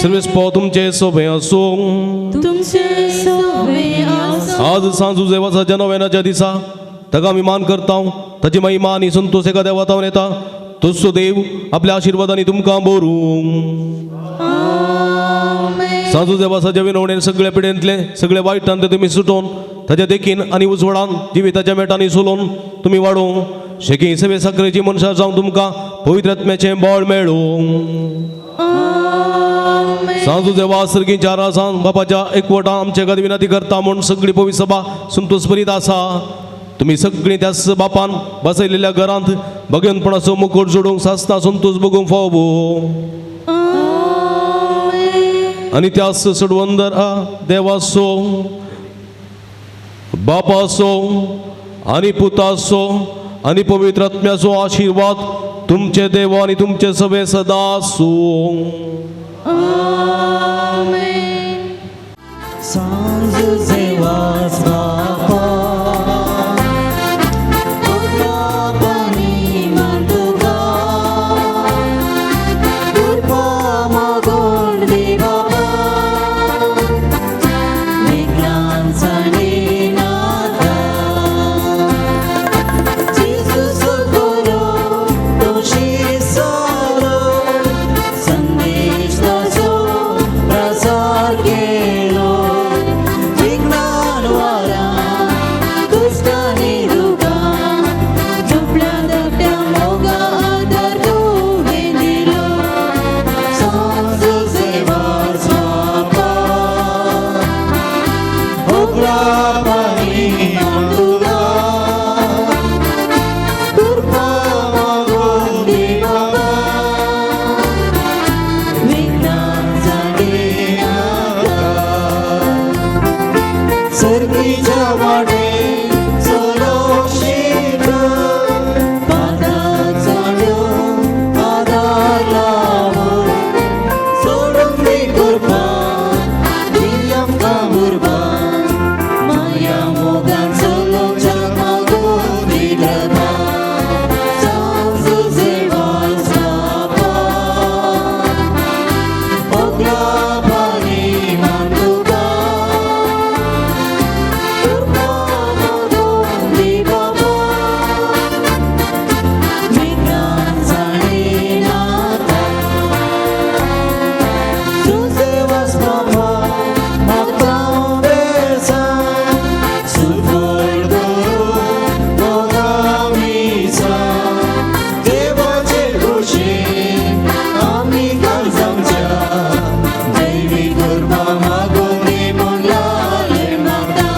सर्वेस्पो तुमचे सोबे आसूं. तुमचे सोबे आसूं. आज सांजू देवाच्या नव्यानाच्या दिसा ताका आमी मान करता. ताची महिमा आनी संतोष एका देवातावन येता. तसो देव आपल्या आशिर्वादांनी तुमकां भरूं. सांजू देवाच्या विनवणेन सगळ्या पिडेंतले सगळे वायटांतले तुमी सुटोवन ताच्या देखीन आनी उजवडान जिविताच्या मेटांनी सोलोवन तुमी वाडूं. शेकी सवे साखरेची मनशां जावन तुमकां पवित्र आत्म्याचें बळ मेळूं. सांजू देवा सर्गीच्या रासान बापाच्या एकवटान आमचे खातीर विनंती करता म्हूण सगळी पवित्र सभा संतोष भरीत आसा. तुम्ही सगळीं त्याच बापान बसयलेल्या घरांत भगवंतपणाचो मुकुट जोडूंक सासता संतोष बगूंक फावो. आनी त्यास सडवंदर देवाचो बापाचो आनी पुताचो आनी पवित्र आत्म्याचो आशिर्वाद तुमचे देव आनी तुमचे सभे सदा आसूं. सांज सेवास बापा पाणी मांडुगा कृपा मागोन दे बाबा विज्ञानसाने नाथा जेजू सगोरो तोशी सारो संदेश ताचो प्रसार केलो. विज्ञान वारा दुष्टांनी दुगा झोपल्या धाकट्या मोगा आदार तुवें दिलो. सांज सेवास बापा भोगला पाणी मांडुगा कृपा मागोन दे बाबा विज्ञान जाणे सर्गीच्या वाटे चलो शीट पादाक चाड्यो आदार लावो. सोडून दी कृपा दी आमकां बुरबान माया मोगान चलो जगमागो दिलना. सांज सेवास बापा भोगला पाणी मांडुगा कृपा मागोन दे बाबा विज्ञान जाणे नाथा. तुझे वास बाबा मागता बेसान सुरफळ करून मोगामीचा. देवाचे खुशेन आमी काळजांच्या दैवी कृपा मागोन दे म्हूण लाले मागता.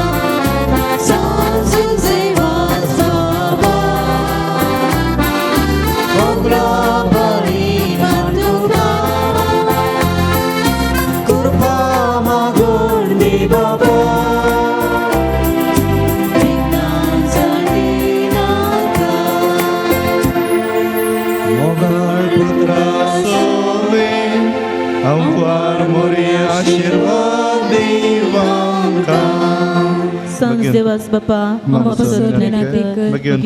सांज सेवास बाबा भोगला पाणी मांडुगा कृपा मागोन दे बाबा विज्ञान जाणे नाथा. मोगाळ पुत्रा सोवे आमकां मोरे आशिर्वाद देवांका. सांज देवास बापा भगवंत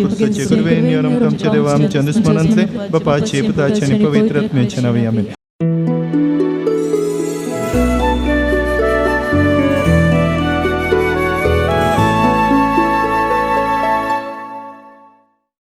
पुस्तकाचे गुरवेन आमच्या देवा आमच्या दुस्मनांतले बापाचे पुताचे आनी पवित्र आत्म्याचे नावे आमेन.